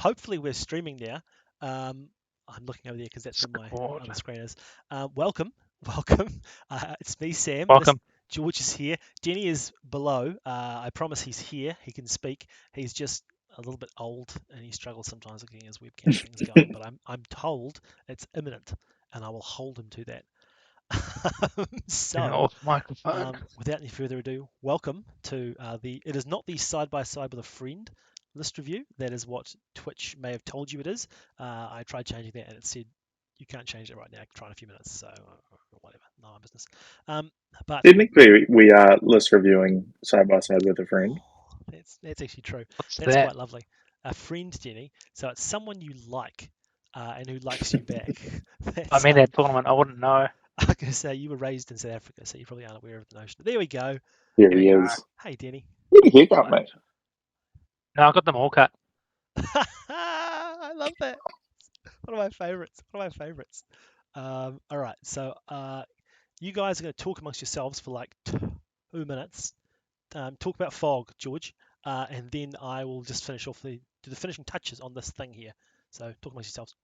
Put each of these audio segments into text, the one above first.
hopefully we're streaming now. I'm looking over there because that's where my Squad. other screen is. Welcome. It's me, Sam. Welcome. George is here. Jenny is below. I promise he's here. He can speak. He's just a little bit old and he struggles sometimes getting his webcam things going. But I'm told it's imminent, and I will hold him to that. Turn So, off microphone. without any further ado, welcome to the. It is not the side by side with a friend list review. That is what Twitch may have told you it is. I tried changing that and it said you can't change it right now. Try in a few minutes. So whatever, not my business. But Technically, we are list reviewing side by side with a friend. that's actually true. What's That's that? quite lovely. A friend, Jenny. So it's someone you like and who likes you back. I mean that tournament. I wouldn't know. I was going to say you were raised in South Africa, so you probably aren't aware of the notion. There we go. Here Here he you is. Hey, Denny. Get a haircut, Right. mate. No, I got them all cut. I love that. One of my favorites. One of my favorites. All right, so you guys are going to talk amongst yourselves for like 2 minutes. Talk about fog, George, and then I will just finish off do the finishing touches on this thing here. So talk amongst yourselves.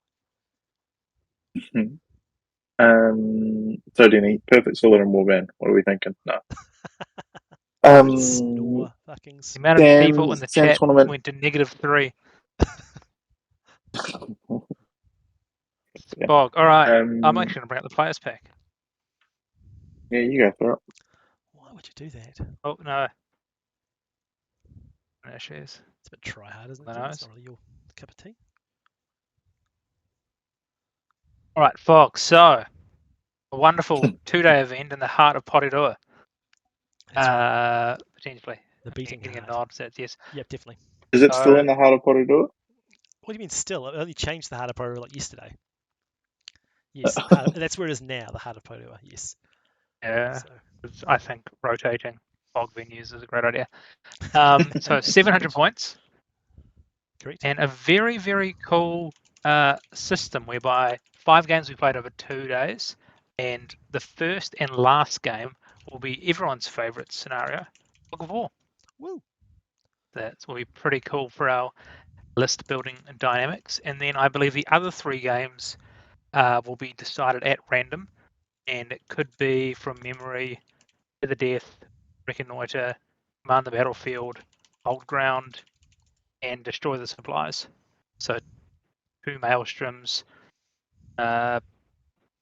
So Denny, perfect solid and warband. What are we thinking? No. Snore, fucking The snore. amount of people in the Sam chat tournament. went to -3. Yeah. Fog. All right. I'm actually gonna bring up the players pack. Yeah, you go for it. Why would you do that? Oh no. No shares. It's a bit try hard, isn't it? I Jenny? know. It's not really your cup of tea. All right, Fog. So, a wonderful 2-day event in the heart of Porirua. That's right. Potentially. The beating Getting heart. a nod. So yes. Yep, definitely. Is it still in the heart of Porirua? What do you mean still? It only changed the Heart of Porirua like yesterday. Yes, that's where it is now, the Heart of Porirua, yes. Yeah. So. I think rotating fog venues is a great idea. So 700 points. Correct. And a very, very cool system whereby 5 games we played over 2 days, and the first and last game will be everyone's favourite scenario, Fog of War. Woo. That will be pretty cool for our list building dynamics. And then I believe the other 3 games will be decided at random, and it could be from memory, to the death, reconnoiter, command the battlefield, hold ground, and destroy the supplies. So 2 maelstroms,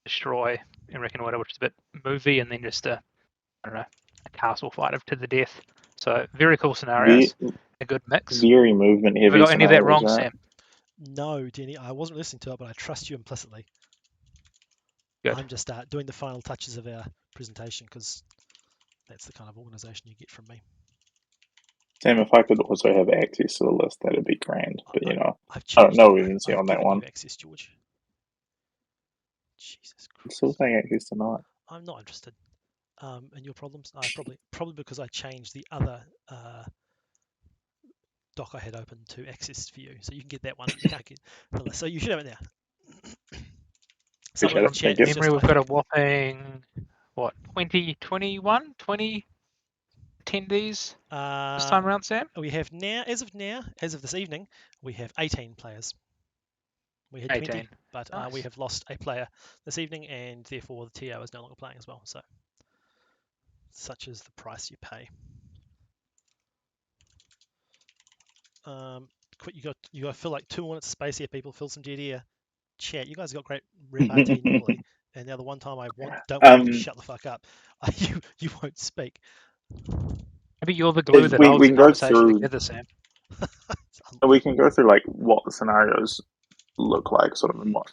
destroy and reconnoiter, which is a bit movie, and then just a castle fight to the death. So very cool scenarios, a good mix. Very movement heavy. Have we got any of that wrong, right? Sam? No, Denny, I wasn't listening to it, but I trust you implicitly. Good. I'm just doing the final touches of our presentation because that's the kind of organisation you get from me. Sam, if I could also have access to the list, that'd be grand. But I've I don't know urgency on that one. You access, George. Jesus Christ. I'm still saying access tonight. I'm not interested. In your problems, probably because I changed the other doc I had open to access for you, so you can get that one. You can't get the list, so you should have it now. Appreciate it. Thank you. Memory, we've got a whopping 20, 21, 20 attendees this time around, Sam? We have now, as of this evening, we have 18 players. We had 18. 20, but Nice. we have lost a player this evening, and therefore the TO is no longer playing as well. So, such is the price you pay. You got to fill like 2 minutes of space here, people. Fill some dead air. Chat. You guys have got great repartee normally, and now the one time I don't want you to shut the fuck up, you won't speak. Maybe you're the glue that holds the conversation together, Sam. We can go through like what the scenarios look like, sort of, and what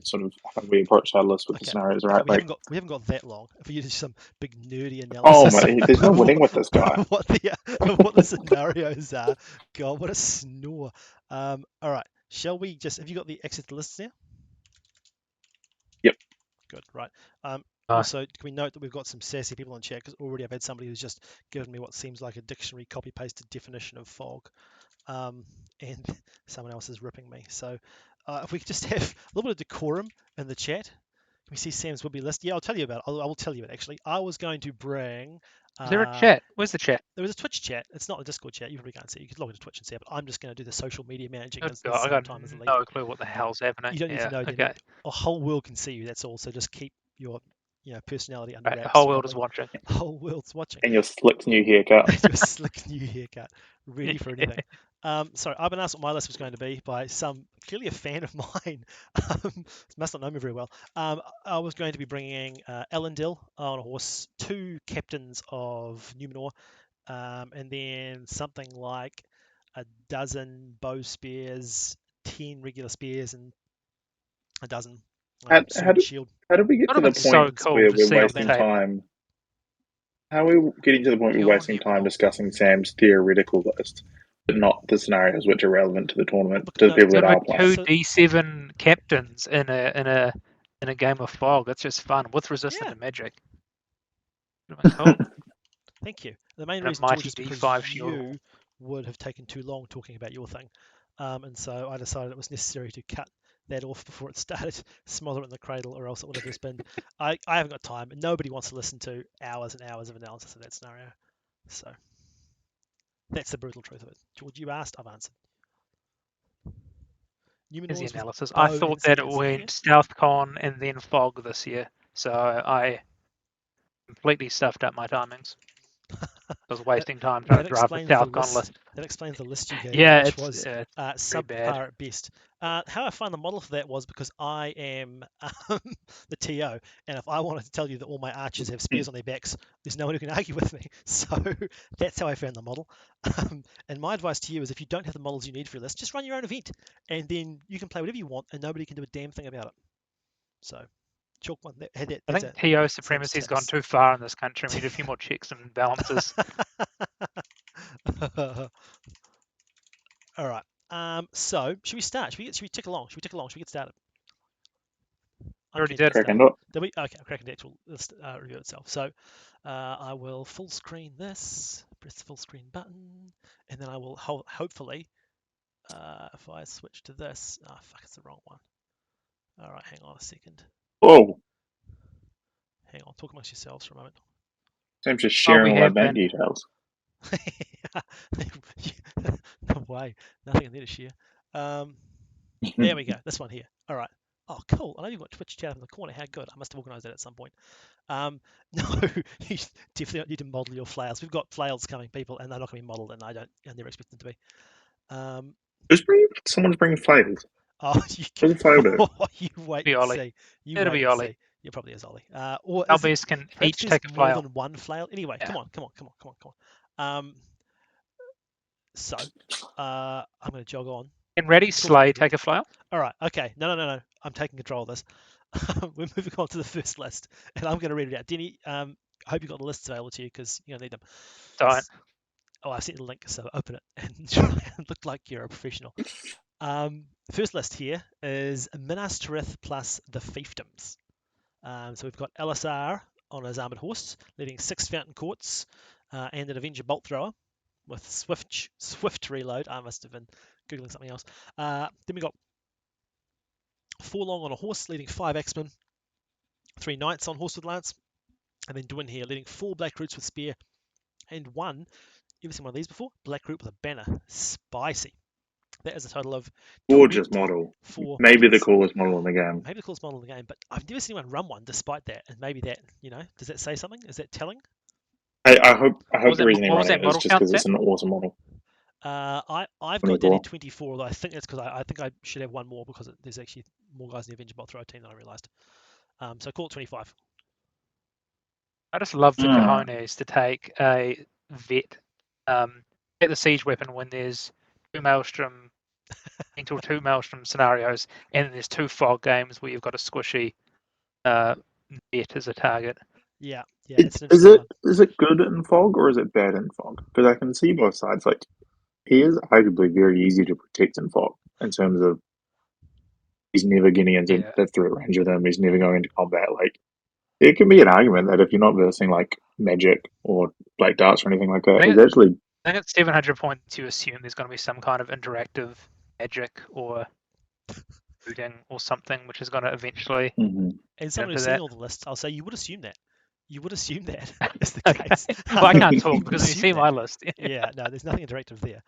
sort of how we approach our list with the scenarios, right? We haven't got that long. For you to do some big nerdy analysis. Oh my! There's no winning with this guy. what the scenarios are? God, what a snore. All right. Shall we just? Have you got the access to lists now? Yep. Good. Right. Also, can we note that we've got some sassy people in chat because already I've had somebody who's just given me what seems like a dictionary copy-pasted definition of fog, and someone else is ripping me. So if we could just have a little bit of decorum in the chat, we see Sam's would be list. Yeah, I'll tell you about it. I will tell you it actually. I was going to bring. Is there a chat? Where's the chat? There was a Twitch chat. It's not a Discord chat. You probably can't see. You could log into Twitch and see it. But I'm just going to do the social media managing Oh, at the God, I same got time as the lead. no clue what the hell's happening. You don't need to know. Okay. A whole world can see you. That's all. So just keep your personality under Right, wraps. the whole world is watching. The whole world's watching. And your slick new haircut. Your slick new haircut, ready for anything. Sorry, I've been asked what my list was going to be by clearly a fan of mine. Must not know me very well. I was going to be bringing Elendil on a horse, 2 captains of Numenor, and then something like a dozen bow spears, 10 regular spears, and a dozen How sword and shield. did we get Would to have the been so point cool where to we're see on wasting tape. time? How are we getting to the point where we're Pure wasting time Numenor. discussing Sam's theoretical list, but not the scenarios which are relevant to the tournament Because- to the no, people There that were are playing? two D7 captains in a game of Fog. That's just fun with resistant Yeah. to magic. Would have been cool. Thank you. The main And a reason, George, mighty is because D5 shield. you would have taken too long talking about your thing. And so I decided it was necessary to cut that off before it started, smother it in the cradle, or else it would have just been. I haven't got time. Nobody wants to listen to hours and hours of analysis of that scenario. So that's the brutal truth of it. George, you asked, I've answered. Is the Numenors with analysis. bow I thought and that it spears. went Yeah. SouthCon and then Fog this year, so I completely stuffed up my timings. I was wasting time trying to draft the SouthCon list. That explains the list you gave me, Yeah, which it's was pretty subpar bad. at best. How I found the model for that was because I am the TO, and if I wanted to tell you that all my archers have spears on their backs, there's no one who can argue with me. So that's how I found the model. And my advice to you is if you don't have the models you need for your list, just run your own event, and then you can play whatever you want, and nobody can do a damn thing about it. So chalk one. I think TO supremacy's gone too far in this country. We need a few more checks and balances. All right. So should we start? Should we tick along? Should we get started? Already did. Cracking up. Okay, Kraken Deck will review itself. So I will full screen this, press the full screen button, and then I will hopefully, if I switch to this, fuck, it's the wrong one. All right, hang on a second. Whoa. Hang on, talk amongst yourselves for a moment. Sam's just sharing all our bank details. No way, nothing in there to share. There we go, this one here. All right. Oh, cool. I know you've got Twitch chat in the corner. How good. I must have organised that at some point. No, you definitely don't need to model your flails. We've got flails coming, people, and they're not going to be modelled, and I never expect them to be. Someone's bringing flails. Oh, you wait and see. It'll be Ollie. Yeah, probably is Ollie. Or LBs can each take a flail. More than one flail. Anyway, yeah. Come on. So, I'm going to jog on. And ready, Slay, take a flail. All right. Okay. No. I'm taking control of this. We're moving on to the first list, and I'm going to read it out. Denny, I hope you got the lists available to you because you're going to need them. Don't. Oh, I sent the link, so open it and try and look like you're a professional. First list here is Minas Tirith plus the Fiefdoms. So we've got LSR on his armoured horse, leading 6 Fountain Courts and an Avenger Bolt Thrower with swift reload. I must have been Googling something else. Then we got 4 Long on a horse, leading 5 Axemen, 3 Knights on horse with lance, and then Dwin here, leading 4 Black Roots with spear, and 1, you ever seen one of these before? Black Root with a banner. Spicy. That is a total of gorgeous model. Maybe the coolest model in the game. Maybe the coolest model in the game, but I've never seen anyone run one despite that. And maybe that, does that say something? Is that telling? I hope the reason they run it is just because it's an awesome model. I've got down to 24, although I think that's because I think I should have one more because there's actually more guys in the Avenger Bolt Thrower team than I realised. So call it 25. I just love the cojones to take a vet, get the siege weapon when there's 2 Maelstrom, into 2 Maelstrom scenarios, and then there's 2 fog games where you've got a squishy vet as a target. Yeah. Is it good in fog or is it bad in fog? Because I can see both sides. Like, he is arguably very easy to protect in fog in terms of he's never getting into the threat range of them. He's never going into combat. Like, it can be an argument that if you're not versing like magic or black darts or anything like that, he's actually. I think at 700 points, you assume there's going to be some kind of interactive magic or looting or something, which is going to eventually Mm-hmm. As someone into who's seen that. all the lists, I'll say you would assume that. You would assume that is the Okay. case. Well, I can't You talk would because you assume see that. my list. Yeah, no, there's nothing interactive there.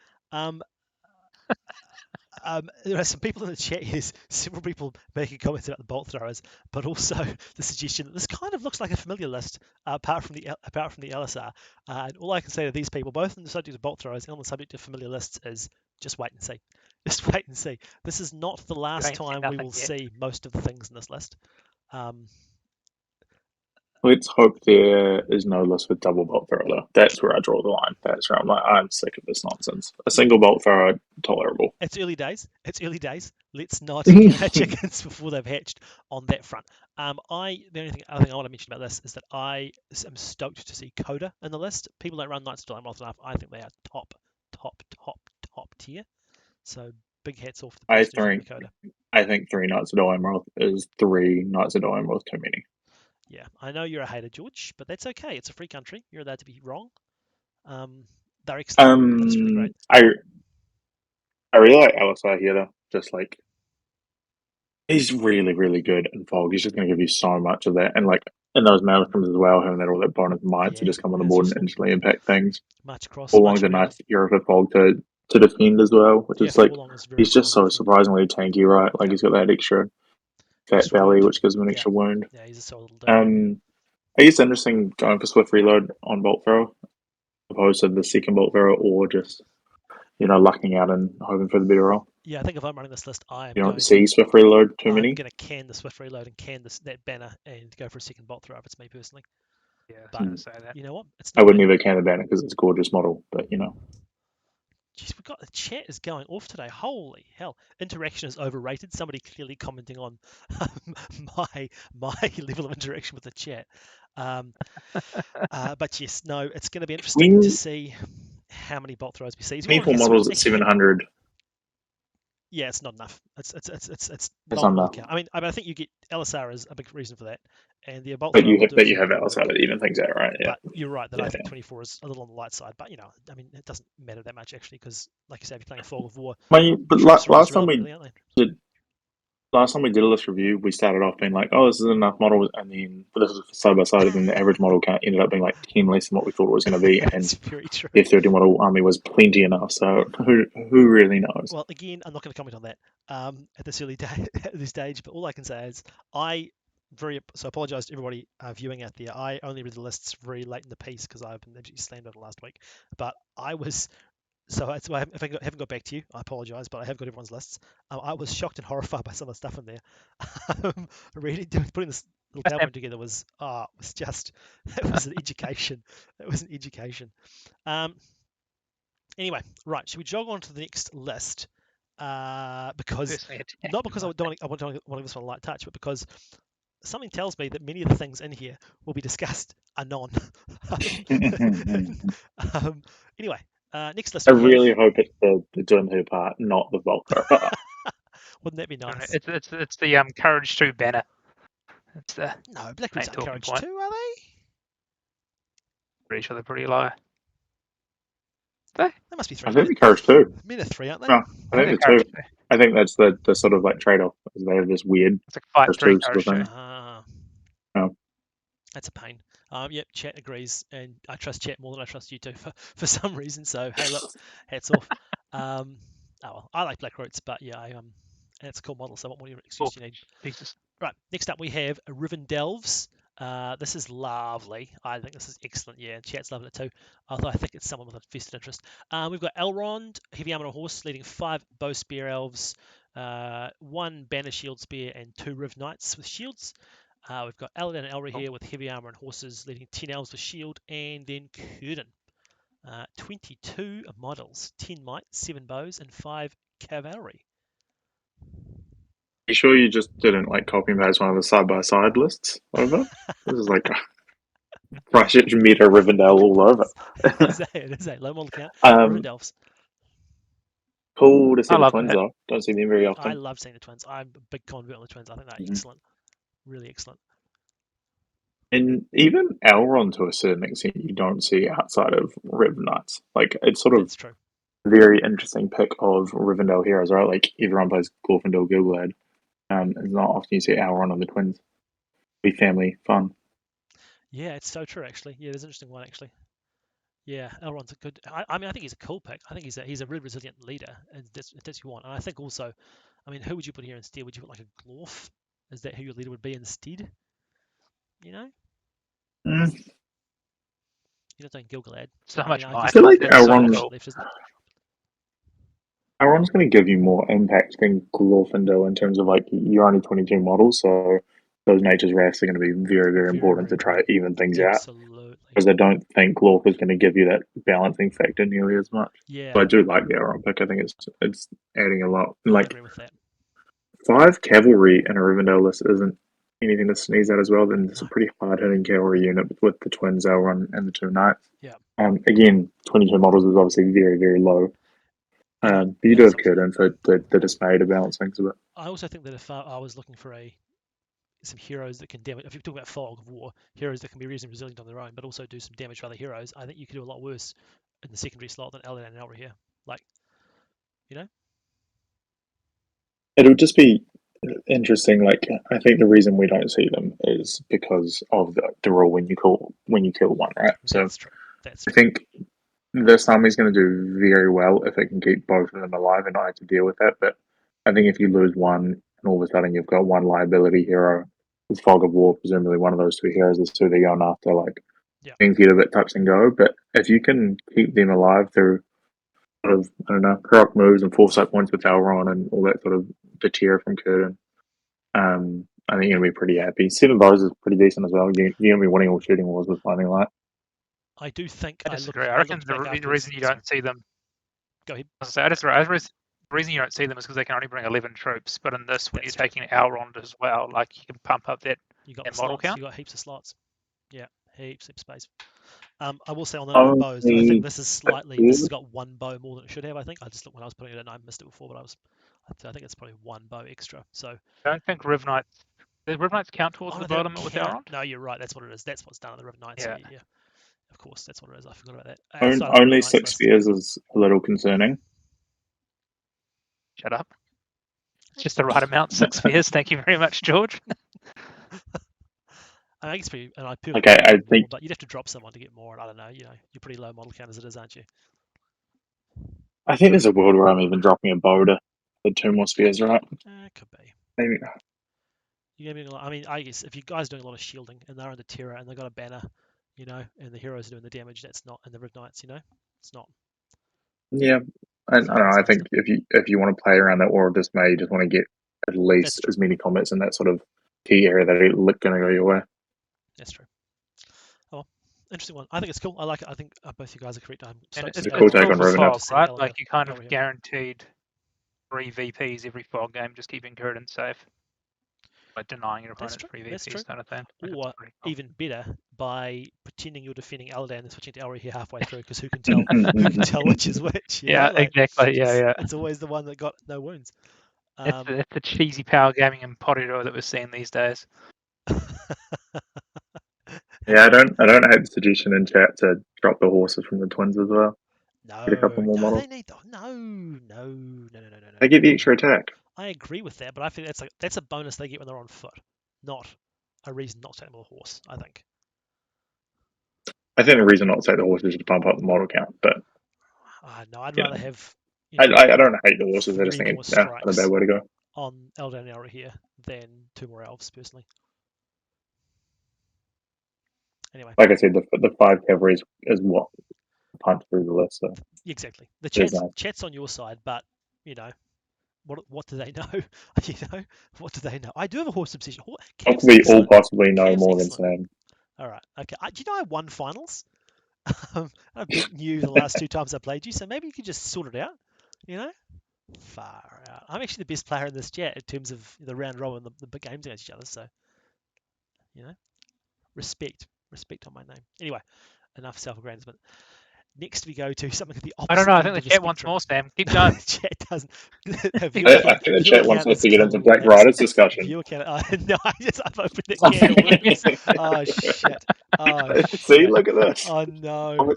There are some people in the chat here, several people making comments about the bolt throwers, but also the suggestion that this kind of looks like a familiar list, apart from the LSR. And all I can say to these people, both on the subject of bolt throwers and on the subject of familiar lists, is just wait and see. Just wait and see. This is not the You last ain't seen time we nothing will yet. see most of the things in this list. Let's hope there is no list with double bolt thrower, though. That's where I draw the line. That's where I'm like, I'm sick of this nonsense. A single bolt thrower, tolerable. It's early days. It's early days. Let's not count our chickens before they've hatched on that front. The only other thing I want to mention about this is that I am stoked to see Coda in the list. People don't run Knights of Diamonds enough. I think they are top tier. So big hats off to the I person who's running think the Coda. I think 3 Knights of Emerald is 3 Knights of Emerald too many. Yeah, I know you're a hater, George, but that's okay. It's a free country. You're allowed to be wrong. They're excellent. They're just really great. I really like LSI here though. Just like he's really, really good in Fog. He's just gonna give you so much of that. And like in those Malcolms as well, having that all that bonus might to Yeah, just come on the that's board and useful. instantly impact things. March across, Forlong's a marching around. nice era for Fog to defend as well, which Yeah, is like Forlong is very he's just reliable so defender. surprisingly tanky, right? Like Yep. he's got that extra fat Extra belly, wound. which gives him an Yeah. extra wound. Yeah, he's a solid little dude. I guess interesting going for Swift Reload on Bolt Thrower, opposed to the second Bolt Thrower, or just lucking out and hoping for the better roll. Yeah, I think if I'm running this list, I am You don't going see to Swift Reload too many. I'm going to can the Swift Reload and can that banner and go for a second bolt throw if it's me personally. Yeah, I was But going to say that. you know what? It's I not wouldn't me. even can the banner because it's a gorgeous model, but Jeez, we got the chat is going off today. Holy hell! Interaction is overrated. Somebody clearly commenting on my level of interaction with the chat. But yes, no, it's going to be interesting to see how many bolt throws we see. 24 models at 700. Yeah, it's not enough. It's It's low not on model enough. count. I think you get LSR is a big reason for that, and the bolt But thrower you will have do a fair have bit of work. outside that even things out, right? Yeah. But you're right that I think Yeah. 24 is a little on the light side. But it doesn't matter that much actually because, like you say, if you're playing a fog of war, But troops are last time irrelevant, really, aren't we did a list review, we started off being like, "Oh, this is enough models," and then this was side by side, and then the average model count ended up being like 10 less than what we thought it was going to be, they? and That's very true. the F-30 model army was plenty enough. So who really knows? Well, again, I'm not going to comment on that at this early day at this stage. But all I can say is so apologise to everybody viewing out there. I only read the lists very late in the piece because I've been absolutely slammed over last week. But I was so if I haven't got back to you, I apologise, but I have got everyone's lists. I was shocked and horrified by some of the stuff in there. Putting this little PowerPoint together was just it was an education. It was an education. Anyway, right, should we jog on to the next list? Because not because I want to give this one a light touch, but because something tells me that many of the things in here will be discussed anon. Anyway, next list I we have. really hope it's the Dunhu part, not the Volker part. Wouldn't that be nice? It's the Courage 2 banner. It's the No, Black Roots aren't Courage 2, are they? Pretty sure they're pretty low. They must be 3. I think the Courage 2. Men are 3, aren't they? No, I think the 2. I think that's the sort of like trade-off. They have this weird It's like fight 3 sort of thing. That's a pain. Yep, chat agrees, and I trust chat more than I trust you two for some reason. So hey, look, hats off. Oh well, I like Black Roots, but yeah, and it's a cool model. So what more excuse you need? Jesus. Right, next up we have Riven Delves. This is lovely. I think this is excellent. Yeah, chat's loving it too. Although I think it's someone with a vested interest. We've got Elrond, heavy armor horse, leading 5 bow spear elves, 1 banner shield spear, and 2 Riv Knights with shields. We've got Aladdin and Elra here with heavy armor and horses, leading 10 elves with shield, and then Kurden. 22 models, 10 might, 7 bows, and 5 cavalry. You sure you just didn't like copy and paste one of the side-by-side lists over? This is like Christchurch Meta Rivendell all over. It is a low model count. Rivendelves. Cool to see the twins though. Don't see them very often. I love seeing the twins. I'm a big convert on the twins. I think they're excellent. Really excellent. And even Elrond to a certain extent you don't see outside of Riv Knights. Like it's sort of That's true. a very interesting pick of Rivendell heroes, right? Like everyone plays Glorfindel Gilgalad. It's not often you see Elrond and the twins. Be family fun. Yeah, it's so true actually. Yeah, there's an interesting one actually. Yeah, Elrond's a good. I mean, I think he's a cool pick. I think he's a really resilient leader, and that's what you want. And I think also, I mean, who would you put here instead? Would you put like a Glorf? Is that who your leader would be instead? You know, Mm. you don't think Gilgalad. So I much mean, I I guess mind. feel like That's so Elrond cool. left, isn't it? Elrond's going to give you more impact than Glorfindel in terms of like you're only 22 models, so those nature's wraths are going to be very, very Very, important very to try to important. even things out. Absolutely. Because I don't think Glorf is going to give you that balancing factor nearly as much. Yeah, But I do like the Elrond pick. I think it's adding a lot. I Like agree with that. 5 cavalry in a Rivendell list isn't anything to sneeze at as well. Then it's No. a pretty hard hitting cavalry unit with the twins Elrond and the 2 knights. Yeah. Again, 22 models is obviously very, very low. But you do have Círdan for the dismay to balance things a bit. I also think that if I was looking for some heroes that can damage, if you're talking about fog of war, heroes that can be reasonably resilient on their own, but also do some damage to other heroes, I think you could do a lot worse in the secondary slot than Eldan and Elra here. Like, you know? It would just be interesting. Like I think the reason we don't see them is because of the rule when you kill one, right? So That's true. That's I true. think this army's going to do very well if it can keep both of them alive and not have to deal with that. But I think if you lose one and all of a sudden you've got one liability hero with Fog of War, presumably one of those 2 heroes is who they're going after, like Yeah. things get a bit touch and go. But if you can keep them alive through sort of, I don't know, heroic moves and foresight points with Elrond and all that sort of deter from Círdan, I think you're going to be pretty happy. 7 bows is pretty decent as well. You're going to be winning all shooting wars with Blinding Light. I do think I disagree. I reckon the reason you don't see them. Go ahead. I disagree. The reason you don't see them is because they can only bring 11 troops. But in this, when you're taking Elrond as well, like you can pump up that model count. You got heaps of slots. Yeah, heaps of space. I will say on the note of Only bows, I think this has 6 got 1 bow more than it should have. I think I just looked when I was putting it in, I missed it before, but I think it's probably 1 bow extra. So I don't think Riv Knights. Does Riv Knights count towards the bow limit with Elrond? No, you're right. That's what it is. That's what's done at the River Knights. Yeah. Yeah. Of course, that's what it is. I forgot about that. Outside of the only River Knights 6 list. spears is a little concerning. Shut up. It's just the right amount. 6 spears. Thank you very much, George. I guess pretty, and I Okay, I more, think but you'd have to drop someone to get more. And I don't know. You know, you're pretty low model count as it is, aren't you? I think there's a world where I'm even dropping a bow to the 2 more spears, right? It could be. Maybe. I mean, I guess if you guys are doing a lot of shielding and they're under terror and they've got a banner, you know, and the heroes are doing the damage, that's not, and the Riv Knights, you know, it's not. Yeah, I don't know. I think if you want to play around that War of Dismay, you just want to get at least as many combats in that sort of key area that are going to go your way. That's true. Oh, interesting one. I think it's cool. I like it. I think both you guys are correct. It's a cool take on Fog, Revenant. right? Like you kind of guaranteed 3 VPs every fog game, just keeping Círdan safe. By denying your opponent's 3 VPs kind of thing. Or even better, by pretending you're defending Eldan and switching to Elry here halfway through, because who can tell? Who can tell which is which? You know? Like, exactly. Yeah. It's always the one that got no wounds. It's the cheesy power gaming and Potiro that we're seeing these days. Yeah, I don't hate the suggestion in chat to drop the horses from the twins as well. No, get a couple more models. They need no. They get the extra attack. I agree with that, but I think that's a bonus they get when they're on foot, not a reason not to take them on a horse. I think. I think the reason not to take the horse is to pump up the model count, but no, I'd rather have. I don't hate the horses. I just think it's not a bad way to go. On Eldan and Elra here than 2 more elves personally. Anyway, like I said, the 5 cavalry is what punch through the list. So. Exactly. The chat's on your side, but you know, what do they know? You know, what do they know? I do have a horse obsession. We all possibly know more than Sam. All right. Okay. Do you know I won finals? I've beaten you the last 2 times I played you, so maybe you could just sort it out. You know, far out. I'm actually the best player in this chat in terms of the round robin and the big games against each other. So, you know, respect on my name. Anyway, enough self-aggrandizement. Next, we go to something at the opposite. I don't know. I think the chat wants more, Sam. Keep going. Chat doesn't. I think the chat wants us to get into Black Riders discussion. No, I've opened the can of worms. Oh shit! Oh shit! See, look at this. Oh no,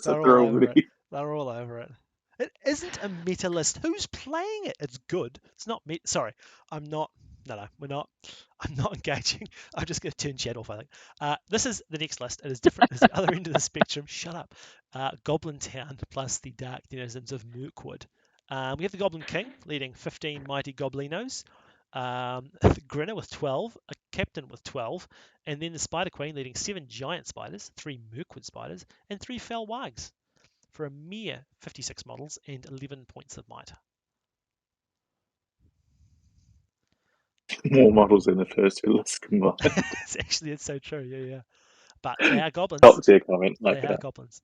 they're all over it. It isn't a meta list. Who's playing it? It's good. It's not me. Sorry, I'm not. No, we're not. I'm not engaging. I'm just going to turn chat off, I think. This is the next list. It is different. It's the other end of the spectrum. Shut up. Goblin Town plus the Dark Denizens of Mirkwood. We have the Goblin King leading 15 mighty Goblinos. The Grinner with 12, a Captain with 12, and then the Spider Queen leading 7 Giant Spiders, 3 Mirkwood Spiders, and 3 Fell Wags for a mere 56 models and 11 points of might. More models than the first two lists combined. It's so true. Yeah. But they are goblins. Top tier comment. Like They are goblins.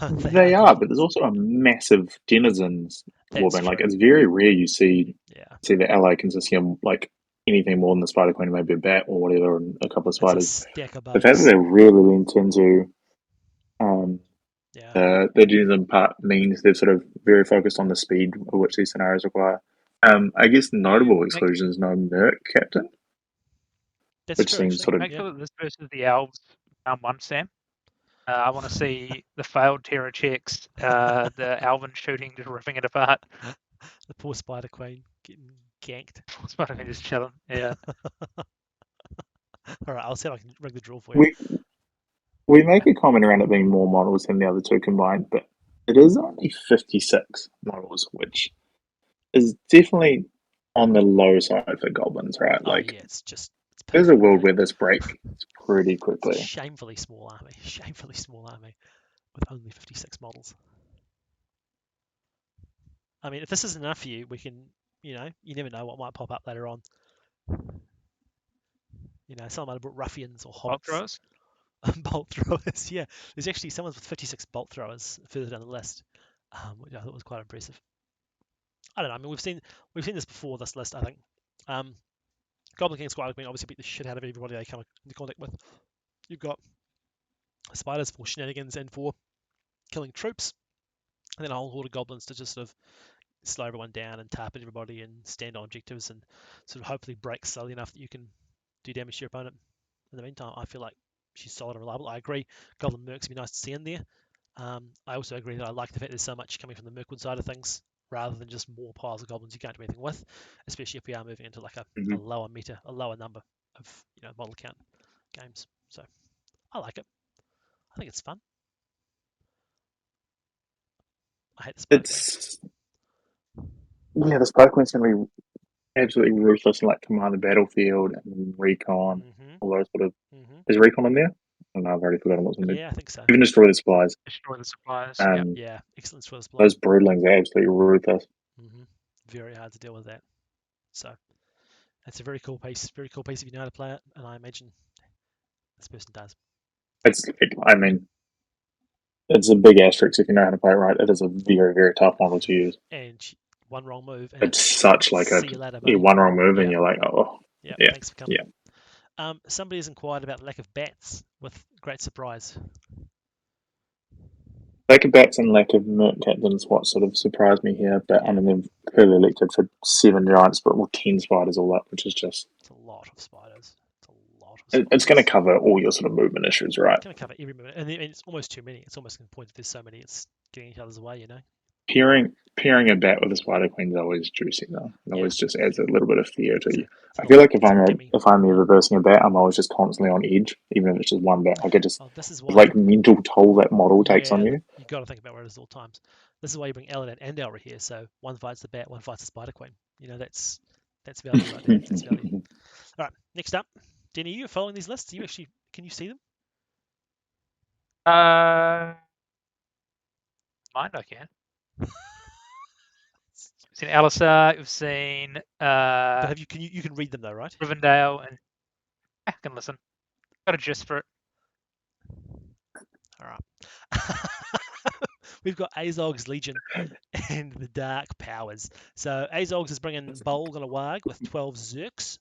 They are, but there's also a massive denizens warband. Like it's very rare you see the ally consortium like anything more than the Spider Queen, maybe a bat or whatever, and a couple of spiders. Stack of the fact that they really lean into the denizen part means they're sort of very focused on the speed of which these scenarios require. I guess notable exclusions, no Merc Captain. That's which true, seems sort of make sure that this versus the elves round one, Sam. I want to see the failed terror checks, the Alvin shooting, just ripping it apart. The poor Spider Queen getting ganked. Spider Queen just chilling. Yeah. All right, I'll see if I can rig the draw for you. We make a comment around it being more models than the other two combined, but it is only 56 models, which is definitely on the low side for goblins, right? Like, it's just. There's a world where this breaks pretty quickly. It's a shamefully small army. With only 56 models. I mean, if this isn't enough for you, we can, you never know what might pop up later on. Someone might have brought ruffians or hobbits. Bolt throwers? Bolt throwers, yeah. There's actually someone with 56 bolt throwers further down the list, which I thought was quite impressive. I don't know. I mean, we've seen this before. This list, I think. Goblin King Spider Queen obviously beat the shit out of everybody they come into contact with. You've got spiders for shenanigans and for killing troops, and then a whole horde of goblins to just sort of slow everyone down and tap at everybody and stand on objectives and sort of hopefully break slowly enough that you can do damage to your opponent. In the meantime, I feel like she's solid and reliable. I agree. Goblin Mercs would be nice to see in there. I also agree that I like the fact there's so much coming from the Mirkwood side of things rather than just more piles of goblins you can't do anything with, especially if we are moving into like a lower meta, a lower number of model count games. So I like it. I think it's fun. I hate the Spider Queen. Yeah, the Spider Queen's going to be absolutely ruthless in like command the battlefield and recon, all those sort of. Is recon in there? I don't know, I've already forgotten what's in there. Yeah, I think so. Even destroy the supplies. Destroy the supplies. Yeah, excellent destroy the supplies. Those broodlings are absolutely ruthless. Very hard to deal with that. So it's a very cool piece. Very cool piece if you know how to play it, and I imagine this person does. It's a big asterisk if you know how to play it right. It is a very, very tough model to use. And one wrong move. And it's such like a one wrong move, and you're like, oh, yeah. Thanks for coming. Yeah. Somebody has inquired about the lack of bats with great surprise. Lack of bats and lack of Merc Captains what sort of surprised me here. But I mean, they've clearly elected for 7 giants, but 10 spiders all up, which is just. It's a lot of spiders. It's going to cover all your sort of movement issues, right? It's going to cover every movement, and it's almost too many. It's almost to the point that there's so many, it's getting each other's way, Pairing a bat with a Spider Queen is always juicy, though. It always just adds a little bit of fear to you. I feel like if I'm ever versing a bat, I'm always just constantly on edge, even if it's just one bat. Like it just like mental toll that model takes on you. You got to think about where it is at all times. This is why you bring Aladdin and Elra here. So one fights the bat, one fights the Spider Queen. That's value right there. That's value. All right, next up, Denny, you following these lists? Can you see them? Mind I can. We've seen Alisar, we've seen but have you can read them though, right? Rivendell, and I can listen. Got a gist for it. All right. We've got Azog's Legion and the Dark Powers. So Azog's is bringing Bolg and a Warg with 12 Zerks.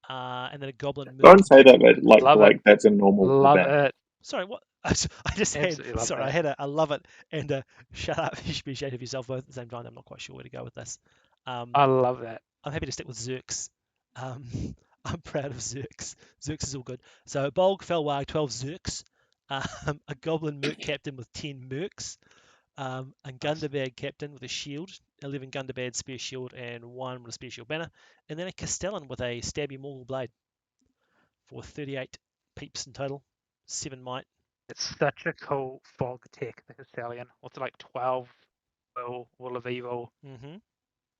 And then a Goblin. Don't say that, but like that's a normal. Love it. Sorry, what? I just had. Sorry, I had a I love it and a shut up. You should be ashamed of yourself both at the same time. I'm not quite sure where to go with this. I love that. I'm happy to stick with Zerks. I'm proud of Zerks. Zerks is all good. So Bolg, Felwag, 12 Zerks. A Goblin Merc Captain with 10 Mercs. A Gundabad Captain with a shield 11 Gundabad Spear Shield, and 1 with a Spear Shield banner. And then a Castellan with a Stabby Morgul Blade for 38 peeps in total, 7 might. It's such a cool fog tech, the Castellan. What's it like 12 will of evil Mm-hmm.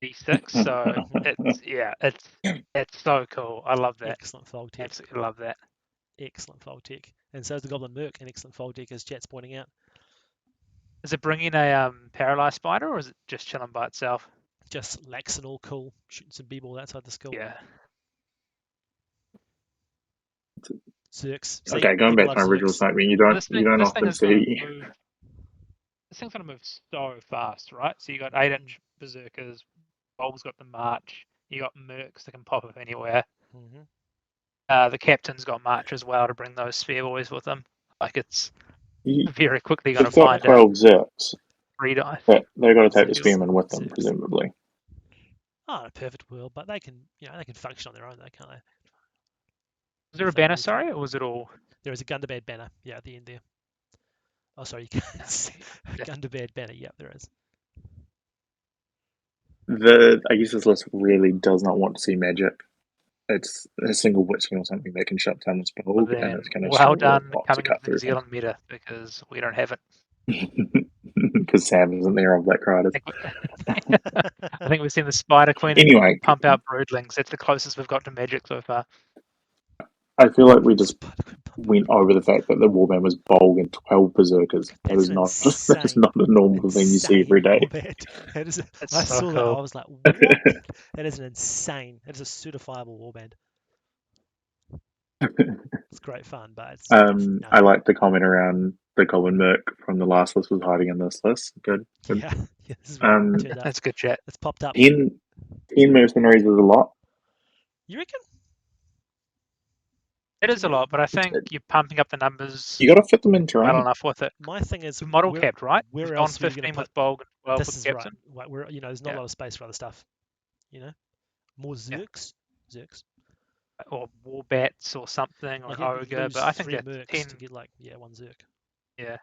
D6? So it's so cool. I love that. Excellent fog tech. Absolutely love that. Excellent fog tech. And so is the Goblin Merc, an excellent fog tech, as chat's pointing out. Is it bringing a paralyzed spider, or is it just chilling by itself? Just lax and all cool, shooting some b-ball outside the school. Yeah. Zerks. See, Okay, going people back to my love original Zerks. statement, you This don't thing often is going to see. move. This thing's going to move so fast, right? So you got 8-inch berserkers. Bol's got the march. You got mercs that can pop up anywhere. Mm-hmm. The captain's got march as well to bring those sphere boys with them. Like it's You, very quickly going to You've got find 12 Zerks, 3 dice. but they've got to take the Zerks. spearmen with them, Zerks. presumably. Oh, in a perfect world, but they can, they can function on their own, though, can't they? Was there a banner, sorry, or was it all? There is a Gundabad banner, at the end there. Oh, sorry, you can't see Gundabad banner. Yeah, there is. I guess this list really does not want to see magic. It's a single witching or something that can shut down the spell, Well, and it's going to well struggle done a lot to coming cut into New through Zealand meta because we don't have it. Because Sam isn't there on Black Riders. I think we've seen the Spider Queen Anyway, pump out broodlings. That's the closest we've got to magic so far. I feel like we just went over the fact that the Warband was Bolg and 12 Berserkers. That's not a normal thing you see every day. I saw that. I was like, what? That is an insane. That is a certifiable warband. It's great fun, but it's I like the comment around the Goblin Merc from the last list was hiding in this list. Good. Yeah, this is what that's good chat. It's popped up. 10 mercenaries is a lot. You reckon? It is a lot, but I think you're pumping up the numbers. You got to fit them in terrain. Well enough with it. My thing is model capped, right? Where We've else gone 15 with Bolg and 12 this with is Captain. Right. There's not a lot of space for other stuff. More Zerks. Zerks. Or Warbats or something, or Ogre, but I think that's 10 to get like 1 Zerk. Yeah. I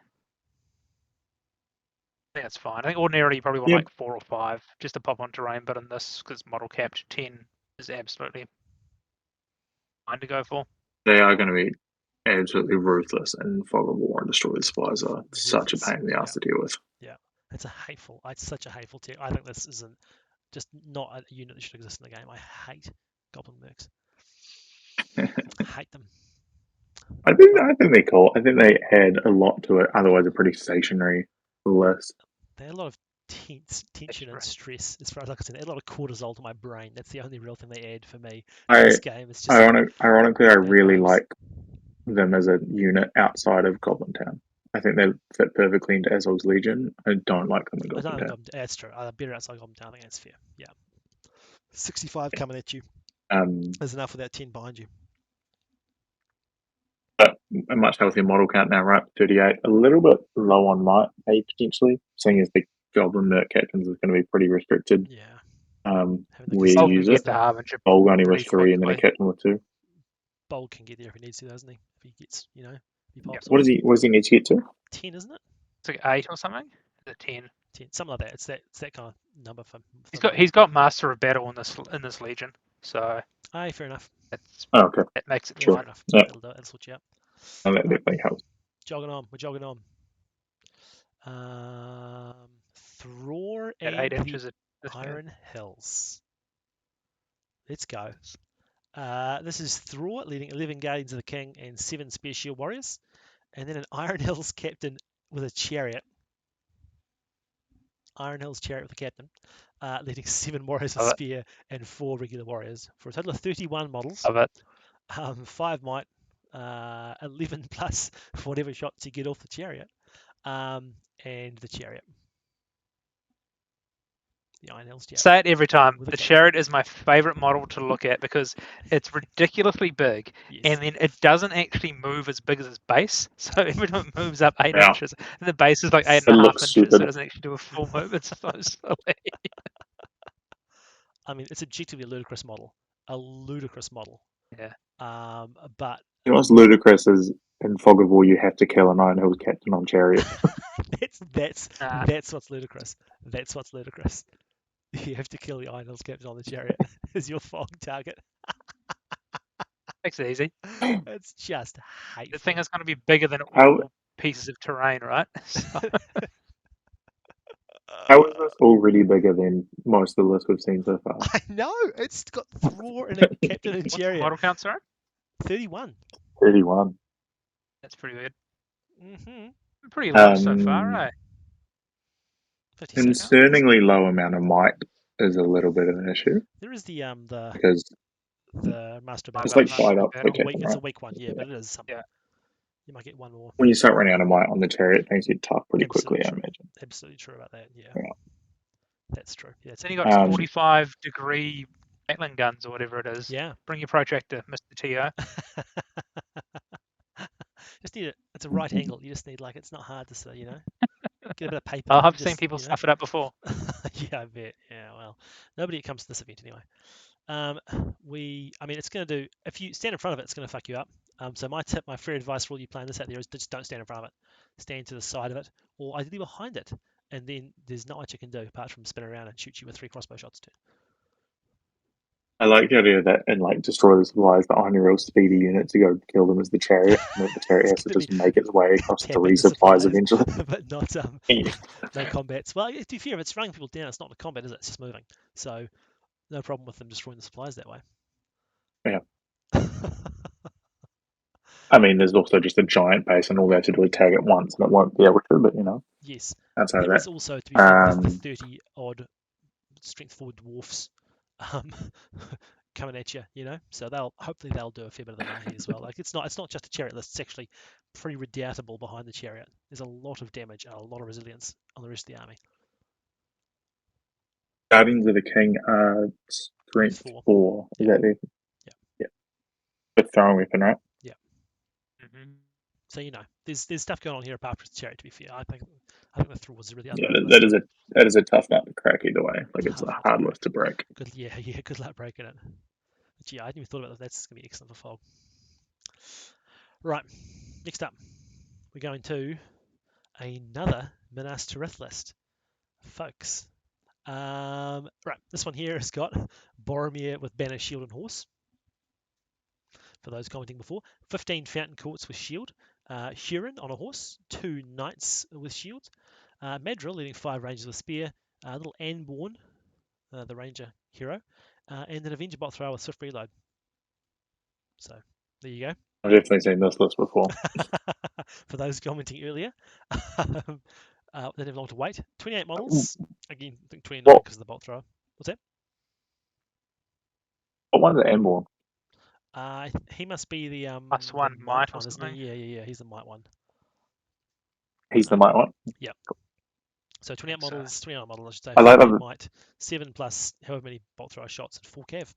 think that's fine. I think ordinarily you probably want like 4 or 5 just to pop on terrain, but in this, because model capped, 10 is absolutely fine to go for. They are going to be absolutely ruthless, and Fog of War and Destroy the Spies are such a pain in the ass to deal with. Yeah, it's such a hateful tier. I think this isn't just not a unit that should exist in the game. I hate Goblin Mercs. I hate them. I think they're cool. I think they add a lot to it. Otherwise, a pretty stationary list. They add a lot of tension and stress. As far as I can see, they add a lot of cortisol to my brain. That's the only real thing they add for me in this game. It's just ironically, I really like them as a unit outside of Goblin Town. I think they fit perfectly into Azog's Legion. I don't like them in Goblin Town. That's true. Better outside Goblin Town. I think that's fair. Yeah. 65 coming at you. There's enough with that 10 behind you. But a much healthier model count now, right? 38. A little bit low on might, potentially, seeing as the Goblin Merc Captains is going to be pretty restricted. Yeah. We use it. Bolg only with 3 and then a Captain with 2. Bolg can get there if he needs to, doesn't he? If he gets, if he pops What does he need to get to? 10, isn't it? It's like 8 or something? Is it 10? 10, something like that. It's that kind of number for he's got Master of Battle in this Legion, so fair enough. Okay. That makes it fair enough. Yeah. That'll sort you out. And that definitely helps. We're jogging on. Thror and 8 inches the Iron Hells. Let's go. This is Thror leading 11 Guardians of the King and 7 Spear Shield Warriors. And then an Iron Hills captain with a chariot. Iron Hills chariot with a captain. Leading 7 Warriors with Spear and 4 regular Warriors. For a total of 31 models. 5 might. 11 plus for whatever shots you get off the chariot. And the chariot. The Iron Hills chariot. Say it every time. The chariot is my favourite model to look at because it's ridiculously big, and then it doesn't actually move as big as its base. So every time it moves up 8 inches, and the base is like 8.5 inches, so it doesn't actually do a full move. It's so silly. I mean, it's objectively a ludicrous model. Yeah. But what's ludicrous is in Fog of War you have to kill an Iron Hills captain on chariot. that's what's ludicrous. That's what's ludicrous. You have to kill the Iron Hills captain on the chariot as your fog target. Makes it easy. It's just hateful. The thing is going to be bigger than How all pieces of terrain, right? So, how is this already bigger than most of the lists we've seen so far? I know. It's got Thror and a captain and what's the chariot. model count, sorry? 31. 31. That's pretty good. Mm-hmm. Pretty low so far, right? 56. Concerningly low amount of might is a little bit of an issue There is the because Master it's Battle. like 5 up Battle. for It's a right? weak one, yeah, but it is something. Yeah. You might get one more. When you start running out of might on the chariot, things get tough pretty Absolutely quickly, I true. imagine. Absolutely true about that. Yeah. Yeah. That's true. Yeah, Then you got 45-degree Gatling guns or whatever it is. Yeah. Bring your protractor, Mr. T.O. Just need it. It's a right angle. You just need it's not hard to see, Get a bit of paper. I've seen people stuff it up before. Yeah, I bet. Yeah, well, nobody comes to this event anyway. It's going to do, if you stand in front of it, it's going to fuck you up. So my tip, my free advice for all you playing this out there is just don't stand in front of it. Stand to the side of it, or ideally behind it, and then there's not much you can do apart from spin around and shoot you with 3 crossbow shots too. I like the idea that and destroy the supplies, the only real speedy unit to go kill them is the chariot, and that the chariot has to gonna just be make its way across tapping 3 the supplies eventually. but not no combats. Well, to be fair, if it's running people down, it's not a combat, is it? It's just moving. So no problem with them destroying the supplies that way. Yeah. I mean, there's also just a giant base, and all they have to do is tag it once, and it won't be able to. But Yes. outside There of is that, also, to be fair, the um, 30 odd strength forward dwarfs coming at you, So hopefully they'll do a fair bit of the mahi as well. It's not just a chariot list, it's actually pretty redoubtable behind the chariot. There's a lot of damage and a lot of resilience on the rest of the army. Guardians of the King are strength 4. Is that it? Yeah. With throwing weapon, right? Yeah. Mm-hmm. So there's stuff going on here apart from the chariot. To be fair, I think the Thrall was a really that is a tough nut to crack either way. It's a hard list to break. Good luck breaking it. But yeah, I hadn't even thought about that. That's gonna be excellent for fog. Right, next up, we're going to another Minas Tirith list, folks. Right, this one here has got Boromir with banner, shield, and horse. For those commenting before, 15 fountain courts with shield, Huron on a horse, 2 knights with shields, Madril leading 5 rangers with spear, little Anborn, the ranger hero, and an Avenger bot thrower with swift reload. So there you go. I've definitely seen this list before. For those commenting earlier, they didn't have long to wait. 28 models. Again, I think 29 because of the bolt thrower. What's that? What one's the Emborn? He must be the +1 the might or one, isn't something. he? Yeah. He's the might one. He's the might one? Yep. So 28 models, 29 models, I should say. I like that. Might, 7 plus however many bolt thrower shots and 4 cav.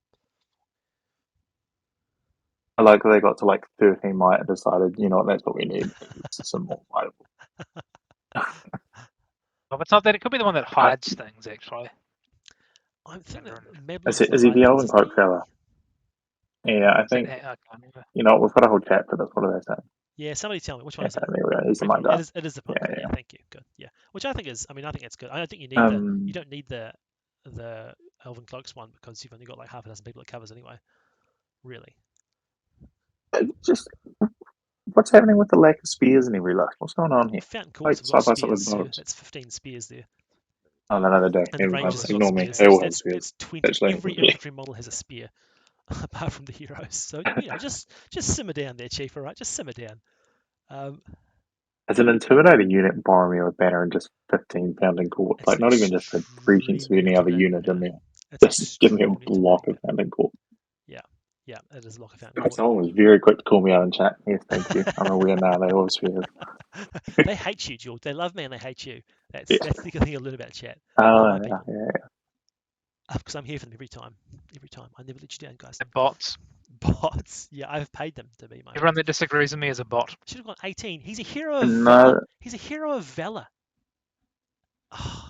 I like that they got to 13 might and decided, that's what we need. It's some more fightable. Well, it's not that. It could be the one that hides things, actually. I think that Is he the Elven Cloak fella? Yeah, I think. We've got a whole chat for this. What are they saying? Yeah, somebody tell me which one is it? There we go. He's the might guy. It is the punk. Yeah, thank you. Good. Yeah, which I think is. I think it's good. I don't think you need you don't need the Elven Cloaks one because you've only got half a dozen people it covers anyway. Really. Just what's happening with the lack of spears in every list? What's going on here? Fountain Courts have got spears. So that's 15 spears there. Oh, no, they don't. And the Rangers have Ignore got me. spears. They all have spears. That's 20. Actually, every infantry model has a spear, apart from the heroes. So just simmer down there, Chief. All right, just simmer down. As an intimidating unit, Boromir with banner and just 15 fountain court. Not even just a freaking any other unit in there. Just give me a block of fountain court. Yeah, it is a block of fountain court. Someone was very quick to call me out in chat. Yes, thank you. I'm aware now. They always fear. They hate you, George. They love me and they hate you. That's the thing you'll learn about chat. Oh, yeah. Because I'm here for them every time. Every time. I never let you down, guys. The bots. Bots. Yeah, I've paid them to be my. Everyone that disagrees with me is a bot. Should have gone 18. He's a hero of valor. He's a hero of valor. Oh,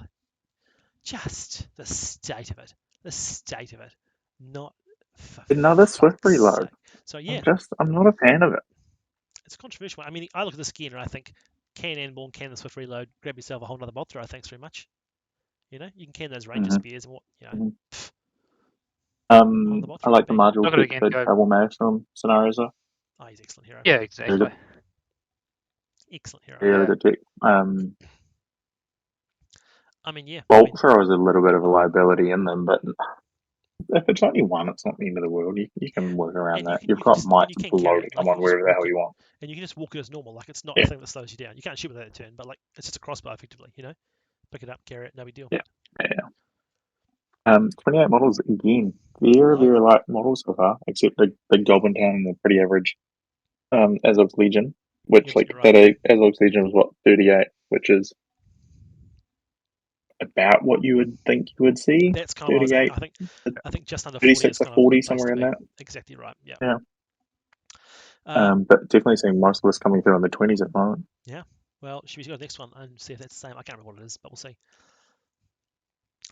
just the state of it. The state of it. Not for another swift reload. So yeah. I'm not a fan of it. It's a controversial one. I look at the skin and I think, can Anborn, can the swift reload, grab yourself a whole nother bot thrower, thanks very much. You know, you can can those Ranger Mhm. spears and what, you know, Mhm. hold them off. I like the Bang. module Look at it again, for go. double maximum scenarios though. Oh, he's an excellent hero. Yeah, Very exactly. good. Excellent hero. Very Yeah. good deck. I mean, yeah. Bolt throw is a little bit of a liability in them, but if it's only one, it's not the end of the world. You can work around And that. you You've can got just might and you to can blow carry to it. come Like you on can just wherever the walk hell it, you want. and you can just walk it as normal. Like it's not a Yeah, thing that slows you down. You can't shoot with it a turn, but like it's just a crossbow effectively. You know, pick it up, carry it, no big deal. yeah, yeah. 28 models again. Very, Low. very light models so far, except the Goblin Town and the pretty average Azog's Legion, You're which like absolutely right. that Azog's Legion was what 38, which is about what you would think you would see. That's kind of what I was thinking. 38, I think just under 40 36 is to kind of a 40, good place somewhere to in be. that. Exactly right. Yeah. Yeah. Um, But definitely seeing most of us coming through in the 20s at the moment. yeah. Well, should we go to the next one and see if that's the same? I can't remember what it is, but we'll see.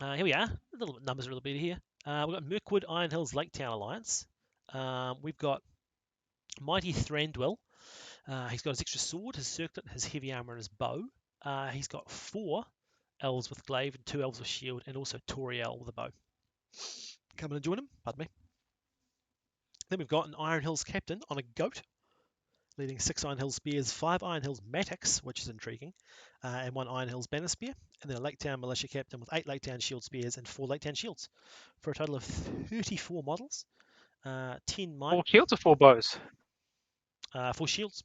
Here we are. A little bit numbers are a little bit here. We've got Mirkwood Iron Hills Lake Town Alliance. We've got Mighty Thranduil. He's got his extra sword, his circlet, his heavy armor, and his bow. He's got 4 elves with glaive and 2 elves with shield, and also Toriel with a bow. Come in and join him. Pardon me. Then we've got an Iron Hills captain on a goat, leading 6 Iron Hills spears, 5 Iron Hills Mattox, which is intriguing, and 1 Iron Hills banner spear, and then a Lake Town militia captain with 8 Lake Town shield spears and 4 Lake Town shields, for a total of 34 models. 10 might, 4 shields or 4 bows? 4 shields.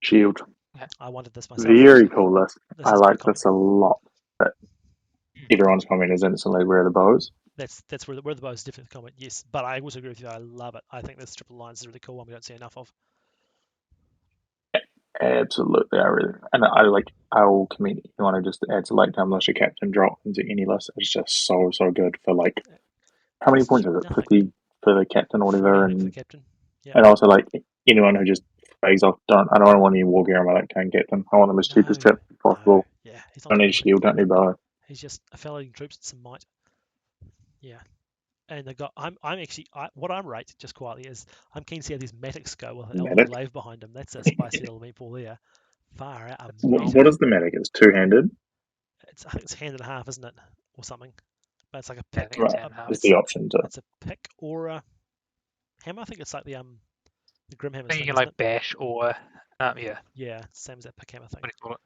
Shield. Yeah. I wanted this myself. Very cool list. This I is very like common. this a lot. But everyone's comment is instantly where are the bows. That's where the bow is definitely the comment. Yes, but I also agree with you. I love it. I think this triple alliance is a really cool one. We don't see enough of. Absolutely, I like. I will commit anyone who just adds a late time militia captain drop into any list. It's just so good for like how many Costs points you is it? nothing. 50 for the captain or 40, whatever, I think, for the captain. Yeah. and also like anyone who just phase off. I don't want any war gear on my late time captain. I want them as cheap as No, no. possible. Yeah, he's not Don't doing need anything. shield. Don't need bow. He's just a fellow leading troops and some might. Yeah. And they got. I'm actually. What I'm rate just quietly is I'm keen to see how these Mattox go with an elven Medic. glaive behind him. That's a spicy little meatball there. Far out, Strong. What amazing. is the medic? It's two handed. I think it's hand and a half, isn't it, or something? But it's like a Yeah, I pick. think it's Right. hand and a half. Is the option to It's a pick or a hammer. I think it's like the Grim I Hammers think you thing, can isn't like it? bash or yeah, Yeah, same as that pick hammer thing, what do you call it?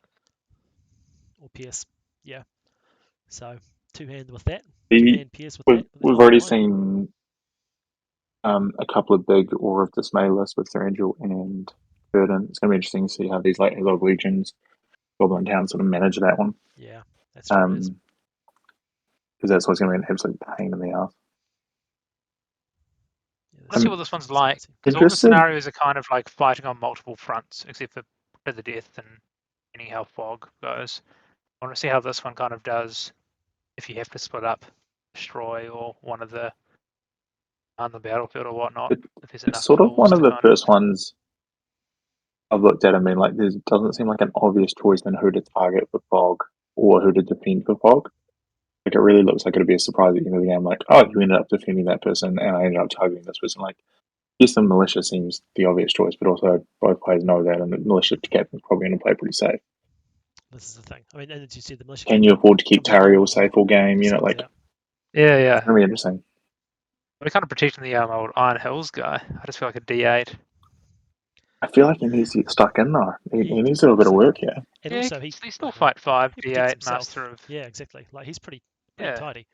or pierce. Yeah. So 2-hand with that, the 2-hand pierce with that, with the we've elven already glide. seen a couple of big Aura of Dismay lists with Thranduil and Burden. It's going to be interesting to see how these late Azog Legions, Goblin Town sort of manage that one. Yeah, that's true. It is. Because that's what's going to be an absolute pain in the ass. Yeah, Let's see I'm what this one's like, spicy. because all the interested. scenarios are kind of like fighting on multiple fronts, except for the death and any how fog goes. I want to see how this one kind of does if you have to split up, destroy, or one of the on the battlefield or whatnot. It, If there's it's enough sort of tools one of to the kind of first ones I've looked at and been like, there doesn't seem like an obvious choice in who to target for Fog or who to defend for Fog. Like it really looks like it'd be a surprise at the end of the game. Like, oh, you ended up defending that person, and I ended up targeting this person. Like, yes, the militia seems the obvious choice, but also both players know that, and the militia captain's probably going to play pretty safe. This is the thing. I mean, and as you said, the militia Can you captain afford to keep comes with Tariel gold. safe all game? You know, Besides like that, yeah. it's going to be interesting. We're kind of protecting the old Iron Hills guy. I just feel like a D8. I feel like he needs to get stuck in there. He needs to do a bit of honestly, work here. and Yeah, also he still fight 5 he protects D8 himself. Master of. Yeah, exactly. Like he's pretty Yeah, tidy.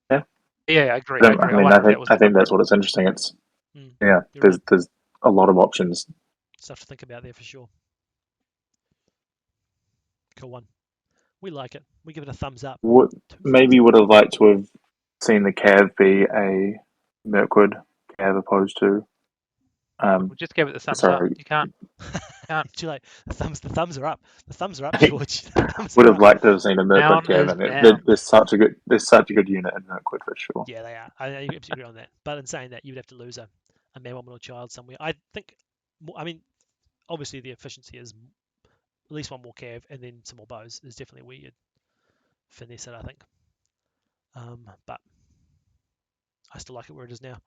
Yeah, yeah, I agree. but, I agree. I mean, wonder if that was I more think that's what it's interesting. It's You're right. there's a lot of options. Stuff to think about there for sure. Cool one. We like it. We give it a thumbs up. What 2 thumbs maybe up. would have liked to have seen the Cav be a Mirkwood Cav opposed to we just gave it the thumbs up. sorry. You can't. Too late. The thumbs are up. The thumbs are up, George. The thumbs Would are have up. liked to have seen a Mirkwood Down Cav, is and down. there's such a good unit in Mirkwood for sure. Yeah, they are. I absolutely agree on that. But in saying that, you would have to lose a man, woman, or child somewhere. I think. I mean, obviously the efficiency is at least one more cav and then some more bows is definitely where you'd finesse it, I think. But I still like it where it is now.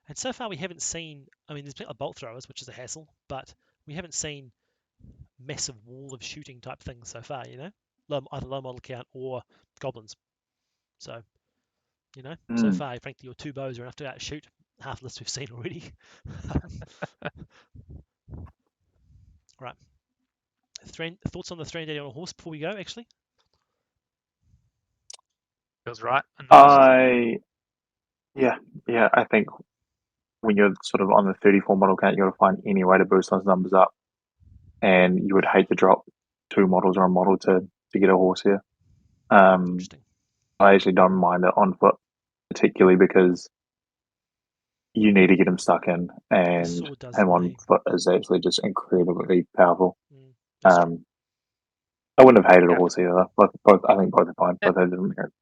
And so far we haven't seen. I mean, there's plenty of bolt throwers, which is a hassle, but we haven't seen massive wall of shooting type things so far. You know. either low model count or goblins. So, so far, frankly, your 2 bows are enough to outshoot half the list we've seen already. Right. Thoughts on the Thranduil on a horse before we go, actually? Feels right. And the I think when you're sort of on the 34 model count, you got to find any way to boost those numbers up, and you would hate to drop 2 models or a model to get a horse here. Interesting. I actually don't mind it on foot, particularly because you need to get him stuck in, and sword does him for on me. foot is actually just incredibly powerful. That's true. I wouldn't have hated a Yeah. horse either. Both, I think both are fine. Yeah. Both have different merits.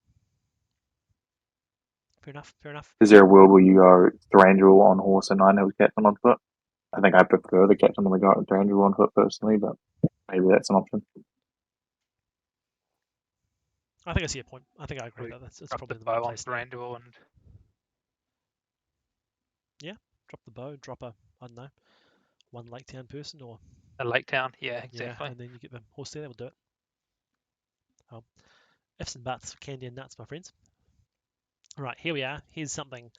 Fair enough. Is there a world where you go Thranduil on horse and Nine Hills Captain on foot? I think I prefer the Captain on the Thranduil on foot personally, but maybe that's an option. I think I see your point. I think I agree that it's Drop probably the the right bow on place now. Thranduil and Drop the bow, drop a, I don't know, 1 Lake Town person or... a Lake Town. Yeah, exactly. Yeah, and then you get the horse there, that will do it. Ifs and buts for candy and nuts, my friends. Right, here we are. Here's something.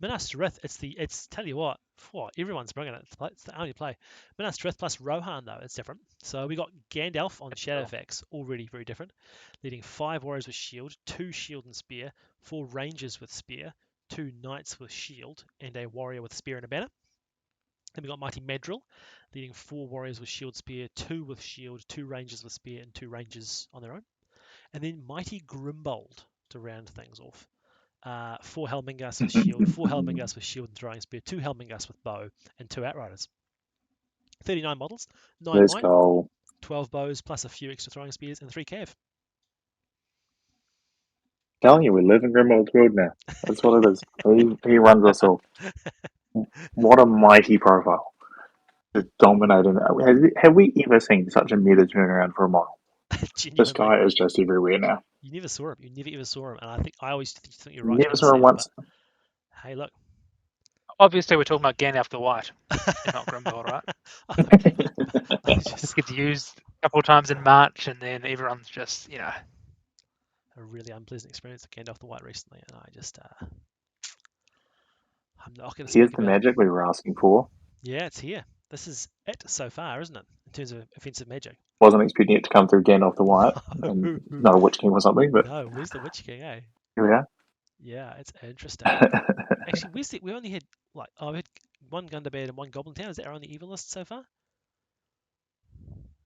Minas Tirith, tell you what, everyone's bringing it. It's the only play. Minas Tirith plus Rohan, though, it's different. So we got Gandalf on Shadowfax, already very different, leading 5 warriors with shield, 2 shield and spear, 4 rangers with spear, 2 knights with shield, and a warrior with spear and a banner. Then we got Mighty Madril, leading 4 warriors with shield spear, 2 with shield, 2 rangers with spear, and 2 rangers on their own. And then Mighty Grimbold to round things off. 4 Helmingas with shield, 4 Helmingas with shield and throwing spear, 2 Helmingas with bow, and 2 Outriders. 39 models, 9 Let's might, go. 12 bows plus a few extra throwing spears, and 3 cav. Telling you, we live in Grimwald's world now. That's what it is. He runs us all. What a mighty profile. Just dominating. Have we ever seen such a meta turnaround for a model? This Genuinely. guy is just everywhere now. You never saw him. You never ever saw him. And I always think you're right Never to saw him understand once. But hey, look. Obviously, we're talking about Gandalf the White, and not Grimbold, right? Okay. It gets used a couple of times in March, and then everyone's just, a really unpleasant experience with Gandalf the White recently, and I just I'm not going to Here's speak the about it. magic we were asking for. Yeah, it's here. This is it so far, isn't it? In terms of offensive magic. Wasn't expecting it to come through Gandalf the White and not a Witch King or something, but No, where's the Witch King, eh? here we are. Yeah, it's interesting. Actually, we only had we had 1 Gundabad and 1 Goblin Town. Is that our only evil list so far?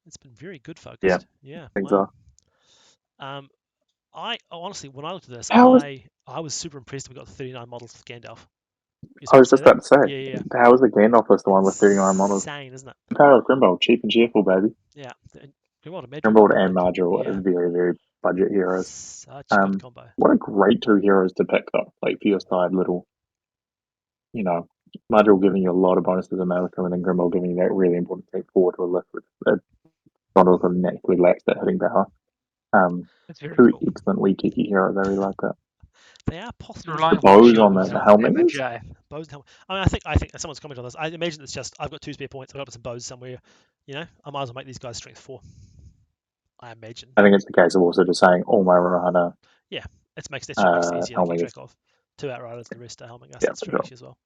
It's been very good focused. Yeah, I think wow. so. I honestly, when I looked at this, How is I was super impressed we got 39 models with Gandalf. You I was say just that? about to say, Yeah. how is the Gandalf list the one with 39 models? Insane, isn't it? The power of Grimbold, cheap and cheerful, baby. Yeah. Grimald and Madril Grimbold and combined. Margil Yeah. are very, very budget heroes. Such a good combo. What a great 2 heroes to pick though. Like for your side, little, Margil giving you a lot of bonuses in Malcolm, and then Grimbold giving you that really important take forward to a list with Gandalf naturally lacks that hitting power. it's very 2 cool. excellent cheeky heroes. I really like that. They are It's possibly relying The on bows shield on the and helmets. damage, eh? bows and helmet. I think someone's commented on this. I imagine it's just I've got 2 spare points. I've got some bows somewhere. I might as well make these guys strength 4. I imagine. I think it's the case of also just saying all my Rohana. Yeah, that makes it easier to keep Helmingas. track of. 2 Outriders and the rest are helming us. Yeah, That's for true sure. actually as well.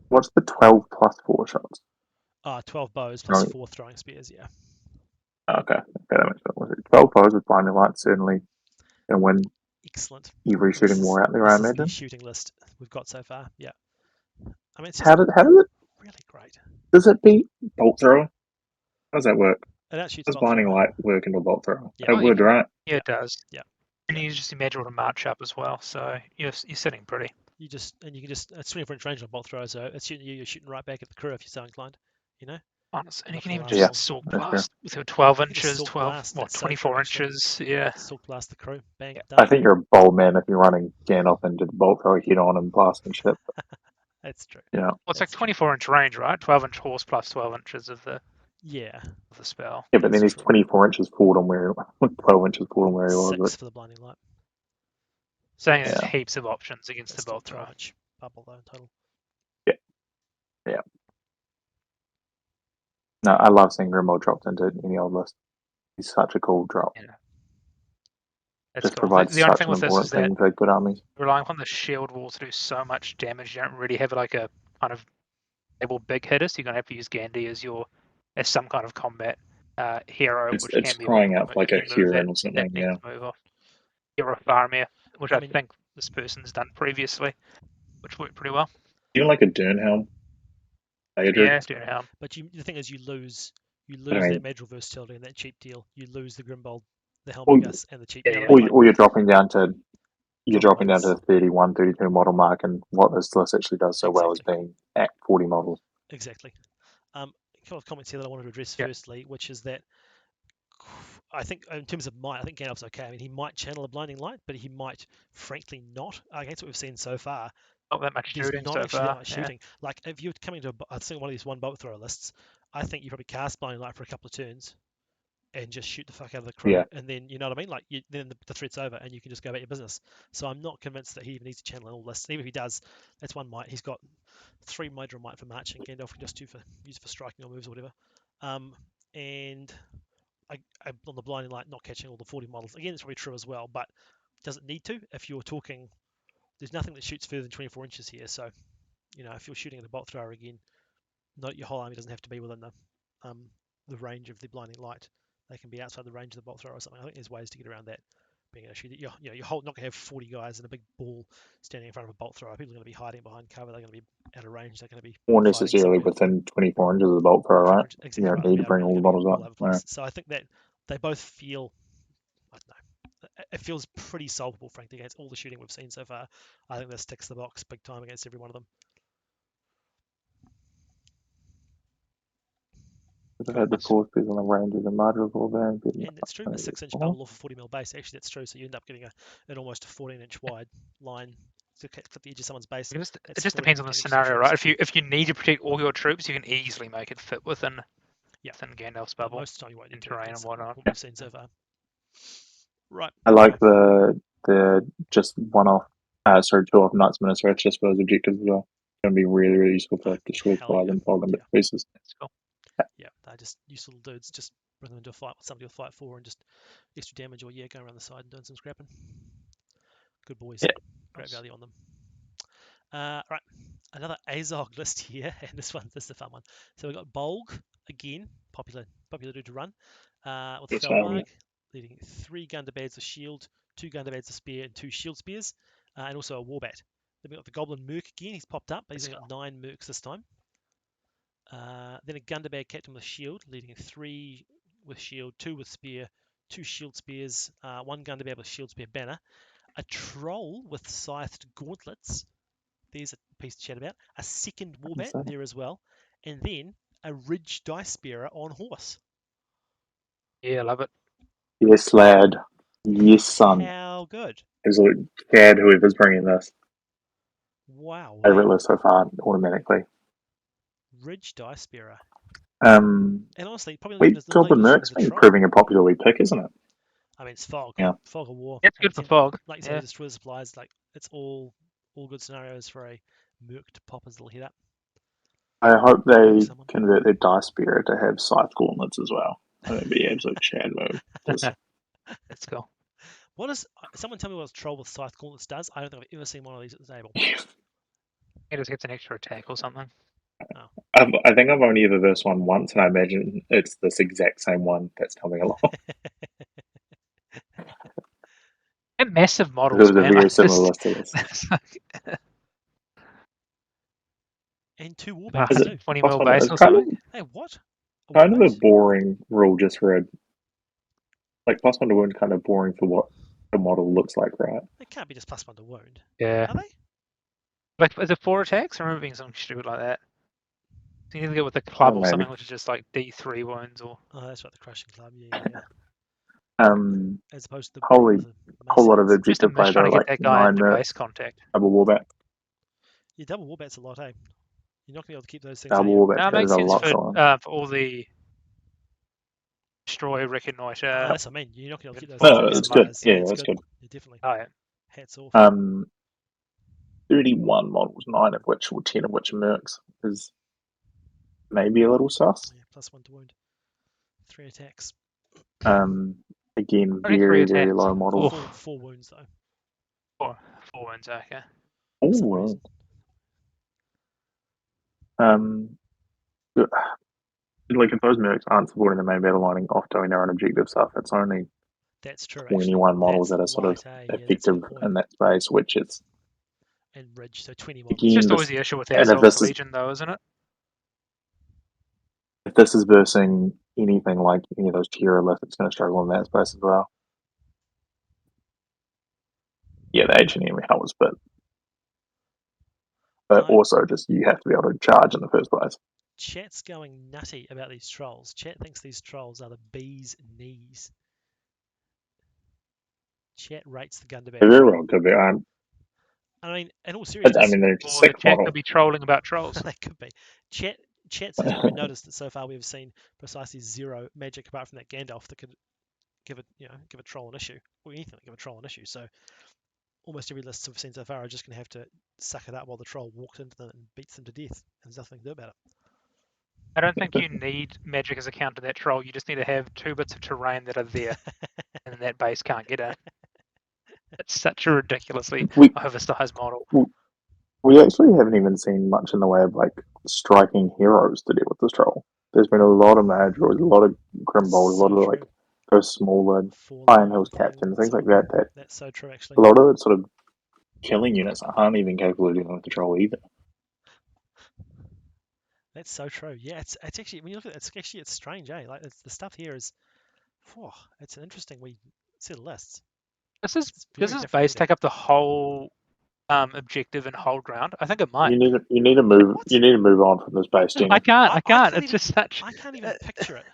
What's the 12 plus 4 shots? 12 bows plus Right. 4 throwing spears. Yeah. Okay, that makes sense. 12 bows with blinding light certainly going to win Excellent. every shooting war out there, I This is the imagine. shooting list we've got so far. Yeah. I mean, it's just How does it? really great. Does it beat bolt thrower? How does that work? It outshoots Does bolt blinding thrower. light work into bolt thrower? Yeah. It would, right? Yeah, it does. Yeah. And you just imagine a March up as well, so you're sitting pretty. You can just it's 24-inch range on bolt thrower, so it's shooting you. You're shooting right back at the crew if you're so inclined. Honest. And you Not can gonna even last Yeah, just long. silk that's fair. blast with your 12 You can just inches, silk 12, blast. well, That's so 24 true, actually. inches. Yeah. Silk blast the crew. Bang. Yeah. Done. I think you're a bold man if you're running Gandalf into the bolt thrower head on and blasting shit. That's true. Yeah. Well, it's like That's true. 24-inch range, right? 12-inch horse plus 12 inches of the Yeah. spell. Yeah, but then That's he's true. 24 inches forward on where 12 inches forward on where he was. 6 for the blinding light. Saying there's Yeah. heaps of options against That's the bolt still thrower. 12-inch bubble though in total. Yeah. No, I love seeing Grimwald dropped into any old list. He's such a cool drop. Yeah. That's Just cool. provides The only such thing an with this is important that thing for good armies. relying on the shield wall to do so much damage, you don't really have like a kind of stable big hitter, so you're gonna have to use Gandhi as some kind of combat hero, which It's can be a bit crying out for like a key move Huron or that something. Yeah, next move off. Hero Faramir, which I mean, think this person's done previously, which worked pretty well. even like a Durnhelm. Yeah, doing how. but the thing is, you lose I that mean, Madrigal versatility and that cheap deal. You lose the Grimbold, the or, Helmigas, and the cheap. Yeah, You know yeah. what I mean? Like, or you're dropping down to dropping the models. 31, 32 model mark, and what this list actually does so well is Exactly. being at 40 models. Exactly. A couple of comments here that I wanted to address Yeah. firstly, which is that I think in terms of might, I think Gandalf's okay. I mean, he might channel a blinding light, but he might, frankly, not. Against what we've seen so far, Not that much there's shooting not so actually that far. much Yeah. shooting. Like if you're coming to, I think one of these one bolt thrower lists, I think you probably cast blinding light for a couple of turns and just shoot the fuck out of the crew, Yeah. and then you know what I mean. Like then the threat's over, and you can just go about your business. So I'm not convinced that he even needs to channel all lists. Even if he does, that's one might. He's got 3 Midra might for marching. Gandalf can just use for striking or moves or whatever. And on the blinding light, not catching all the 40 models. Again, it's probably true as well, but does it need to? If you're talking, there's nothing that shoots further than 24 inches here. So, you know, if you're shooting at a bolt thrower again, not your whole army doesn't have to be within the range of the blinding light. They can be outside the range of the bolt thrower or something. I think there's ways to get around that being an issue. That you're not going to have 40 guys in a big ball standing in front of a bolt thrower. People are going to be hiding behind cover. They're going to be out of range. They're going to be Or fighting necessarily somewhere. within 24 inches of the bolt thrower, right? You Exactly don't right. need They're to bring really all the going to be models all up. over the place. So I think that they both feel, I don't know, it feels pretty solvable, frankly, against all the shooting we've seen so far. I think this ticks the box big time against every one of them. I've had the force on the range of the Madrigal there. And that's true. A 6-inch bubble off a 40 mil base. Actually, that's true. So you end up getting an almost a 14-inch wide line to clip the edge of someone's base. It just depends on the scenario, right? If you need to protect all your troops, you can easily make it fit within Gandalf's bubble. Most of the time you won't in terrain and whatnot. What we've seen so far. Right. I like the just one off, two off Knights Minister. It's just for those objectives as well. It's going to be really, really useful for destroy flies and fog and bit pieces. That's cool. Yeah, they're just useful dudes. Just bring them into a fight with somebody with fight 4 and just extra damage or going around the side and doing some scrapping. Good boys. Yeah. Great value on them. Right, another Azog list here, and this is the fun one. So we've got Bolg again, popular dude to run, with Felmarg leading 3 Gundabeds of shield, 2 Gundabeds of spear, and 2 shield spears, and also a Warbat. Then we've got the Goblin Merc again. He's popped up, but he's got 9 Mercs this time. Then a Gundabad Captain with shield, leading 3 with shield, 2 with spear, 2 shield spears, 1 Gundabad with shield spear banner, a Troll with scythed gauntlets. There's a piece to chat about. A second Warbat there as well. And then a Ridge Dice Bearer on horse. Yeah, I love it. Yes, lad. Yes, son. How good. Absolute cad, whoever's bringing this. Wow. Favorite list so far, automatically. Ridge Dice Bearer. And honestly, probably Goblin Merc's been proving a popular pick, isn't it? I mean, it's Fog. Yeah. Fog of War. It's good for Fog. Like you said, destroy the supplies. Like, it's all good scenarios for a Merc to pop his little head up. I hope they convert their Dice Spirit to have Scythe Gauntlets as well. That'd be absolute Chad move. Let's go. What does someone tell me what a Troll with Scythe Gauntlets does? I don't think I've ever seen one of these at the table. It just gets an extra attack or something. Oh. I think I've only ever versed one once, and I imagine it's this exact same one that's coming along. And massive models, it was a very similar list to this. And 2 Warbats too. 20 mil base or something. Hey, what? Kind of a boring rule just for a... Like, +1 to wound kind of boring for what the model looks like, right? It can't be just +1 to wound. Yeah. Are they? Like, is it 4 attacks? I remember being something stupid like that. So you need to go with the club or something, which is just like D3 wounds or... Oh, that's right, the crushing club, yeah. As opposed to whole lot of objective play though, like 9 base contact. Double Warbat. Yeah, double Warbat's a lot, eh? You're not going to be able to keep those things. Double Warbat makes a sense lot for all the destroy, reconnoiter. That's what I mean. You're not going to keep those. No, it's good. Yeah, that's good. Yeah, definitely. Oh, yeah. Hats off. 31 models, 9 of which, or 10 of which are Mercs, is maybe a little sus. Yeah, +1 to wound. 3 attacks. Again, Only 3 very attacks. low models. Four wounds though. 4 wounds, okay. For some Oh, reason. like if those mercs aren't supporting the main battle lining off doing their own objective stuff, it's only That's true. 21 actually. models That's that are sort of light, yeah, that's a effective good point. in that space, which is And Ridge, so 20 It's models. just always the issue with that and if Silver this is Legion, though, isn't it? if this is versing anything like any of those tier lists, it's going to struggle in that space as well. Yeah, the H&M helps, but also just you have to be able to charge in the first place. Chat's going nutty about these trolls. Chat thinks these trolls are the bee's knees. Chat rates the Gundabad. They very well could be. I mean, in all seriousness, they're Or sick the chat model. could be trolling about trolls. they could be. Chat hasn't even noticed that so far we've seen precisely 0 magic apart from that Gandalf that could give a troll an issue, or anything that give a troll an issue. So almost every list we've seen so far are just going to have to suck it up while the troll walks into them and beats them to death, and there's nothing to do about it. I don't think you need magic as a counter to that troll. You just need to have 2 bits of terrain that are there, and that base can't get in. It's such a ridiculously oversized model. We actually haven't even seen much in the way of like striking heroes to deal with this troll. There's been a lot of mad droids, a lot of Grimbold, a lot of like those smaller Iron Hills captains, things like that. That's so true, actually. A lot of sort of killing units aren't even capable of dealing with the troll either. That's so true. Yeah, it's actually, when you look at it, it's strange, eh? Like the stuff here is, it's an interesting set of lists. Does this base take up the whole objective and hold ground? I think it might. You need to move. What? You need to move on from this base, Jenny. I can't. It's just such. I can't even picture it.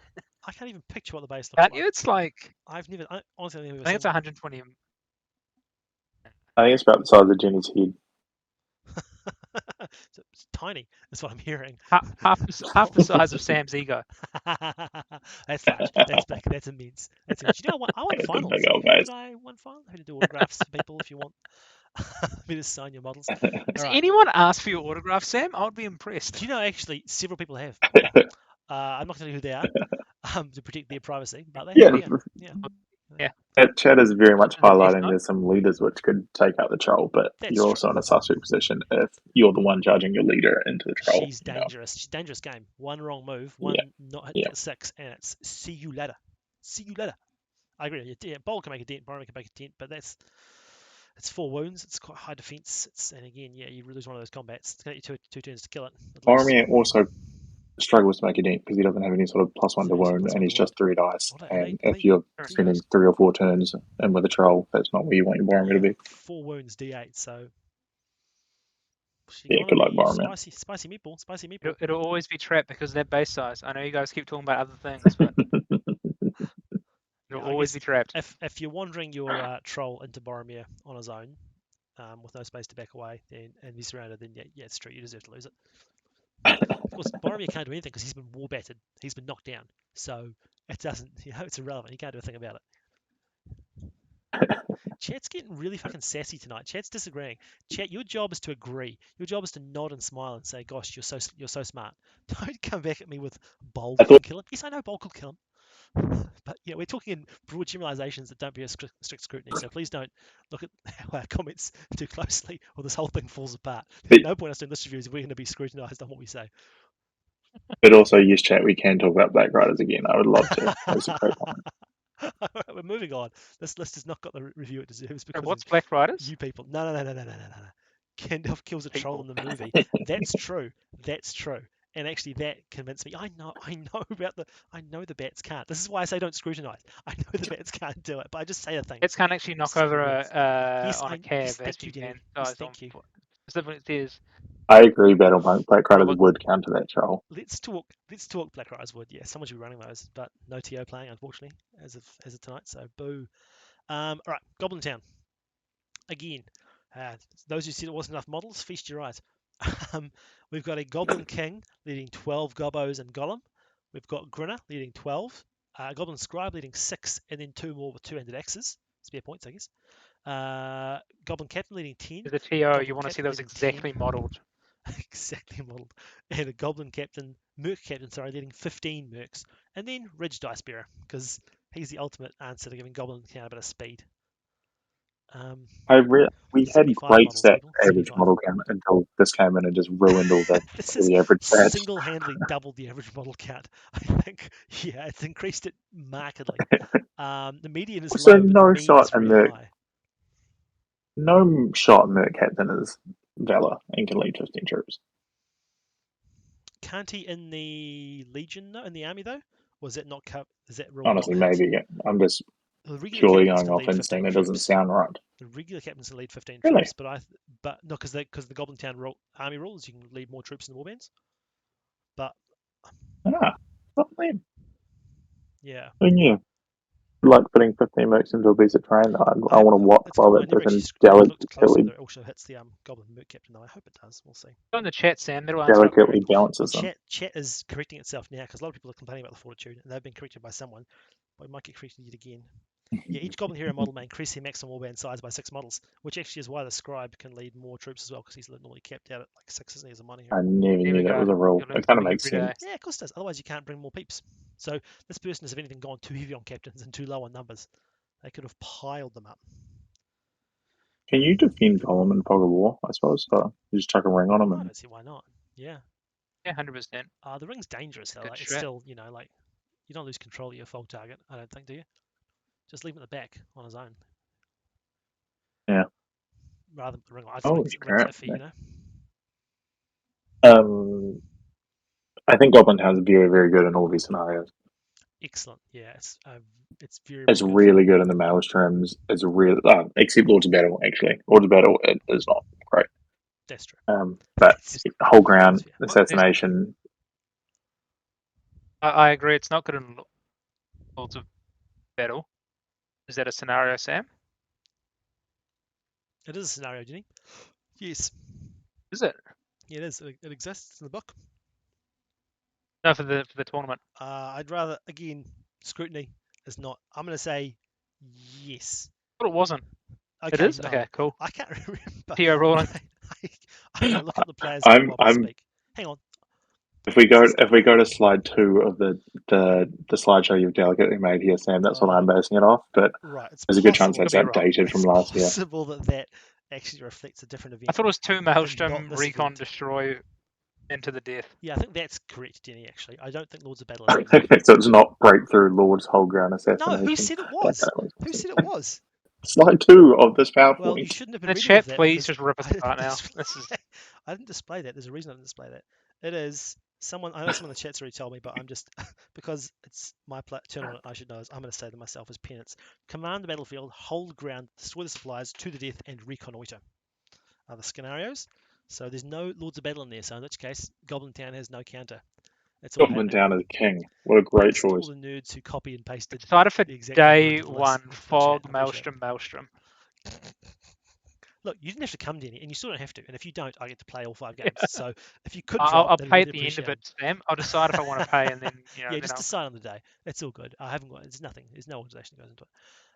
I can't even picture what the base looks Can't like. you? It's like. Honestly, I've never I think it's 120. I think it's about the size of Jenny's head. It's tiny. That's what I'm hearing. Half the size of Sam's ego. That's large. That's big. That's immense. That's immense. You know, I won finals. Did I won finals? I had to do autographs for people if you want me to sign your models. Has anyone asked for your autograph, Sam? I would be impressed. Do you know, actually, several people have. I'm not going to tell you who they are to protect their privacy, but they have. Yeah. That chat is very much highlighting there's some leaders which could take out the troll, but you're also in a suspect position if you're the one charging your leader into the troll. She's dangerous. She's a dangerous game. One wrong move, not hit get 6, and it's see you later. See you later. I agree. Yeah, Bold can make a dent, Boromir can make a dent, but it's 4 wounds. It's quite high defense. And again, you lose one of those combats. It's going to take you two turns to kill it. Boromir also struggles to make a dent because he doesn't have any sort of +1 to wound, and he's just 3 dice. And if you're spending 3 or 4 turns and with a troll, that's not where you want your Boromir to be. 4 wounds, D8. So yeah, good luck, Boromir. Spicy meatball. It'll always be trapped because of that base size. I know you guys keep talking about other things, but it'll always be trapped. If you're wandering your troll into Boromir on his own, with no space to back away, and he's surrounded, then yeah, it's true. You deserve to lose it. Of course, Boromir can't do anything because he's been war battered. He's been knocked down. So it doesn't, it's irrelevant. He can't do a thing about it. Chat's getting really fucking sassy tonight. Chat's disagreeing. Chat, your job is to agree. Your job is to nod and smile and say, "Gosh, you're so smart." Don't come back at me with Bold can kill him. Yes, I know Bold could kill him. But yeah, we're talking in broad generalizations that don't bear strict scrutiny. So please don't look at our comments too closely, or this whole thing falls apart. There's no point us doing list reviews if we're going to be scrutinized on what we say. But also, yes, chat, we can talk about Black Riders again. I would love to. That's a great one. We're moving on. This list has not got the review it deserves because what's Black Riders? You people. No. Gandalf kills a troll in the movie. That's true. And actually, that convinced me. I know the bats can't. This is why I say don't scrutinize. I know the bats can't do it, but I just say a thing. Bats can't actually knock over on a cab as you can. Thank you. Specifically, it says. I agree, Battlepunk. Black Riders would counter that troll. Let's talk Black Riders would. Yeah, someone should be running those, but no TO playing, unfortunately, as of tonight. So boo. All right, Goblin Town. Again, those who said it wasn't enough models, feast your eyes. We've got a Goblin King leading 12 Gobbos and Gollum. We've got Grinner leading 12. Goblin Scribe leading 6, and then 2 more with 200 axes. Spare points, I guess. Goblin Captain leading 10. As a TO, you want to see those exactly modelled. exactly modelled, and a Goblin captain, Merc captain, sorry, leading 15 Mercs, and then Ridge Dicebearer, because he's the ultimate answer to giving Goblin count a bit of speed. We had 75 great models, stat people. average 75. model count until this came in and just ruined all This is the average stats. single-handedly doubled the average model count. I think, yeah, it's increased it markedly. The median is Also, low, but the no mean shot is in really the high. no shot Merc captain is Valor and can lead 15 troops. Can't he in the Legion though? In the army though? Or is that not is that rule Honestly, not hit? maybe I'm just The regular purely captains going can off lead 15 instinct. It doesn't troops. sound right. The regular captains can lead 15 Really? troops, but no, because the Goblin Town army rules, you can lead more troops in the warbands. But Not lame. yeah, Who knew? Like putting 15 mercs into a piece of terrain. I want to watch it's while cool. I that never person actually looked closely whether delicately it also hits the Goblin Merc captain though. I hope it does. We'll see. Go in the chat, Sam. That'll answer our query. balances Well, them. chat is correcting itself now because a lot of people are complaining about the fortitude, and they've been corrected by someone. But we might get corrected yet again. Yeah, each Goblin Hero model may increase their maximum warband size by 6 models, which actually is why the Scribe can lead more troops as well, because he's normally capped out at like 6, isn't he, as a mining hero? I never There knew we that go. was a rule. You learn It kind of something makes every day. sense. Yeah, of course it does. Otherwise, you can't bring more peeps. So this person has, if anything, gone too heavy on captains and too low on numbers. They could have piled them up. Can you defend Golem in Fog of War, I suppose? So you just chuck a ring on him I and don't see why not. Yeah. Yeah, 100%. The ring's dangerous, though. Good Like, it's strat. still, like, you don't lose control of your fog target, I don't think, do you? Just leave him at the back on his own. Yeah. Rather than the ring. I just Oh, think the ring's iffy, you know? I think Goblin Town is very, very good in all these scenarios. Excellent. Yeah, it's very, It's very good. really good in the Maelstroms. It's really except Lords of Battle, actually. Lords of Battle it is not great. That's true. But whole ground, That's assassination. I agree. It's not good in Lords of Battle. Is that a scenario, Sam? It is a scenario, Jenny. Yes. Is it? Yeah, it is. It exists in the book. No, for the tournament. I'd rather, again, scrutiny is not. I'm going to say yes. But it wasn't. Okay, It is? no. Okay, cool. I can't remember. T.O. Rowling. I'm going to look up the players guide while we I'm speak. Hang on. if we go to slide 2 of the slideshow you've delicately made here, Sam, that's what I'm basing it off. But Right, it's there's a good chance possible. that's Could be wrong. outdated from last year. It's possible that actually reflects a different event. I thought it was 2 not Maelstrom, this Recon, event. Destroy, into the death. Yeah, I think that's correct, Denny, actually. I don't think Lords of Battle is an event. So it's not breakthrough Lord's whole ground assassination. No, who said it was? Who said it was? Slide 2 of this PowerPoint. Well, you shouldn't have been In the reading off chat, that please because just rip us I didn't apart now. display- This is I didn't display that. There's a reason I didn't display that. It is someone. I know someone in the chat's already told me, but I'm just because it's my tournament. I should know. I'm going to say to myself as penance: command the battlefield, hold ground, destroy the supplies to the death, and reconnoiter are the scenarios. So there's no Lords of Battle in there. So in which case, Goblin Town has no counter. It's all Goblin happening. Town is king. What a great Thanks to all choice. the nerds who copy and pasted decided for the exact number day into the list 1. into the chat. Fog, I appreciate it. Maelstrom. Look, you didn't have to come, Denny, and you still don't have to. And if you don't, I get to play all 5 games. So if you could drop, I'll then pay really at the end of appreciate it, Sam. I'll decide if I want to pay, and then yeah, then just I'll... decide on the day. It's all good. I haven't got. There's nothing. There's no organization that goes into it.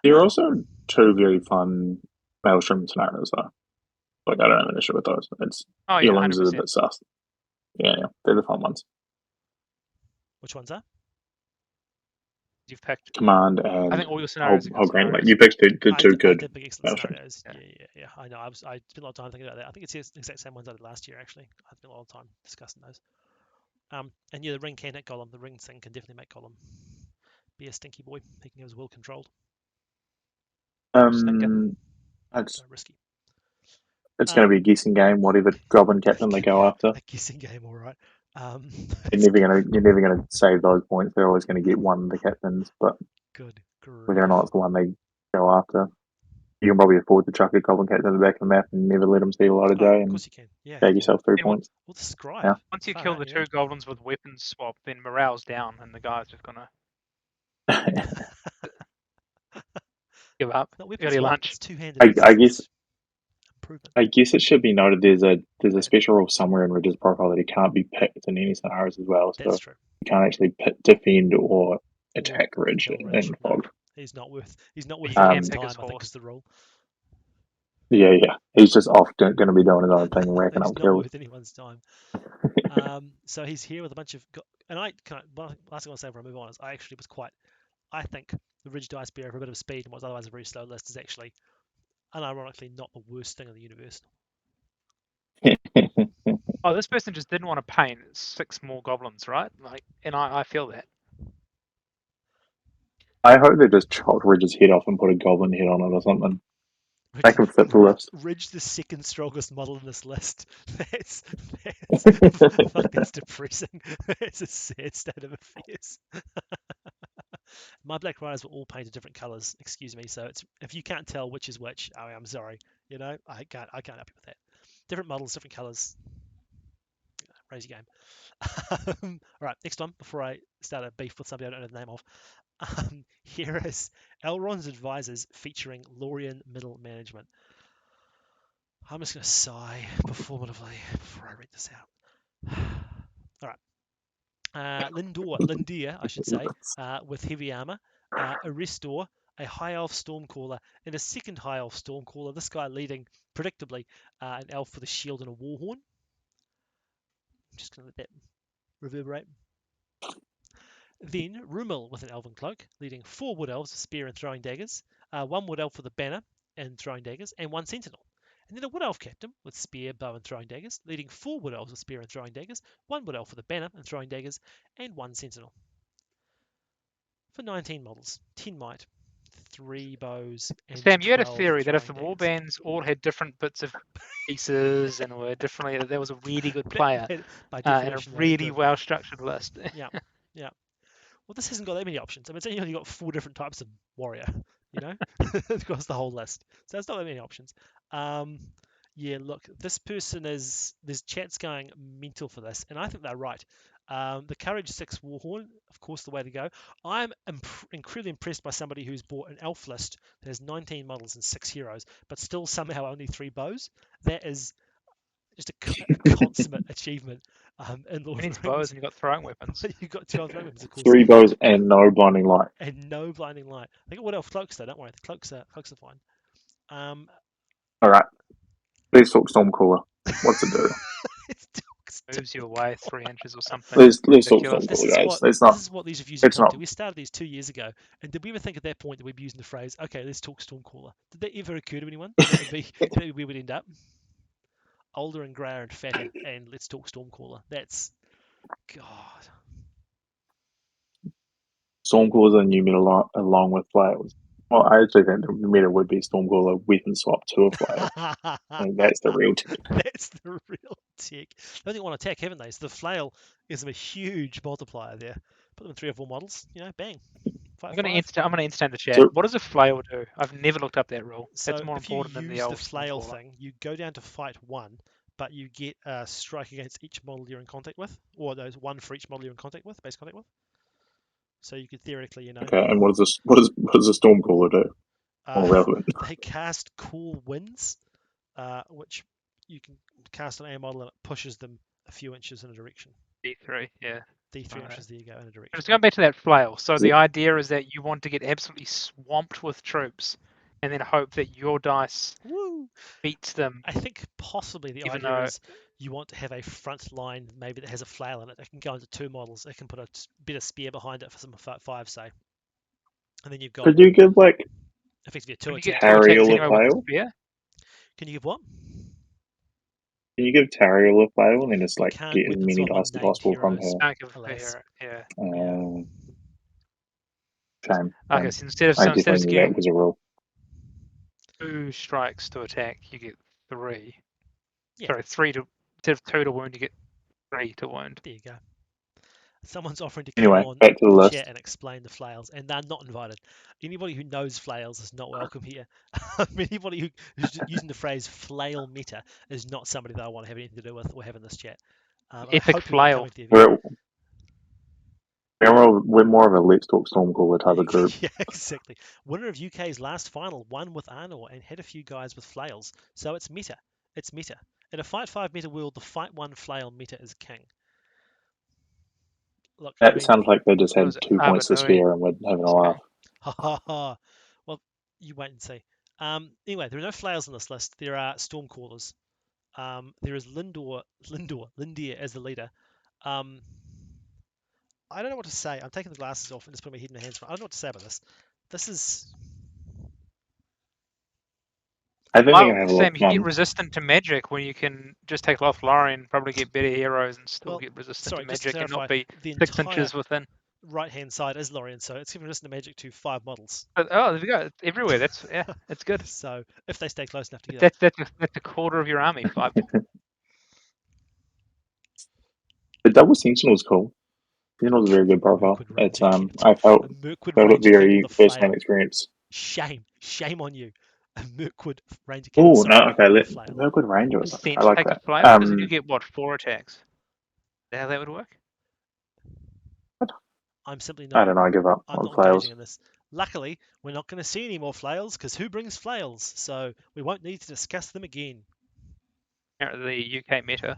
There are also 2 very fun Maelstrom scenarios, though. Like, I don't have an issue with those. It's Oh yeah, Earlings is a 100%. bit sus. Yeah, they're the fun ones. Which ones are? You've picked. Command and I think all your scenarios are whole good grand. Like, scenarios. you picked the 2 I good did pick excellent Maelstrom. scenarios. Yeah. I know. I spent a lot of time thinking about that. I think it's the exact same ones I did last year. Actually, I spent a lot of time discussing those. And yeah, the ring can hit Golem. The ring thing can definitely make Golem be a stinky boy. He can have his will controlled. It's Risky. going to be a guessing game. Whatever Goblin Captain they go after, a guessing game, all right. you're never gonna save those points. They're always going to get one of the captains, but good. whether or not it's the one they go after, you can probably afford to chuck a Goblin Captain in the back of the map and never let them see the light of day, Of and course you can. Yeah. save yourself 3 points. Well, the Scribe. Yeah. Once you kill the 2 goblins with weapons swap, then morale's down, and the guys are gonna give up. Early lunch. It's two-handed. I guess it should be noted there's a special rule somewhere in Ridge's profile that he can't be picked in any scenarios as well. So That's true. you can't actually defend or attack Ridge in Fog. He's not worth You his can time, pick his I think horse. is the rule. Yeah. He's just off going to be doing his own thing and racking He's up not kills. worth anyone's time. So he's here with a bunch of, and last thing I want to say before I move on is I think the Ridge Dice Bear for a bit of speed and what's otherwise a very slow list is actually, unironically, not the worst thing in the universe. Oh, this person just didn't want to paint 6 more goblins, right? And I feel that. I hope they just chopped Ridge's head off and put a goblin head on it or something. Make him fit the list. Ridge, the second strongest model in this list. That's depressing. It's a sad state of affairs. My Black Riders were all painted different colours. Excuse me. So if you can't tell which is which, I'm sorry. I can't help you with that. Different models, different colours. Raise your game. All right, next one before I start a beef with somebody I don't know the name of. Here is Elrond's Advisors featuring Lorien Middle Management. I'm just going to sigh performatively before I read this out. All right. Lindir, I should say, with heavy armor. Aristor, a High Elf Stormcaller, and a second High Elf Stormcaller. This guy leading, predictably, an elf with a shield and a warhorn. I'm just going to let that reverberate. Then Rumil with an elven cloak, leading 4 wood elves with spear and throwing daggers, 1 wood elf with a banner and throwing daggers, and 1 sentinel. And then a wood elf captain with spear, bow, and throwing daggers, leading 4 wood elves with spear and throwing daggers, 1 wood elf with a banner and throwing daggers, and 1 sentinel. For 19 models, 10 might, 3 bows, and Sam, you had a 12 theory that if the throwing daggers. warbands all had different bits of pieces and were differently, that there was a really good player By and a definition, really well-structured list. Yeah. Well, this hasn't got that many options. I mean, it's only got 4 different types of warrior, across the whole list. So it's not that many options. Yeah, look, this person there's chats going mental for this, and I think they're right. The Courage 6 Warhorn, of course, the way to go. I'm incredibly impressed by somebody who's bought an elf list that has 19 models and 6 heroes, but still somehow only 3 bows. That is just a consummate achievement in Lord Who of needs the Rings. bows and you've got throwing weapons? You've got 2 throwing weapons, of course. 3 bows and no blinding light. And no blinding light. They got what else? Cloaks though, don't worry. The cloaks are fine. Alright. Let's talk Stormcaller. What's it do? Moves you away 3 inches or something. Let's talk Ridiculous. Stormcaller, guys. This is what these reviews have come to. We started these 2 years ago, and did we ever think at that point that we'd be using the phrase, okay, let's talk Stormcaller? Did that ever occur to anyone? That would be where we would end up? Older and grayer and fatter, and let's talk Stormcaller. That's God. Stormcaller is a new meta along with flails. Well, I actually think the meta would be Stormcaller weapon swap to a flail. I think that's the real tech. That's the real tech. They only want to attack, haven't they? So the flail is a huge multiplier there. Put them in 3 or 4 models, bang. I'm going to entertain the chat. So- What does a flail do? I've never looked up that rule. So That's more if you important than the use the elf flail Stormcaller. thing, you go down to fight 1, but you get a strike against each model you're in contact with, or those 1 for each model you're in contact with, base contact with. So you could theoretically, Okay, and what does a Stormcaller do? More relevant. They cast Cool Winds, which you can cast on a model and it pushes them a few inches in a direction. D3, yeah. D3 inches, there you go, in a direction. Just going back to that flail. So the idea is that you want to get absolutely swamped with troops and then hope that your dice beats them. I think possibly the idea is you want to have a front line maybe that has a flail in it. It can go into 2 models. It can put a bit of spear behind it for some 5, say. And then you've got... Could you give, effectively a 2 attack. Tariel a with flail? Spear? Can you give what? Can you give Tariel a flail and then just, get can't as weapon many swap on dice as possible from named her? Can't give Alas. yeah. Shame. Okay, so instead of I definitely knew that getting was a rule. 2 strikes to attack, you get 3. Yeah. Sorry, 3 to instead of 2 to wound, you get 3 to wound. There you go. Someone's offering to come on back to the list. chat and explain the flails, and they're not invited. Anybody who knows flails is not welcome here. Anybody who's using the phrase flail meta is not somebody that I want to have anything to do with or have in this chat. Epic flail. We're more of a let's talk Stormcaller type of group. Yeah, exactly. Winner of UK's last final won with Arnor and had a few guys with flails. So it's meta. It's meta. In a Fight 5 meta world, the Fight 1 flail meta is king. Look, That sounds like they just had 2 points to spare and we're having a laugh. Ha ha ha. Well, you wait and see. Anyway, there are no flails on this list. There are Stormcallers. There is Lindir as the leader. I don't know what to say. I'm taking the glasses off and just putting my head in my hands. I don't know what to say about this. This is. I think they're gonna Well, have a lot Sam, of you get fun. resistant to magic when you can just take Lothlorien, probably get better heroes and still Well, get resistant sorry, to just to magic and clarify, not be the 6 entire inches within. right-hand side is Lorien, so it's giving resistant to magic to 5 models. But, oh, there we go. It's everywhere. That's it's good. So if they stay close enough together. That's a quarter of your army. 5. The double sentinel is cool. Sentinel's a very good profile. Mirkwood It's Ranger Captain. I A Mirkwood felt it Ranger Captain very with a first-hand flail. experience. Shame on you. A Mirkwood Ranger Captain. Oh Sorry, no, okay, with a let flail. no good ranger. Percent I like take a that. flail because then you get what 4 attacks. Is that how that would work? I'm simply I not. don't know. I give up I'm on not engaging flails. in this. Luckily, we're not going to see any more flails because who brings flails? So we won't need to discuss them again. The UK meta.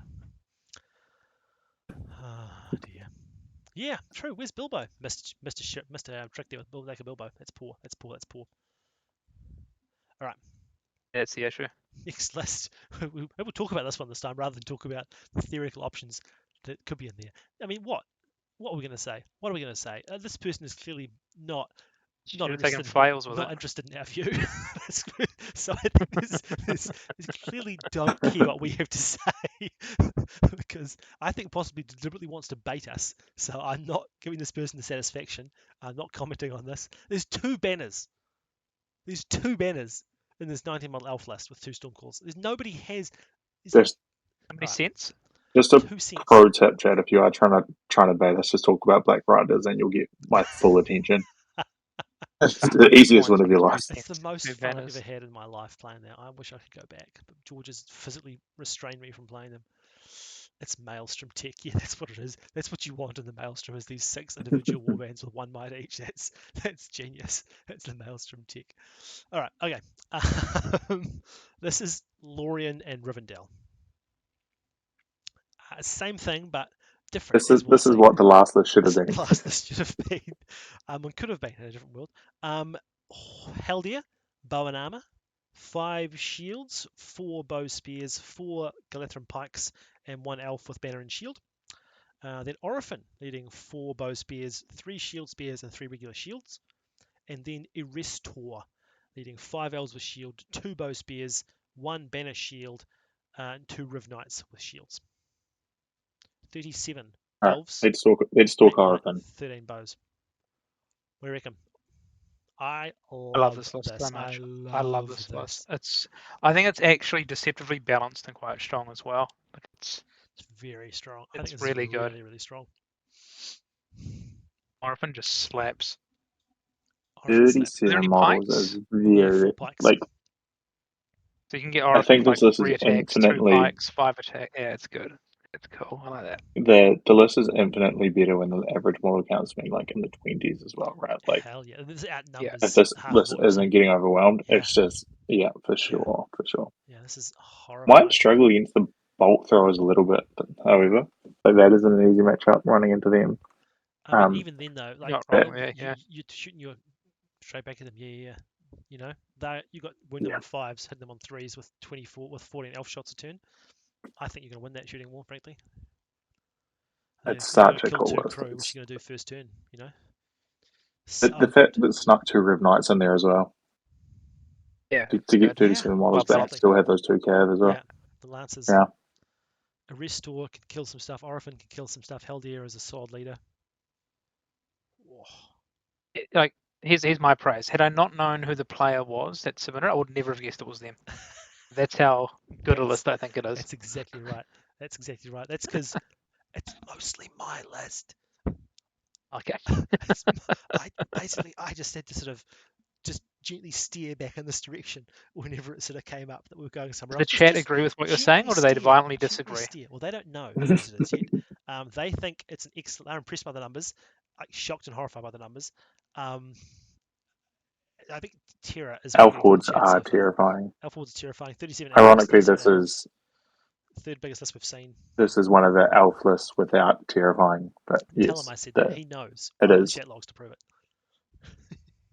Oh dear. Yeah, true. Where's Bilbo? Mr. Trick there with Bilbo. That's poor. All right. That's the issue. Next list. We'll talk about this one this time rather than talk about the theoretical options that could be in there. I mean, what are we going to say? What are we going to say? This person is clearly not Should not have taken interested. flails with Not it. interested in our view. So I think this clearly don't care what we have to say because I think possibly deliberately wants to bait us. So I'm not giving this person the satisfaction. I'm not commenting on this. There's 2 banners. There's 2 banners in this 19 model elf list with 2 Stormcalls. There's nobody has. Just How many Right. cents? just a 2 cents. pro tip, Chad. If you are trying to bait us, just talk about Black Riders, and you'll get my full attention. It's the easiest one of your life. It's the most Two fun I've banners. ever had in my life playing that. I wish I could go back, but George has physically restrained me from playing them. It's Maelstrom tech. Yeah, that's what it is. That's what you want in the Maelstrom is these 6 individual warbands with 1 might each. That's genius. That's the Maelstrom tech. All right, okay. This is Lorien and Rivendell. Same thing, but different, as we'll This is see. what the last list should have This been. class this should have been, and could have been in a different world. Haldir, bow and armor, 5 shields, 4 bow spears, 4 Galethrin pikes, and 1 elf with banner and shield. Then Orphan, leading 4 bow spears, 3 shield spears, and 3 regular shields. And then Erestor, leading 5 elves with shield, 2 bow spears, 1 banner shield, and 2 Riv Knights with shields. 37 All right, elves, let's talk 8 knight, Orphan. 13 bows. What do you reckon? I love this list so much. I love this list. I think it's actually deceptively balanced and quite strong as well. Like It's very strong. I it's think it's really really, good. really strong. Orphan just slaps. Orphan slaps. Are there 37 any models pikes? is Yeah, 4 very pikes. like. So you can get I Orphan think with like this list 3 is attacks, 2 infinitely pikes, 5 attack. Yeah, it's good. It's cool. I like that. the list is infinitely better when the average model count's been like in the 20s as well, right? Like Hell yeah. This Yeah. outnumbers if this half list orders. isn't getting overwhelmed, Yeah. it's just for Yeah. sure. Yeah, this is horrifying. Might struggle against the bolt throwers a little bit, but however, like that isn't an easy matchup running into them. I mean, even then though, like Not wrong there, you're shooting your straight back at them. Yeah. You know, you got win them Yeah. on 5s, hitting them on 3s with 14 elf shots a turn. I think you're gonna win that shooting war, frankly. It's You're gonna such a kill cool 2 list. crew. What you gonna do first turn? You know. The fact that snuck 2 Riv Knights in there as well. Yeah. To get good. 37 models Well back, exactly. still have those 2 cav as well. Yeah, the Lancers. Yeah. Erestor can kill some stuff. Orphan can kill some stuff. Haldir is a solid leader. Whoa. Like here's my praise. Had I not known who the player was that submitted, I would never have guessed it was them. That's how good a list I think it is. That's exactly right. That's because it's mostly my list. Okay. I just had to sort of just gently steer back in this direction whenever it sort of came up that we were going somewhere Does the else. chat agree with what you're saying, or do they violently disagree? Steer. Well, they don't know whose it is yet. They think it's an excellent. They're impressed by the numbers, shocked and horrified by the numbers. I think Terra is Elf pretty good Hordes chat are so far. terrifying. Elf Hordes are terrifying. 37 Ironically, elves, 37 this elves. is Third biggest list we've seen. This is one of the elf lists without terrifying, but yes, Tell him I said that. He knows. It I've got is. the chat logs to prove it.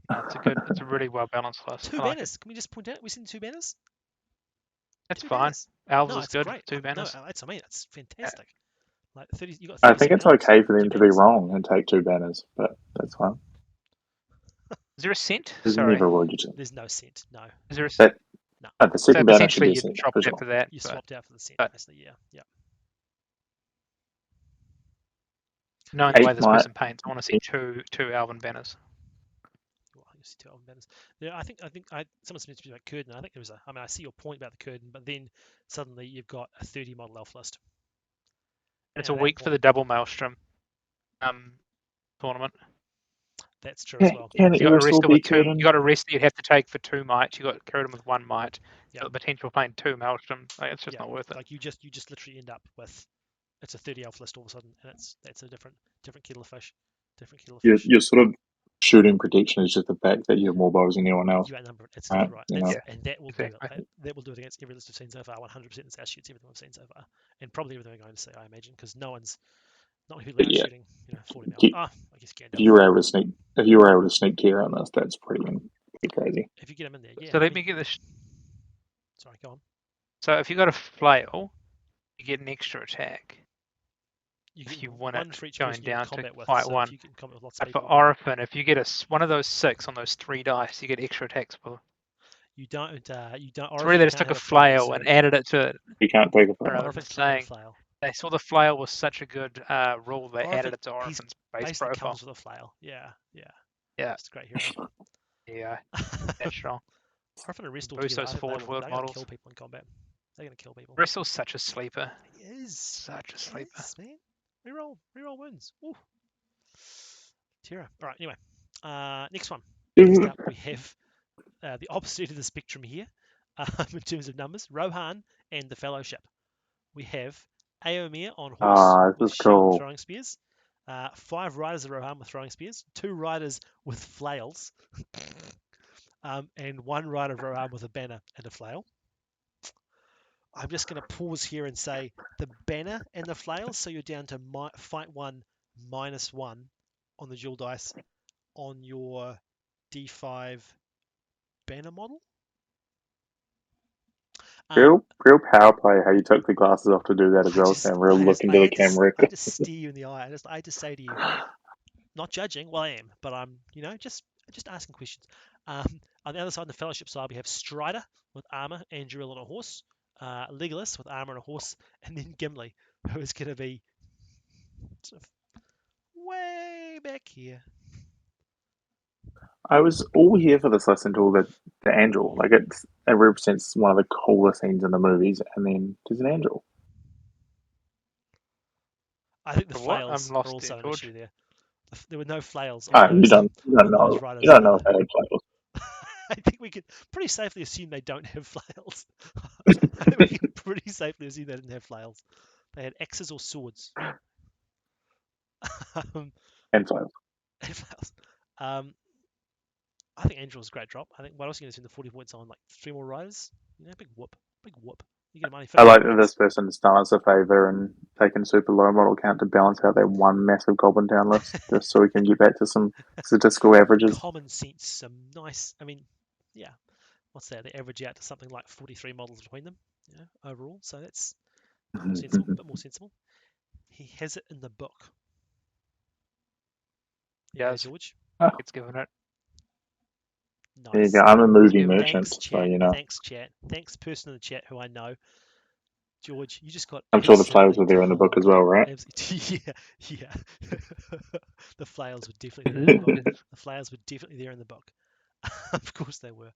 It's a really well balanced list. Two I like it. banners. Can we just point out we've seen two banners? That's Two fine. banners. Elves No, is it's good. great. Two No, banners. that's that's fantastic. Like 30, you got I think 37 it's elves. okay for them Two to be banners. wrong and take 2 banners, but that's fine. Is there a cent? There's Sorry. never a word you say. There's no cent. No. Is there a That, No. the So second banner should essentially be a you cent, dropped for it sure. for that. You but swapped out for the cent, but- basically. Yeah. knowing the way Eight this might. person paints, I want to see two Alvin banners. Well, you see two elven banners. Yeah, I think someone's mentioned about Curtain. I think there was a. I mean, I see your point about the Curtain, but then suddenly you've got a 30 model elf list. It's And a at that week for the point, double Maelstrom tournament. That's true as well. Can You got it still Arrested be with two. Curtain? You got Arrested you'd have to take for 2 might. You got Curtain with 1 might. Yeah. You got the potential of playing 2 Maelstrom. Like, it's just Yeah. not worth it. Like you just literally end up with it's a 30 elf list all of a sudden, and that's a different kettle of fish. Different kettle of fish. You're sort of shooting protection is just the fact that you have more bows than anyone else. You outnumber it. That's exactly right. You know. And that will do it. Exactly. That will do it against every list we've seen so far. 100% this shoots everything we've seen so far, and probably everything we're going to see, I imagine, because not many people are Yeah. shooting 40 mil. Keep- I guess If Gandalf. you were able to sneak here on this, that's pretty crazy. If you get him in there, yeah. So let me get this. Sorry, go on. So if you got a flail, you get an extra attack. You If get you win one it for each going person you're in down to combat with. fight So one. if you can combat with lots of But for people, Orphan, if you get one of those 6 on those 3 dice, you get extra attacks. you don't. It's really they just took a flail and added it to it. You can't take a I don't know, flail. I'm just saying. They saw the flail was such a good rule, they added it to Orphan's base basically profile. comes with a flail. Yeah. Yeah. It's a great hero. Yeah, that's strong. Orphan and Rest Boost altogether, those I think forward they're going to models. kill people in combat. They're going to kill people. Bristle's such a sleeper. He is. Such a sleeper. Yes, man. Reroll wins. Ooh. Terror. All right. Anyway, next one. Next up, we have the opposite of the spectrum here in terms of numbers. Rohan and the Fellowship. We have Aomir on horse with this is shield and cool. throwing spears. 5 riders of Rohan with throwing spears. 2 riders with flails. And 1 rider of Rohan with a banner and a flail. I'm just going to pause here and say the banner and the flail, so you're down to fight 1 -1 on the dual dice on your D5 banner model. Real power play how you took the glasses off to do that as well, Sam. Real look into the camera. I just stare you in the eye. I just say to you, not judging. Well, I am, but I'm, just asking questions. On the other side, on the Fellowship side, we have Strider with armor and drill on a horse. Legolas with armor and a horse, and then Gimli, who is going to be sort of way back here. I was all here for this list until the angel. Like it represents one of the coolest scenes in the movies, and then there's an angel. I think the For what? flails I'm are lost also there, an George. issue there. There were no flails Oh, on you those, don't on know. those riders. You don't know if they had flails. I think we could pretty safely assume they don't have flails. I think we can pretty safely assume they didn't have flails. They had axes or swords. And flails. And flails. I think Angel is a great drop. I think what else are you going to spend the 40 points on? Like 3 more riders? Big whoop. You get money. I like that this person starts a favour and taking super low model count to balance out that one massive Goblin Town list, just so we can get back to some statistical averages. Common sense, some nice. I mean, yeah. What's that? They average out to something like 43 models between them, overall. So that's more sensible, a bit more sensible. He has it in the book. Yeah, George. It's given it. Nice. There you go. I'm a movie merchant, Thanks, so you know. Thanks, chat. Thanks, person in the chat who I know. George, you just got. I'm sure the flails were there in the book as well, right? Yeah. The flails were definitely there in the book. The flails were definitely there in the book. Of course they were.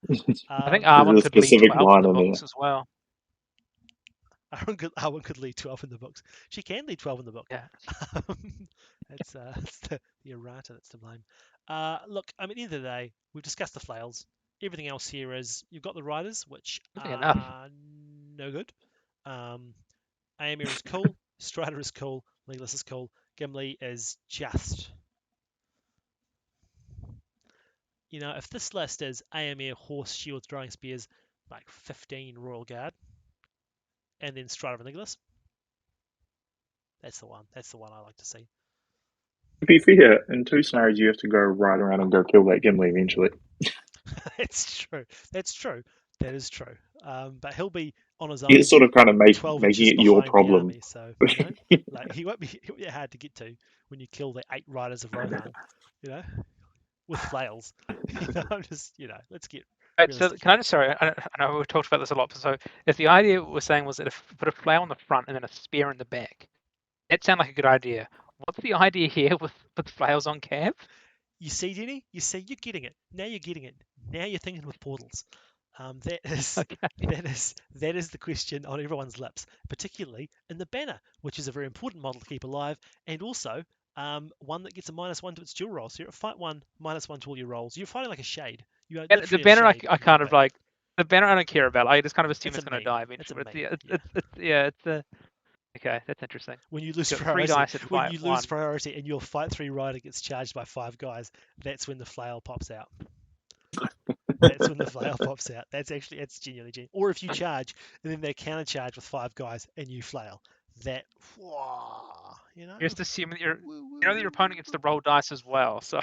I think Arwen could lead 12 in the books as well. Arwen could lead 12 in the books. She can lead 12 in the book. Yeah. That's the errata that's to blame. Look, I mean, at the end of the day, we've discussed the flails. Everything else here is you've got the riders, which are no good. Aemir is cool. Strider is cool. Legolas is cool. Gimli is just. If this list is Aemir, horse, shield, throwing spears, like 15 Royal Guard, and then Strider and Legolas, that's the one. That's the one I like to see. To be fair, in 2 scenarios, you have to go right around and go kill that Gimli eventually. That's true. That's true. That is true. But he'll be on his It's own, sort of kind of 12 making inches it your behind the problem. army. So like he'll be hard to get to when you kill the 8 riders of Rohan. With flails. I'm just let's get Right, so realistic. can I just, sorry, I know we've talked about this a lot, so if the idea we're saying was that if put a flail on the front and then a spear in the back, that sounds like a good idea. What's the idea here with flails on Cav? You see, Denny? You see, you're getting it. Now you're getting it. Now you're thinking with portals. That is Okay. that is the question on everyone's lips, particularly in the banner, which is a very important model to keep alive, and also one that gets a -1 to its dual roll. So you're at fight 1, -1 to all your rolls. You're fighting like a shade. You are And the literally a banner, shade I in kind of combat. like. The banner I don't care about. I just kind of assume It's a it's going to meme. die It's a eventually. But meme. it's a. Okay, that's interesting. When you lose You got 3 priority, dice at when fight you 1. lose priority and your fight 3 rider gets charged by 5 guys, that's when the flail pops out. That's when the flail pops out. That's genuinely genius. Or if you charge and then they counter charge with 5 guys and you flail, that You're just assuming that woo, you know that your opponent gets to roll dice as well. So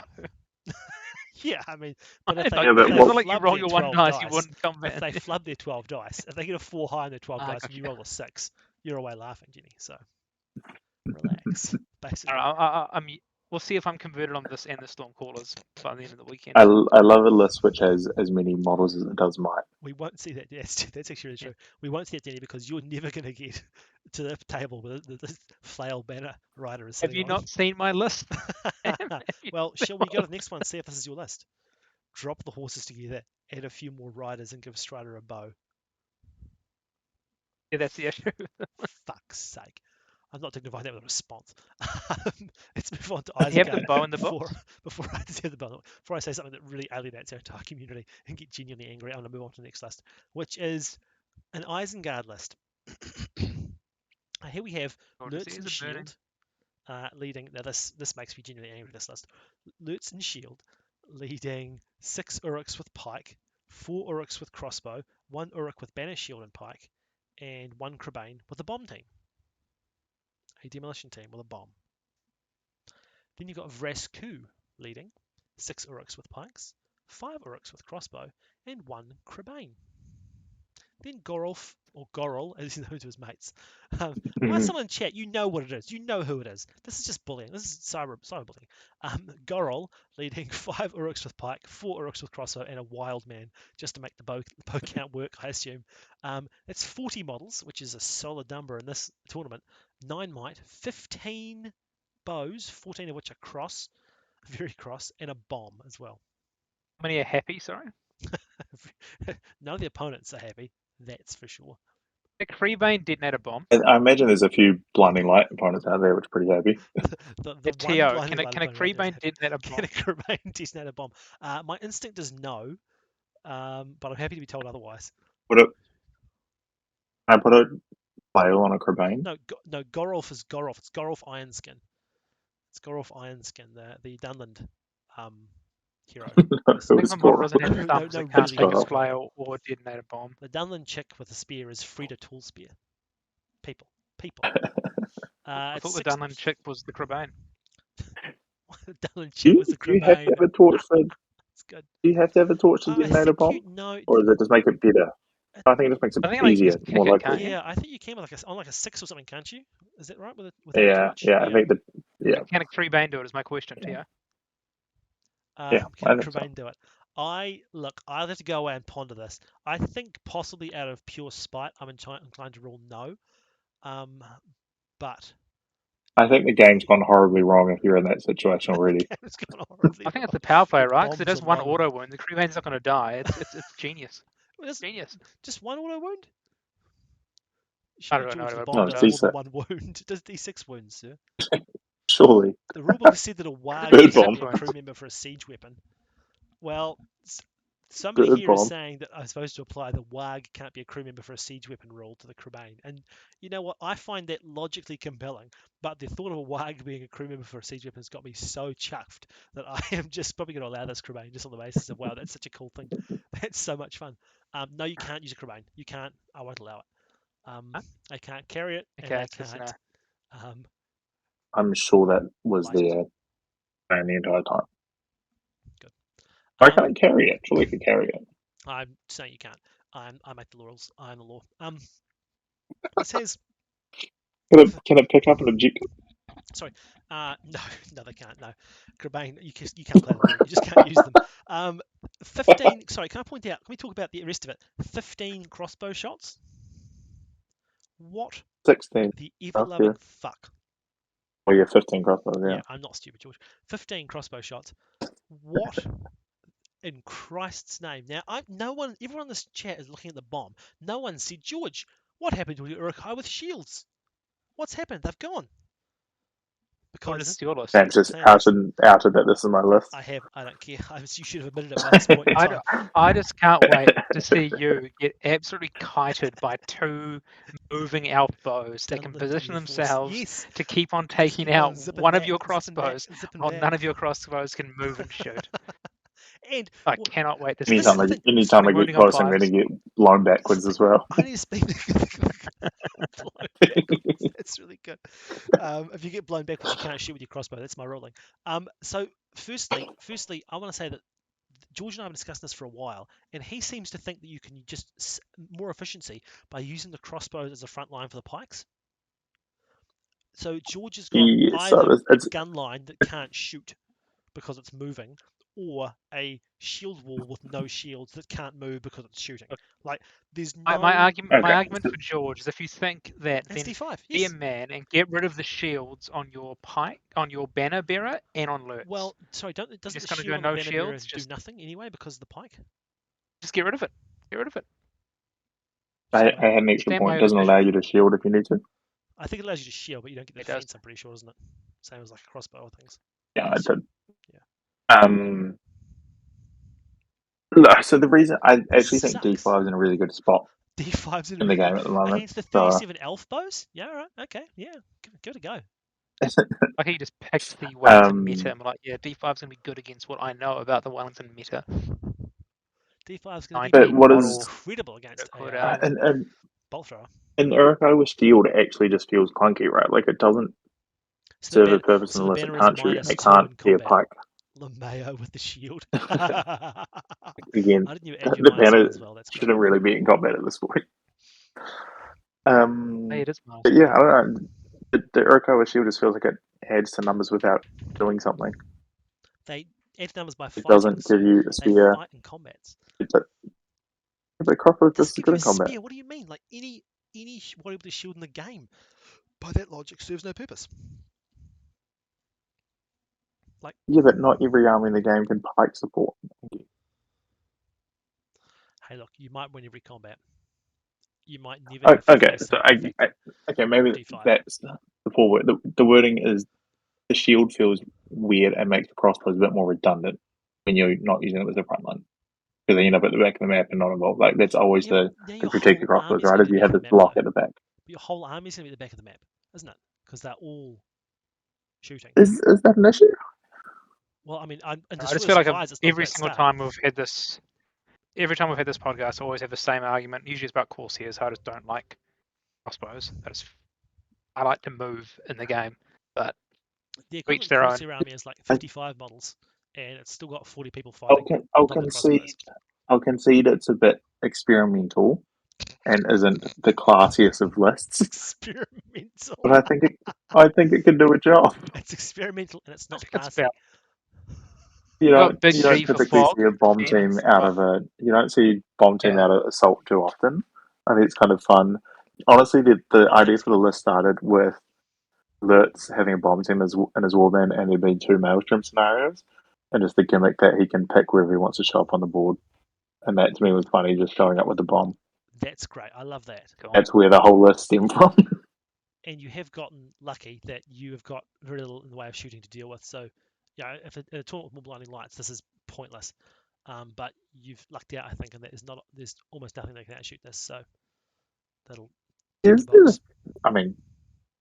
yeah, I mean, but if it's they Yeah, but if they what- not like you flub roll their your 1 12 dice, you dice, wouldn't come if back. they flub their 12 dice, if they get a 4 high on their 12 dice and Gotcha. you roll a 6, you're away laughing, Jenny. So relax, basically. We'll see if I'm converted on this and the Stormcallers by the end of the weekend. I love a list which has as many models as it does might. We won't see that. Yes, that's actually really true. We won't see it, Denny, because you're never going to get to the table with the flail banner rider is Have sitting you on. not seen my list? Well, shall we go to the next one? See if this is your list. Drop the horses together, add a few more riders, and give Strider a bow. Yeah, that's the issue. Fuck's sake. I'm not dignified that with a response. Let's move on to You have the Isengard bow in the before, box. before I say something that really alienates our entire community and get genuinely angry. I'm going to move on to the next list, which is an Isengard list. Here we have Lurtz and Shield leading. Now this makes me genuinely angry. This list: Lurtz and Shield leading 6 Uruks with pike, 4 Uruks with crossbow, 1 Uruk with banner, shield, and pike, and 1 Crebain with a bomb team, a demolition team with a bomb. Then you've got Vrasku leading 6 Uruks with pikes, 5 Uruks with crossbow, and 1 Crebain. Then Gorolf, or Gorol, as he's known to his mates. Someone in chat, you know what it is. You know who it is. This is just bullying. This is cyberbullying. Gorol leading 5 Uruks with pike, 4 Uruks with crossbow, and a wild man, just to make the bow count work, I assume. That's 40 models, which is a solid number in this tournament. 9 might, 15 bows, 14 of which are cross, very cross, and a bomb as well. How many are happy, sorry? None of the opponents are happy, that's for sure. Crebain detonated a bomb. I imagine there's a few blinding light opponents out there which are pretty happy. The TO, can a Crebain detonate a bomb? Can a Crebain detonate a bomb? My instinct is no, but I'm happy to be told otherwise. I put a flail on a Crebain. No, Gorolf is Gorolf. It's Gorolf Ironskin. It's Gorolf Ironskin, the Dunland hero. I think the model doesn't have thumbs. It can't really take a is flail or detonate a bomb. The Dunland chick with a spear is Frida Toolspear. People. I thought the Dunland chick was the Crebain. The Dunland chick was the Crebain. Do you have to have a torch for? It's good. Do you have to have a torch to detonate a bomb? Or does it just make it better? I think it just makes it easier, more likely. Yeah, I think you can with on a 6 or something, can't you? Is that right? With a torch? Yeah. I think that. Yeah. Can a Crebain do it? Is my question, Yeah. Can a Crebain do it? I'd have to go away and ponder this. I think possibly out of pure spite, I'm inclined to rule no. But I think the game's gone horribly wrong if you're in that situation already. I think it's the power play, right? Because it does one auto wound. The Crebain's not going to die. It's genius. Genius. Just one auto wound? I don't know. The bomb does more than 1 wound. It does D6 wounds, sir. Surely. The rulebook said that a wag can be a crew member for a siege weapon. Well, somebody here is saying that I'm supposed to apply the wag can't be a crew member for a siege weapon rule to the Crebain. And you know what? I find that logically compelling. But the thought of a wag being a crew member for a siege weapon has got me so chuffed that I am just probably going to allow this Crebain just on the basis of, wow, that's such a cool thing. That's so much fun. No, you can't use a Crebain. You can't. I won't allow it. They can't carry it. Okay, and they can't. I'm sure that was there the entire time. Good. I can't carry it. Surely I could carry it. I'm saying you can't. I make the rules. I am the law. It says. Can it pick up an objective? Sorry. No, they can't. No, Cobain, you can't play them all. You just can't use them. 15. Sorry, can I point out? Can we talk about the rest of it? 15 crossbow shots. What 16. the ever-loving fuck? Oh yeah, 15 crossbows. Yeah. Yeah, I'm not stupid, George. 15 crossbow shots. What in Christ's name? Now, everyone in this chat is looking at the bomb. No one said, George, what happened to Urukai with shields? What's happened? They've gone. Or is Because this your list? James just Hey, outed that this is my list. I don't care. You should have admitted it by this point in time. I just can't wait to see you get absolutely kited by two moving elf bows that can position themselves Yes. to keep on taking Keep on out zipping one of back, your zipping crossbows, back, zipping while back. none of your crossbows can move and shoot. And I cannot wait to see this is the that. thing. Anytime I get Wounding on close, I'm going to fives. get blown backwards as well. I need to speak. Blown backwards. That's really good. If you get blown backwards, you can't shoot with your crossbow. That's my ruling. So firstly, I want to say that George and I have been discussing this for a while, and he seems to think that you can just more efficiency by using the crossbows as a front line for the pikes. So George has got Yeah, either so a gun line that can't shoot because it's moving, or a shield wall with no shields that can't move because it's shooting. Like there's no. My argument Okay. for George is if you think that, It's then D5. be a Yes. man and get rid of the shields on your pike, on your banner bearer, and on lurts. Well, sorry, doesn't the just gonna shield go on the no banner bearer shields. do Just nothing anyway because of the pike? get rid of it. Get rid of it. I Sorry. had an extra Stand by point. your Doesn't allow decision. you to shield if you need to. I think it allows you to shield, but you don't get the It does. defense. I'm pretty sure, isn't it? Same as like a crossbow or things. Yeah, Yes. I did. Yeah. Look, so the reason I actually think Sucks. D5 is in a really good spot D5's in the game at the moment. against the 37 elf bows. Yeah, all right. Okay. Yeah. Good to go. Like he just picked the Wellington meta and we're like, yeah, D5's gonna be good against what I know about the Wellington meta. D5's going to be But what is incredible against could, a and bolt thrower. and Uriko with shield actually just feels clunky, right? Like it doesn't So serve a purpose so the unless it banner can't is shoot and -2 it can't in be a combat. pike. LeMayo with the shield. Again, I didn't even add your the -1 banner as well. That's great. shouldn't really be in combat at this point. Hey, it is But yeah, I don't know. The Uriko with shield just feels like it adds to numbers without doing something. They add numbers by It fighting, doesn't give sir. you a They spear. fight in combats. But crossbow Doesn't just is give good you a in combat. spear. What do you mean? Like any whatever the shield in the game, by that logic, serves no purpose. Like Yeah, but not every army in the game can pike support. hey, look, you might win every combat. You might never have to Okay, face so something effective. okay, maybe D5. that's the full word. The wording is the shield feels weird and makes the crossbows a bit more redundant when you're not using it as a front line. Because then you end up at the back of the map and not involved. Like that's always Yeah, the your critique whole of crossbows, army's right? going Is to be you back have of this the map, block though. at the back. But your whole army's going to be at the back of the map, isn't it? Because they're all shooting. Is that an issue? Well, I mean, in I Destroy just the feel like Supplies, it's not a every great single start. time we've had this podcast, I always have the same argument. Usually it's about Corsairs. I just don't like crossbows. I like to move in the game, but The each equivalent their own. Corsair army is like 55 models, and it's still got 40 people fighting. I'll on the crossbows. concede it's a bit experimental and isn't the classiest of lists. Experimental. But I think it can do a job. It's experimental and it's not It's classy. about You got Big don't G for typically fog. see a bomb team out of assault too often. I think it's kind of fun. Honestly, the idea for the list started with Lurtz having a bomb team in his warband and there being two maelstrom scenarios, and just the gimmick that he can pick wherever he wants to show up on the board. And that to me was funny, just showing up with the bomb. That's great. I love that. Cool. That's where the whole list stemmed from. And you have gotten lucky that you have got very little in the way of shooting to deal with. So, yeah, if in a tournament with more blinding lights, this is pointless. But you've lucked out, I think, and there's almost nothing that can outshoot this. So that'll tick your box. I mean,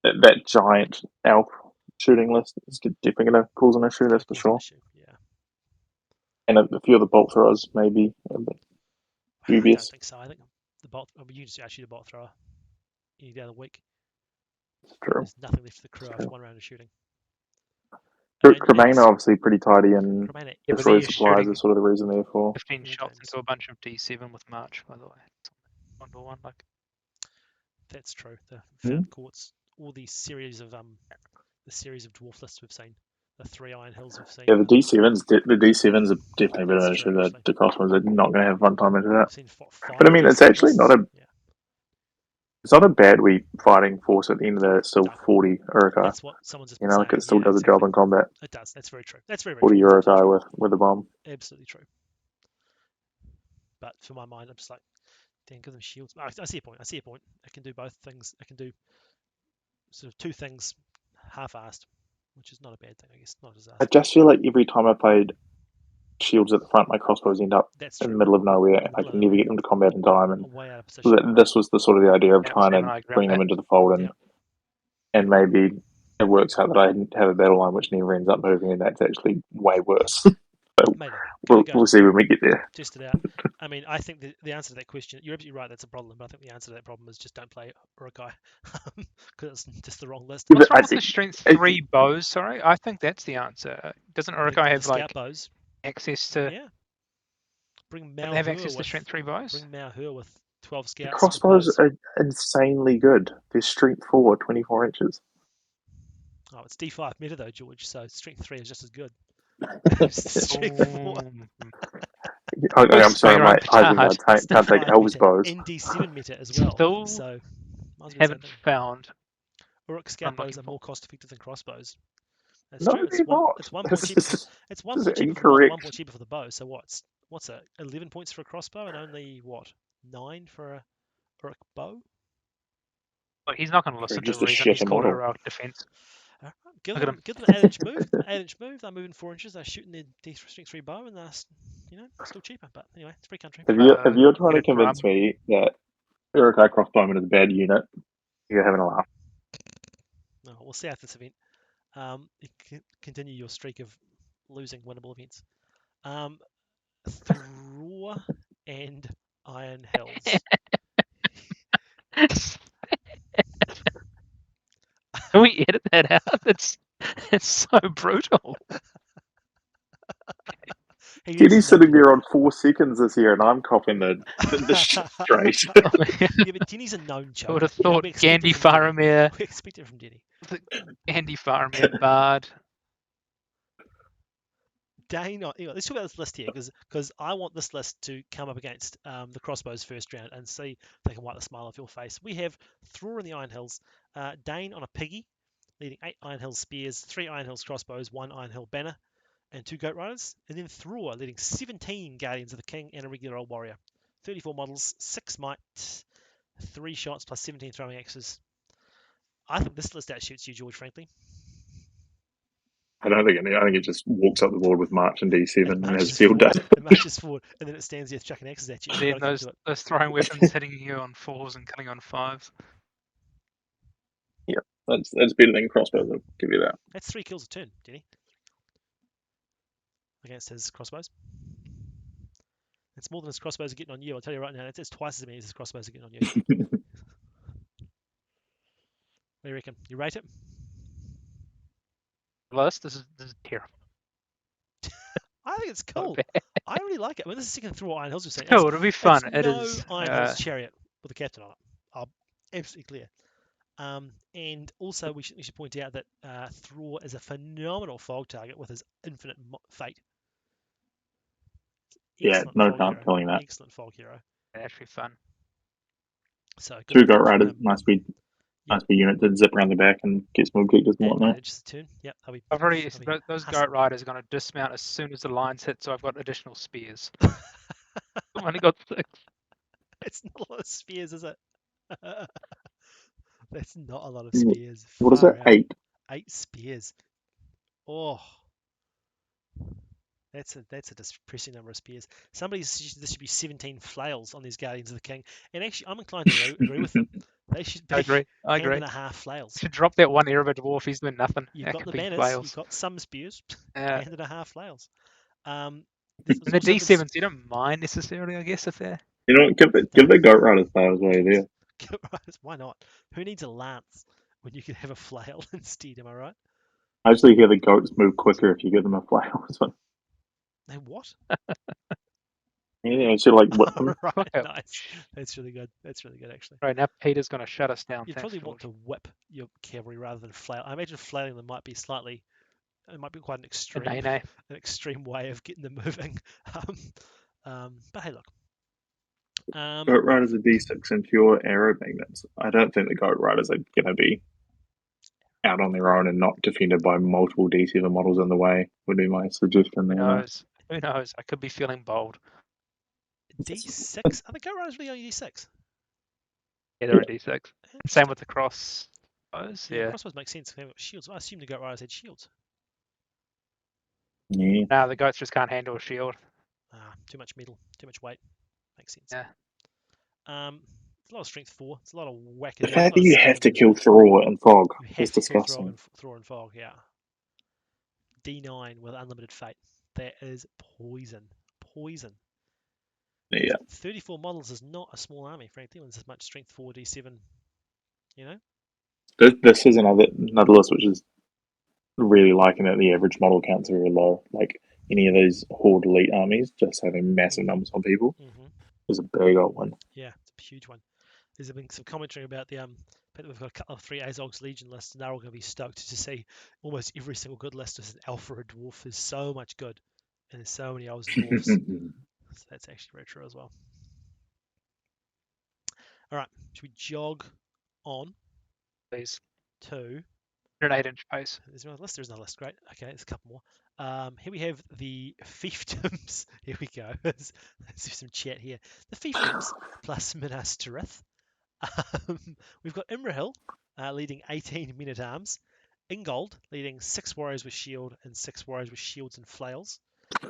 that giant elf shooting list is definitely going to cause an issue, that's for sure. Yeah. And a few of the bolt throwers maybe a bit dubious. I don't think so. I think the bolt. You just actually the bolt thrower any day of the week. It's true. There's nothing left for the crew after one round of shooting. Cremain are obviously pretty tidy and Cremain are Yeah, but destroy then you're supplies shooting is sort of the reason there for. 15 all shots games. into a bunch of D7 with March, by the way. One to one, like. That's true. The found courts, all the series of dwarf lists we've seen, the 3 Iron Hills we've seen. Yeah, the D7s are definitely a bit of an That's issue. true, actually. The crossbows are not going to have fun time into that. We've seen 5 But I mean, it's actually not a yeah. it's not a bad wee fighting force at the end of the day. It's still No. 40 Urukai. That's what someone's just You been know, saying. like it still Yeah, does a job exactly. in combat. It does. That's very true. That's very, very 40 true. That's Urukai absolutely with a bomb. true. Absolutely true. But for my mind, I'm just like, damn, give them shields. I see a point. I see a point. I can do both things. I can do sort of 2 things half-assed, which is not a bad thing, I guess. Not a disaster. I just feel like every time I played shields at the front, my crossbows end up That's in true. the middle of nowhere, and I can never get them to combat in time. And Way out of position. this was the sort of the idea of Yeah, trying Sam to and I agree bring on them that. into the fold, and maybe it works out that I have a battle line which never ends up moving, and that's actually way worse. So Maybe. Give it a go. we'll see when we get there. Test it out. I mean, I think the answer to that question, you're absolutely right, that's a problem, but I think the answer to that problem is just don't play Urukai, because it's just the wrong list. Yeah, What's but wrong I with the think strength 3 bows? Sorry, I think that's the answer. Doesn't The Urukai have scout like bows. access to? Yeah. Bring Don't Mao they have Hur access to with strength 3 bows? bring Mao Hur with 12 the scouts with crossbows bows. are insanely good. They're strength 4, 24 inches. Oh, it's D5 meta though, George. So strength 3 is just as good. Strength 4. I'm sorry, You're on mate. petard. I can't take Elves bows. And D7 meta as well. Still So might as well haven't be the same thing. found. Uruk I'm scout bows looking are for. more cost effective than crossbows. That's No, true. they're not. It's 1 point This cheaper. is, It's this is 1 point cheaper for the mod, 1 incorrect. point cheaper for the bow. So what's it? 11 points for a crossbow and only what? 9 for a Uruk bow? But he's not going to listen to Just a reason. He's shitter called model. heroic defense. Give Look at them him. give them an 8-inch move. 8-inch move. They're moving 4 inches. They're shooting their strength 3 bow, and they're still cheaper. But anyway, it's free country. If you're trying Get to a drum. convince me that Urukai Crossbowman is a bad unit, you're having a laugh. No, we'll see after this event. Continue your streak of losing winnable events. Thrower and Iron Hells. Can we edit that out? It's so brutal. Kenny's sitting there on 4 seconds this year, and I'm copping the shit straight. Yeah, but Denny's a known I would choker. have thought We expect Gandhi it from Denny. Faramir, We expect it from Denny. Gandhi Faramir Bard. Dane, let's talk about this list here because I want this list to come up against the crossbows first round and see if they can wipe the smile off your face. We have Thor in the Iron Hills, Dane on a piggy, leading 8 Iron Hills spears, 3 Iron Hills crossbows, 1 Iron Hill banner, and 2 Goat Riders, and then Thor leading 17 Guardians of the King and a regular old warrior, 34 models, 6 might, 3 shots plus 17 throwing axes. I think this list outshoots you, George, frankly. I don't think I think it just walks up the board with March and D7 and has marches field day. forward. It marches forward, and then it stands there chucking axes at you. And You've then got to come to it. those throwing weapons hitting you on 4s and killing on 5s. Yeah, that's better than crossbows. I'll give you that. That's 3 kills a turn, Denny, against his crossbows. It's more than his crossbows are getting on you. I'll tell you right now, it's twice as many as his crossbows are getting on you. What do you reckon? You rate it? List. This is terrible. I think it's cool. I really like it. I mean, this is the second through Iron Hills we've seen. Cool, it'll be fun. It's It no is. Iron Hills chariot with a captain on it. I'm absolutely clear. And also, we should point out that Thror is a phenomenal fog target with his infinite fate. Yeah, no chance killing that. Excellent fog hero. Actually fun. So 2 Goat Riders, nice wee unit to zip around the back and get some objectives and whatnot. Just a turn. Yep, I've already those Goat Riders are going to dismount as soon as the lines hit, so I've got additional spears. I've only got 6. It's not a lot of spears, is it? That's not a lot of spears. What is it? 8? 8 spears. Oh, that's a depressing number of spears. Somebody suggested there should be 17 flails on these Guardians of the King, and actually, I'm inclined to agree with them. They should be I agree. hand and a half flails. You should drop that one Erebor dwarf. He's doing nothing. You've that got could the be banners. flails. You've got some spears. Hand and a half flails. and the D7s, you don't mind necessarily, I guess, if they're. You know, give the Goat Riders flails while you're there. Why not? Who needs a lance when you can have a flail instead? Am I right? I actually hear the goats move quicker if you give them a flail. So, They what? yeah, actually like whip them. Right, Quicker. nice. That's really good. That's really good, actually. Right, now Peter's going to shut us down. You'd Thanks, probably George. want to whip your cavalry rather than flail. I imagine flailing them might be slightly. It might be quite an extreme way of getting them moving. But hey, look. Goat riders are D6 and pure arrow magnets. I don't think the goat riders are going to be out on their own and not defended by multiple D7 models in the way, would be my suggestion Who there. knows? Who knows? I could be feeling bold. D6? Are the goat riders really only D6? Yeah, they're a D6. And same with the crossbows. Yeah. Crossbows make sense. They've got shields. I assume the goat riders had shields. Yeah. No, the goats just can't handle a shield. Too much metal, too much weight. Makes sense. Yeah. It's a lot of strength 4. It's a lot of whack. The fact that you have to kill Thrall and Fog You is have to kill disgusting. Thrall and Fog, yeah. D9 with unlimited fate. That is poison. Poison. Yeah. 34 models is not a small army, frankly, when there's as much strength 4, D7, you know? This is another list which is really liking it. The average model counts are very low. Like any of those Horde elite armies, just having massive numbers on people is a big old one. Yeah, it's a huge one. There's been some commentary about the we've got a couple of 3 Azog's Legion lists, and they're all going to be stoked to see almost every single good list is an alpha or dwarf. There's so much good, and there's so many elves and dwarfs. So that's actually very true as well. All right, should we jog on? Please. To 108-inch pace. There's another list. There's another list. Great. Okay, there's a couple more. Here we have the fiefdoms. Here we go. Let's do some chat here. The fiefdoms plus Minas Tirith. We've got Imrahil leading 18 men at arms. Ingold leading 6 warriors with shield and 6 warriors with shields and flails.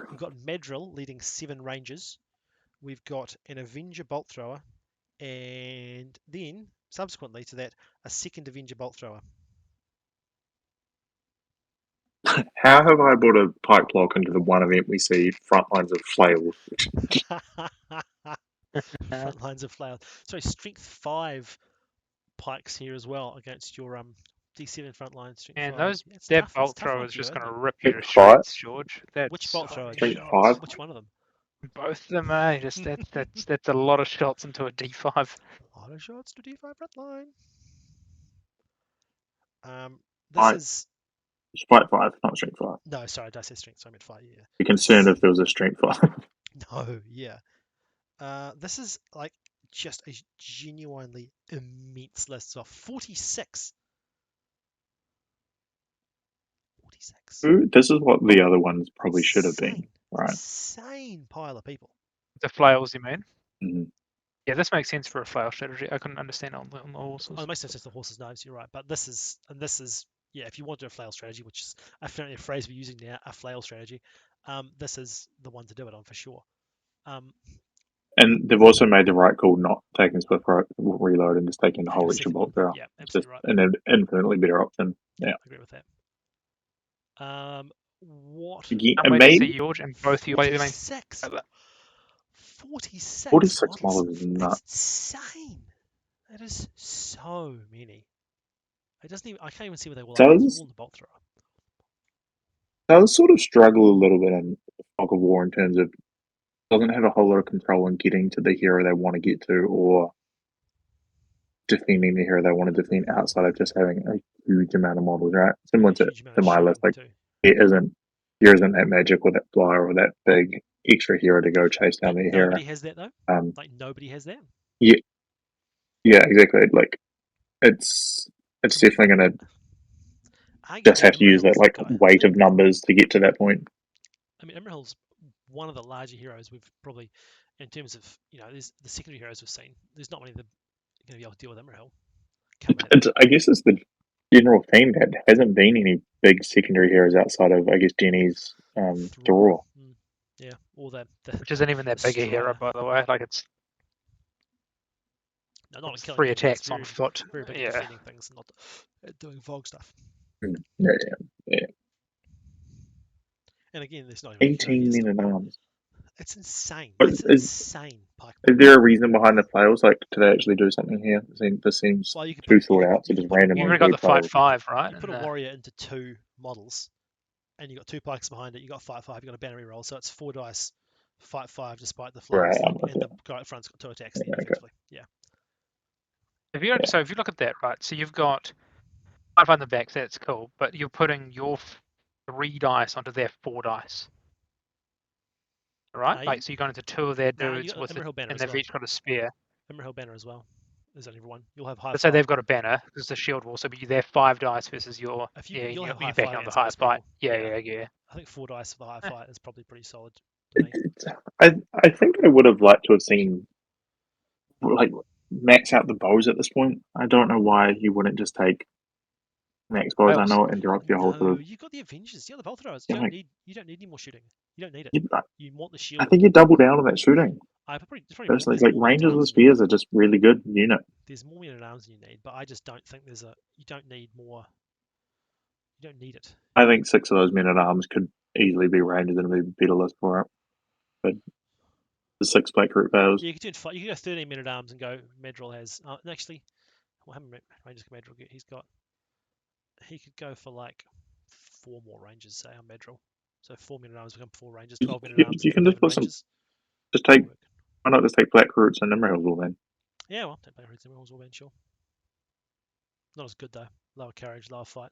We've got Madril leading 7 rangers. We've got an Avenger bolt thrower, and then subsequently to that, a second Avenger bolt thrower. How have I brought a pike block into the one event we see front lines of flails? Front lines of flails. Sorry, strength 5 pikes here as well against your D7 front line. Strength And 5. that bolt thrower is just going to rip you to Strength shreds, George. That's Which bolt thrower? Strength 5? Which one of them? Both of them, eh? Just that's a lot of shots into a D5. A lot of shots to D5 front line. This is Strength 5, not strength 5. no, sorry, I say strength. So I meant 5. Yeah. Be concerned if there was a strength 5. No, yeah. This is like just a genuinely immense list of 46. 46. This is what the other ones probably should have been, right? Insane pile of people. The flails, you mean? Mm-hmm. Yeah, this makes sense for a flail strategy. I couldn't understand on the horses. Oh, it makes sense just the horses' knives. You're right, but this is yeah. If you want to do a flail strategy, which is apparently a phrase we're using now, a flail strategy, this is the one to do it on for sure. And they've also made the right call not taking Swift Reload and just taking the whole extra bolt thrower. Yeah, it's just right. an infinitely better option. Yeah, I agree with that. What? I'm waiting to see George and both you. 46. 46 models is nuts. That's insane. That is so many. It doesn't even. I can't even see where they will. All in the bolt thrower. Does sort of struggle a little bit in Fog of War in terms of doesn't have a whole lot of control in getting to the hero they want to get to or defending the hero they want to defend outside of just having a huge amount of models, right? Similar to my list, like there isn't that magic or that flyer or that big extra hero to go chase down the hero. Nobody has that though. Like nobody has that. Yeah, exactly. Like it's definitely going to just have to use that like weight of numbers to get to that point. I mean, Imrahil's one of the larger heroes we've probably, in terms of there's the secondary heroes we've seen. There's not many that are going to be able to deal with Imrahil. I guess it's the general theme that hasn't been any big secondary heroes outside of, I guess, Jenny's Thrall. Yeah, or that. Which isn't even that big a hero, by the way. Like it's not 3 attacks on foot. Very big at defending things and not doing Vogue stuff. Yeah. And again, there's not 18 men at arms. It's insane. It's insane. Is there a reason behind the flails? Like, do they actually do something here? This seems too thought out. So just random. You've already got the 5/5, right? You put a warrior into 2 models, and you got 2 pikes behind it, you got fight 5, you got a banner reroll, so it's 4 dice, fight 5 despite the flying Right, I'm thing, with and you. the guy at front's got 2 attacks at the end, Okay. effectively. Yeah. So if you look at that, right, so you've got 5 on the back, so that's cool, but you're putting your 3 dice onto their 4 dice. Right? Are Like, you? so you're going into 2 of their Nah, you dudes got with it, Emerald Banner and as they've well. each got a spear. Emerald Banner as well. There's only one. You'll have high Let's say fight. they've got a banner, because the shield will also be their 5 dice versus your. You'll have high You're fight backing up the against high most fight. people. Yeah. I think 4 dice for the high Eh, fight is probably pretty solid to me. I think I would have liked to have seen like max out the bows at this point. I don't know why you wouldn't just take max bows. I Wales. know it interrupts your whole sort No, of. you've got the Avengers. You got the bolt throwers. You know, like, You don't need any more shooting. You don't need it. you, You want the I shield. think you double down on that shooting. There's probably more. Personally, There's like more men at rangers with arms than you need. spears are just really good unit. There's more men at arms than you need, but I just don't think you don't need more. You don't need it. I think 6 of those men at arms could easily be rangers and be better list for it. But the 6 black root battles. Yeah, you could do you could go 13 men at arms and go. Medril has actually. Well, how many rangers can Medril get? He could go for like 4 more rangers, say on Medril. So 4 men at arms become 4 rangers. 12 men at arms You and can just 11 put some. rangers. Just take. Work. Why not just take black roots and emeralds all then? Yeah, well, take Black Roots and Emeralds will win, sure. Not as good though. Lower carriage, lower fight.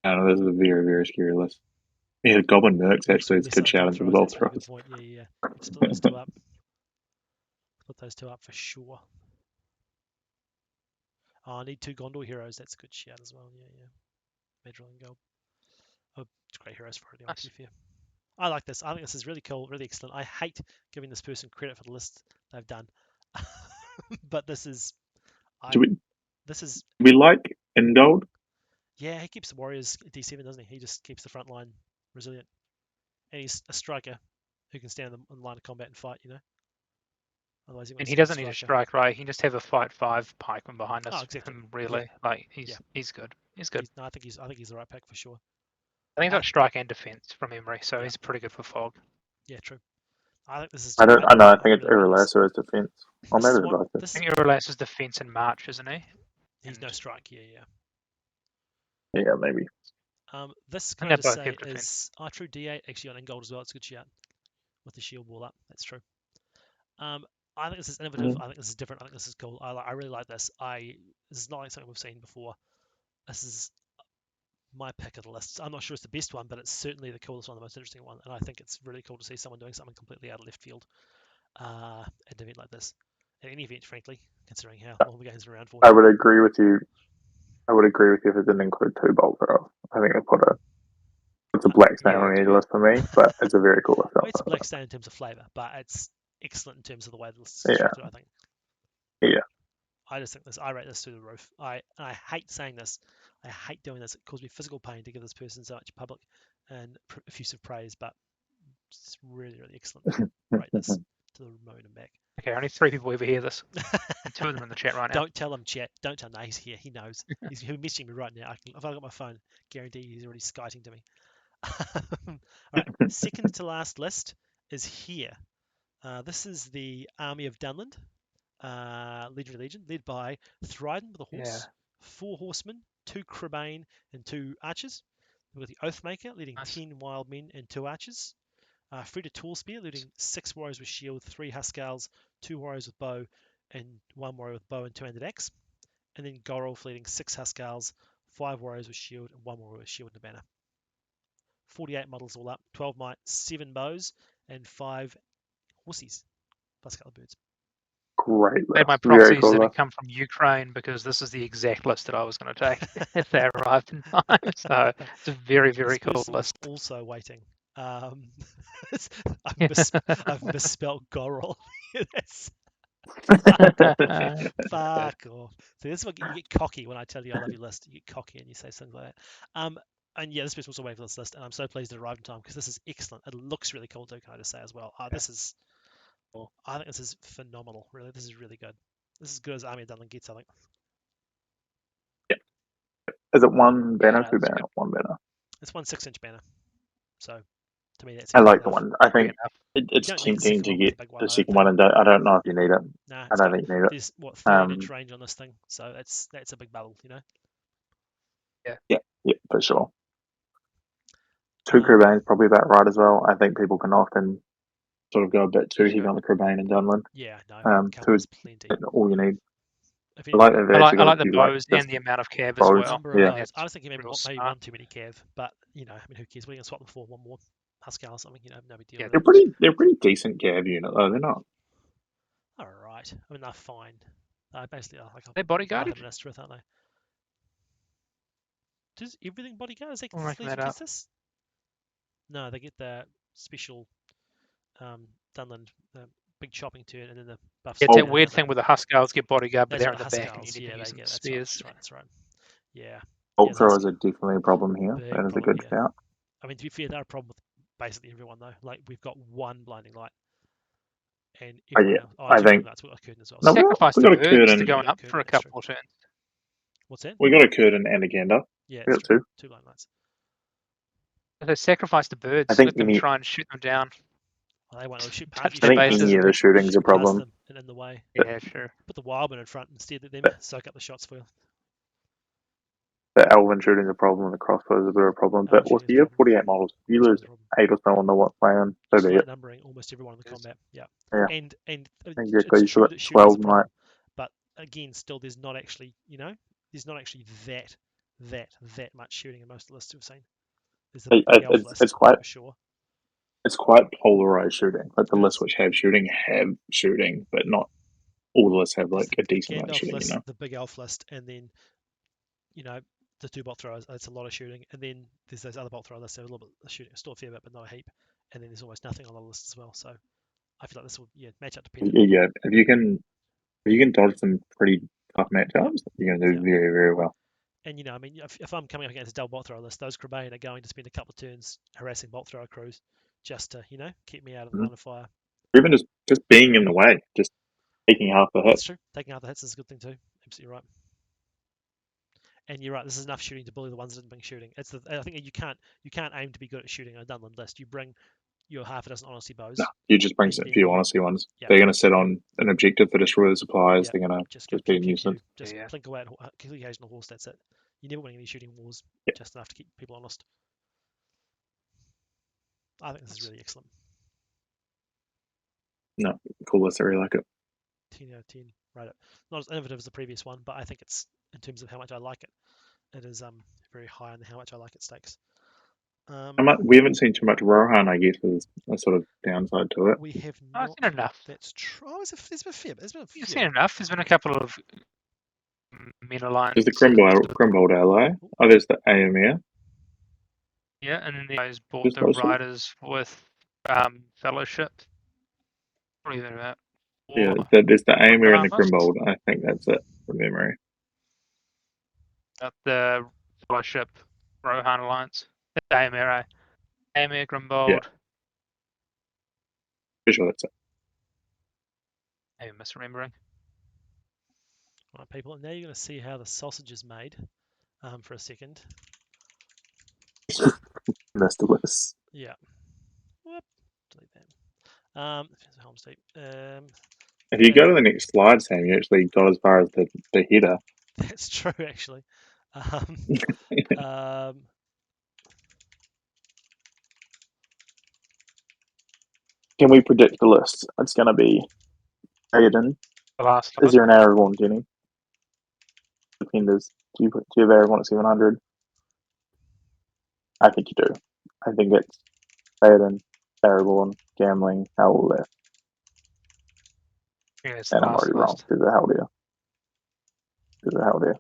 I don't know. This is a very, very scary list. Yeah, Goblin Mercs You actually also is a miss good out shout double into the throws. bolt That's a really good throws. point. Yeah. You'd split those 2 up. Split those 2 up for sure. Oh, I need 2 Gondor heroes. That's a good shout as well. Yeah. Medril and Gold. Oh, it's great heroes for it anyway, to Nice. be fair. I like this. I think this is really cool, really excellent. I hate giving this person credit for the list they've done. But this is Do we, this is we like Ingold? yeah, he keeps the Warriors at D7, doesn't he? He just keeps the front line resilient. And he's a striker who can stand in the line of combat and fight, Otherwise he And won't he stay a doesn't need to striker. strike, right? He can just have a fight 5 pikeman behind Oh, us. exactly. Him really, like he's good. He's good. No, I think he's the right pick for sure. I think he's got strike and defense from memory, so Yeah. he's pretty good for fog. Yeah, true. I think this is. I don't. I know. I think it's really like this. Urlaso as defense. Or This is maybe what both. I this. think he relaxes defense in March, isn't he? He's no And strike. Yeah. Yeah, maybe. This and can I they just both say have defense. is true D8 actually on Ingold as well. It's a good shout with the shield wall up. That's true. I think this is innovative. I think this is different. I think this is cool. I really like this. This is not like something we've seen before. This is my pick of the list. I'm not sure it's the best one, but it's certainly the coolest one, the most interesting one. And I think it's really cool to see someone doing something completely out of left field at an event like this. At any event, frankly, considering how long the game's been around for. I would agree with you. I would agree with you if it didn't include 2 bolt throws. I think it's a black stain on any list for me, but it's a very cool list. It's a black stain in terms of flavour, but it's excellent in terms of the way the list is Yeah. constructed, I think. Yeah. I just think I rate this through the roof. I hate saying this. I hate doing this. It causes me physical pain to give this person so much public and effusive praise, but it's really, really excellent. Rate this to the moon and back. Okay, only 3 people ever hear this. And 2 of them in the chat right now. Don't tell him, chat. Don't tell him. No, he's here. He knows. He's messaging me right now. If I got my phone, guarantee he's already skiting to me. All right. Second to last list is here. This is the Army of Dunland, Legendary Legion, led by Thryden with a horse, 4 horsemen, 2 Cribane, and 2 archers. We've got the Oathmaker leading 10 wild men and 2 archers. Frida Tallspear leading 6 warriors with shield, 3 Huskals, 2 warriors with bow, and 1 warrior with bow and 2-handed axe. And then Gorolf leading 6 Huskals, 5 warriors with shield, and 1 warrior with shield and a banner. 48 models all up, 12 might, 7 bows, and 5 horsies, plus a couple of birds. Great list. My proxies didn't come from Ukraine because this is the exact list that I was going to take if they arrived in time. So it's a very, very cool list. Also waiting. I've misspelled Gorol. Fuck off. So this is what you get cocky when I tell you I love your list. You get cocky and you say something like that. And yeah, this person also waiting for this list, and I'm so pleased it arrived in time because this is excellent. It looks really cool too, can I just say as well. I think this is phenomenal. Really, this is really good. This is as good as Army of Dunland gets, I think. Yeah. Is it 1 banner, Yeah, 2 banner, 1 banner? It's 1 6-inch banner. So To me, that I seems like the enough. one. I Fair think enough. it's You don't need the tempting second to one with get the big one, the though. second one, and I don't know if you need it. Nah, I it's don't got think you need it. there's what 30 inch Um, range on this thing, so that's a big bubble, you know. yeah, for sure. Two Um, Cobain's probably about right as well. I think people can often sort of go a bit too heavy Sure. on the Cobain and Dunlin. yeah, no, Two cover's is plenty. all you need. If I like anything, that they've I actually like I got a like the few like bows just and the amount of cav as bows. well. number of Yeah, bows. That's I was thinking maybe real maybe smart. one too many cav, but you know, I mean, who cares? We're gonna swap them for one more Husky or something, you know, no big deal. Yeah, Really. they're pretty decent Cav unit though. They're not. All right. I mean, they're fine. Basically, like they bodyguarded. Vitaminist with, aren't they? Does everything bodyguard? Is that I'm making Legion that gets up. this? No, they get the special Dunland, the big chopping turn, and then the buffs. It's Oh, that weird thing where the Huskarls get bodyguard, but That's they're what in the the back, and you Huskarls. need to Yeah, use they them get. with That's right. spears. That's right. Yeah. bolt Yeah, throwers are definitely a problem here. Big That is a problem, good yeah. shout. I mean, to be fair, they're a problem with basically everyone though. Like we've got one blinding light, and everyone Yeah, else. Oh, I two blinding think lights. We've got a curtain as well. no, So. Sacrifice we the got a birds to curtain. going got a up curtain, for a that's true. couple of turns. What's that? We got a curtain and a gander. Yeah, We that's got true. two. Two blinding lights. If they sacrifice the birds, I think let them any. try and shoot them down, Well, they won't shoot past. touch You I their shoot think past bases. any of them. the shooting's a Shoot past problem. them and in the way. Yeah, sure. Put the Wildman in front instead. Let them soak up the shots for you. The elven shooting's a problem. And the crossbows a bit of a problem. But Shooting also, is a you have problem. 48 models. If you lose Shooting's a problem. 8 or so on the what plan, so be Slight it. numbering almost everyone in the combat. Yeah. Yeah, And exactly. it's You still true got that shooting's a 12 problem, night. but again, still there's not actually there's not actually that much shooting in most of the lists we've seen. There's a big elf list It's quite for sure. it's quite polarized shooting. Like the It lists is. which have shooting, but not all the lists have There's like a the decent amount of Gandalf shooting. list, the big elf list, and then you know the two bolt throwers. It's a lot of shooting, and then there's those other bolt thrower lists that have a little bit of shooting, still a fair bit, but not a heap. And then there's almost nothing on the list as well. So I feel like this will match up dependent. Yeah, if you can dodge some pretty tough matchups, you're gonna do very very well. And I mean, if I'm coming up against a double bolt thrower list, those Crebain are going to spend a couple of turns harassing bolt thrower crews just to keep me out of the line of fire. Even just being in the way, just taking half the hit. That's true. Taking out the hits is a good thing too. Absolutely right. And you're right. This is enough shooting to bully the ones that didn't bring shooting. I think you can't aim to be good at shooting on a Dunland list. You bring your half a dozen honesty bows. No, you just bring a few honesty ones. They're going to sit on an objective for destroy the supplies. They're going to just be a nuisance. Just clink away at kill the occasional horse. That's it. You're never winning any shooting wars. Just enough to keep people honest. I think this is really excellent. No, cool list. I really like it. 10 out of 10. Right. Not as innovative as the previous one, but I think it's, in terms of how much I like it, it is very high on how much I like it stakes. We haven't seen too much Rohan, I guess, is a sort of downside to it. We have I've not. seen enough. That's true. Oh, there's been a fair bit. You've seen enough. There's been a couple of meta lines. There's the Grimbold ally. Oh, there's the AMR. Yeah, and then the guys bought the riders with Fellowship. What are you about? Yeah, there's the AMR and the Grimbold. I think that's it from memory. The Fellowship Rohan Alliance. The AMR, AMR Grimbold. Yeah. Pretty sure that's it. Maybe misremembering. Right, people. Now you're going to see how the sausage is made. For a second. Missed the list. Yeah. Whoop. Delete that. If you go to the next slide, Sam, you actually got as far as the header. That's true, actually. Can we predict the list? It's going to be Aiden. Is there an Aragorn, Jenny? Defenders. Do you have Aragorn at 700? I think you do. I think it's Aiden, Aragorn, Gambling, Howl left. Yeah, it's and I'm already wrong. There's a Haldir.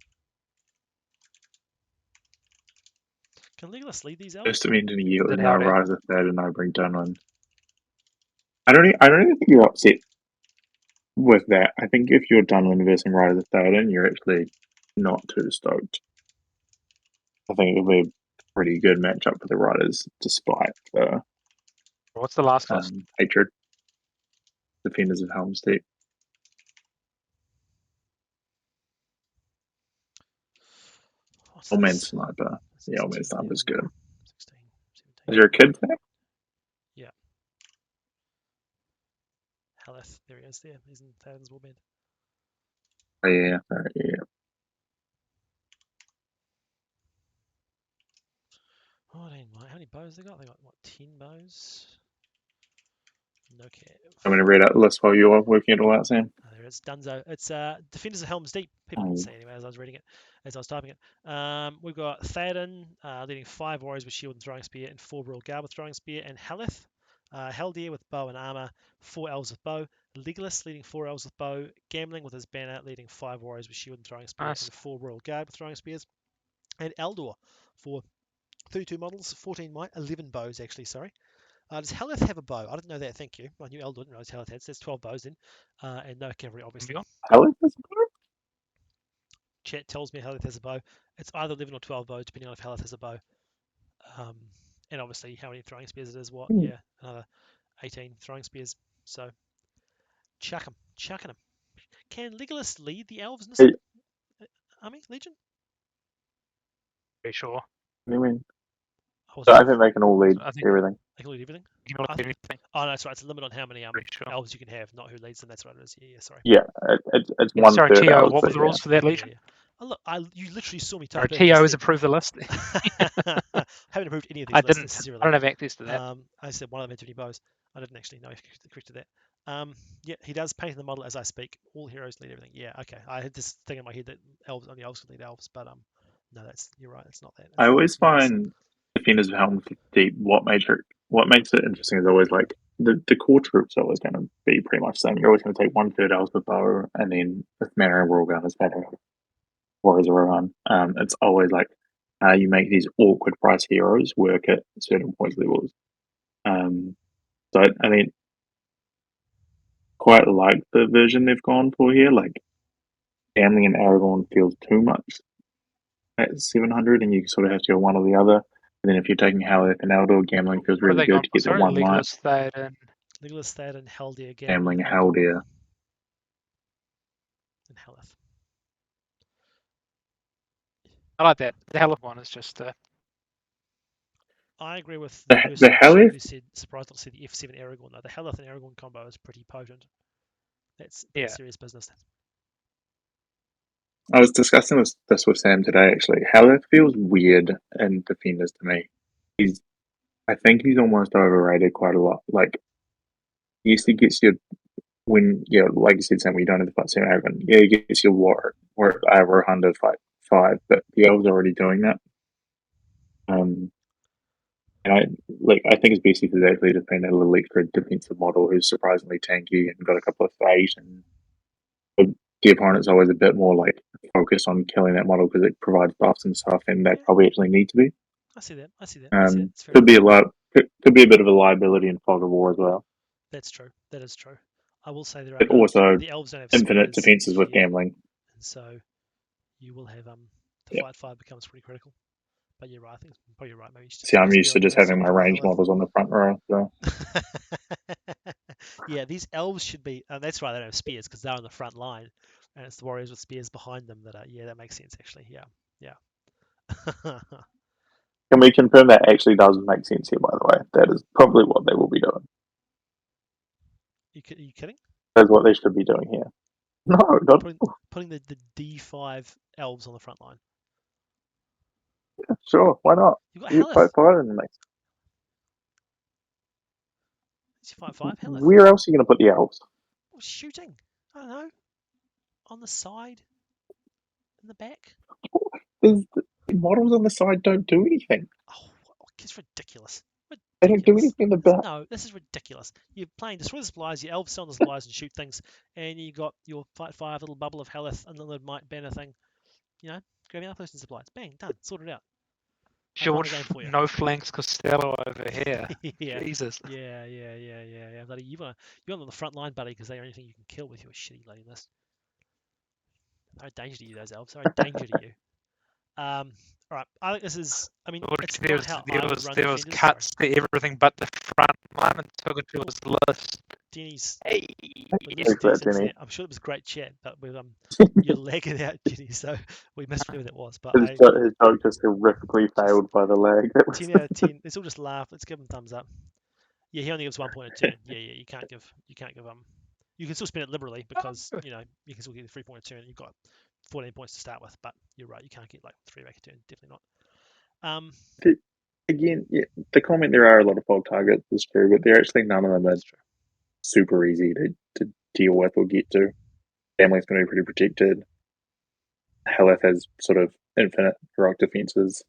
Can Legolas lead these out? First event in a year with no Rise of Third and no Bring Dunland. I don't even think you're upset with that. I think if you're Dunland versus Rise of Third, you're actually not too stoked. I think it'll be a pretty good matchup for the Riders, despite the what's the last list? hatred. Defenders of Helm's Deep. Old Man Sniper. Yeah, Old Man Sniper's good. 16, 17. Is there a kid thing? Haleth. There he is. There, he's in Theoden's warband. Oh, yeah. Yeah. Oh, how many bows they got? They got what? 10 bows. No cap. I'm going to read out the list while you are working it all out, Sam. There it is, Dunzo. It's Defenders of Helm's Deep. People Oh, didn't yeah. say anyway as I was reading it, as I was typing it. We've got Theoden leading 5 warriors with shield and throwing spear, and 4 royal guard with throwing spear, and Haleth, Haldir with bow and armor, 4 elves with bow, Legolas leading 4 elves with bow, Gambling with his banner leading 5 warriors with shield and throwing spear, Nice. and 4 royal guard with throwing spears, and Eldor for 32 models, 14 might, 11 bows actually, sorry. Does Haleth have a bow? I didn't know that, thank you. I knew Eldor didn't realize Haleth had, so there's 12 bows in, and no cavalry obviously. Haleth is Chat tells me Haleth has a bow. It's either 11 or 12 bows, depending on if Haleth has a bow. And obviously, how many throwing spears it is. What? Yeah, another 18 throwing spears. So, chucking them. Can Legolas lead the elves in this army, Legion? Pretty sure. What do you mean? I So I think they can all lead I think everything. They can lead everything? you can look I at think, anything. oh, no, that's right. It's a limit on how many Pretty sure. elves you can have, not who leads them. That's what it is. Yeah, sorry. Yeah, it's Yeah, one sorry, third Tio, elves, what were but the yeah. rules for that, Legion? Yeah. Oh, look, you literally saw me Sorry, type in. Tio Just has then. approved the list. Haven't approved any of these I lists didn't. necessarily. I don't have access to that. I said one of them had too many bows. I didn't actually know if you corrected that. Yeah, he does paint the model as I speak. All heroes lead everything. Yeah, okay. I had this thing in my head that only elves could lead elves, but no, you're right. It's not that. I always Legolas. find Defenders of Helm's Deep, what makes it interesting is always like the core troops are always going to be pretty much the same. You're always going to take 1/3 elves with bow, and then if Manor and Royal Gun is better, Warriors are around. It's always like you make these awkward price heroes work at certain points levels. So I mean, quite like the version they've gone for here. Like Gambling and Aragorn feels too much at 700, and you sort of have to go one or the other. And then if you're taking Haleth and Eldor, Gambling feels What have really they good gone to for? get the Sorry, one light. Legolas, Theoden. Legolas, Theoden, Haldir, Gambling, Eldor, Haldir. and Haleth. I like that. The hell of one is just I agree with the person The in chat Haleth, who said, surprised not to see the F7 Aragorn though. The Haleth and Aragorn combo is pretty potent. That's yeah. serious business. I was discussing this with Sam today actually. Haleth feels weird in Defenders to me. I think he's almost overrated quite a lot. Like, yes, he gets your like you said, Sam, we don't have to fight Sam Aragorn. Yeah, he gets your Rohan to fight 5, but the elves are already doing that. And I think it's basically exactly to find a little extra defensive model who's surprisingly tanky and got a couple of fate, and the opponent's always a bit more like focused on killing that model because it provides buffs and stuff, and they probably actually need to be. I see that. It's fair Could be enough. could be a bit of a liability in Fog of War as well. That's true. That is true. I will say there are But also the elves don't have infinite spears, defenses with Gambling. and so you will have the Yeah. fight 5 becomes pretty critical. But you're right. I think probably you're right. Maybe See, I'm just used to just having my range models on the front row. So. Yeah, these elves should be. That's right. They don't have spears because they're on the front line, and it's the warriors with spears behind them that are. Yeah, that makes sense actually. Yeah. Can we confirm that actually does make sense here, by the way? That is probably what they will be doing. You kidding? That's what they should be doing here. No, not putting the D5 elves on the front line. sure. Why not? You've got You Haleth. fight in the mix. It's your 5/5 Haleth. Where else are you going to put the elves? Well, shooting. I don't know. On the side. In the back. The models on the side don't do anything. Oh, it's ridiculous. They don't do anything in the back. No, this is ridiculous. You're playing Destroy the Supplies, your elves sell the supplies and shoot things, and you got your Fight 5 little bubble of Haleth and the Might banner thing. Grab the other person's supplies. Bang, done. Sorted out. George, no flanks Costello over here. Yeah. Jesus. Yeah. Bloody, you want on the front line, buddy, because they're the only thing you can kill with your shitty bloody list. They're a danger to you, those elves. They're a danger to you. All right. I think this is. I mean, it's not how I would run there was Defenders. cuts to everything but the front line and took it to his list. Denny's. Hey. I'm sure it was great chat, but with you're lagging out, Jenny. So we missed whatever that was. But His joke just horrifically failed by the lag. 10 out of 10. Let's all just laugh. Let's give him thumbs up. Yeah, he only gives 1 point a turn. Yeah. You can't give You can still spend it liberally because you can still get the 3 point return. You've got 14 points to start with, but you're right, you can't get like 3 back return. Definitely not. Again, yeah, the comment there are a lot of fog targets is true, but they're actually none of them are That's true. super easy to deal with or get to. Family's going to be pretty protected. Heleth has sort of infinite heroic defenses.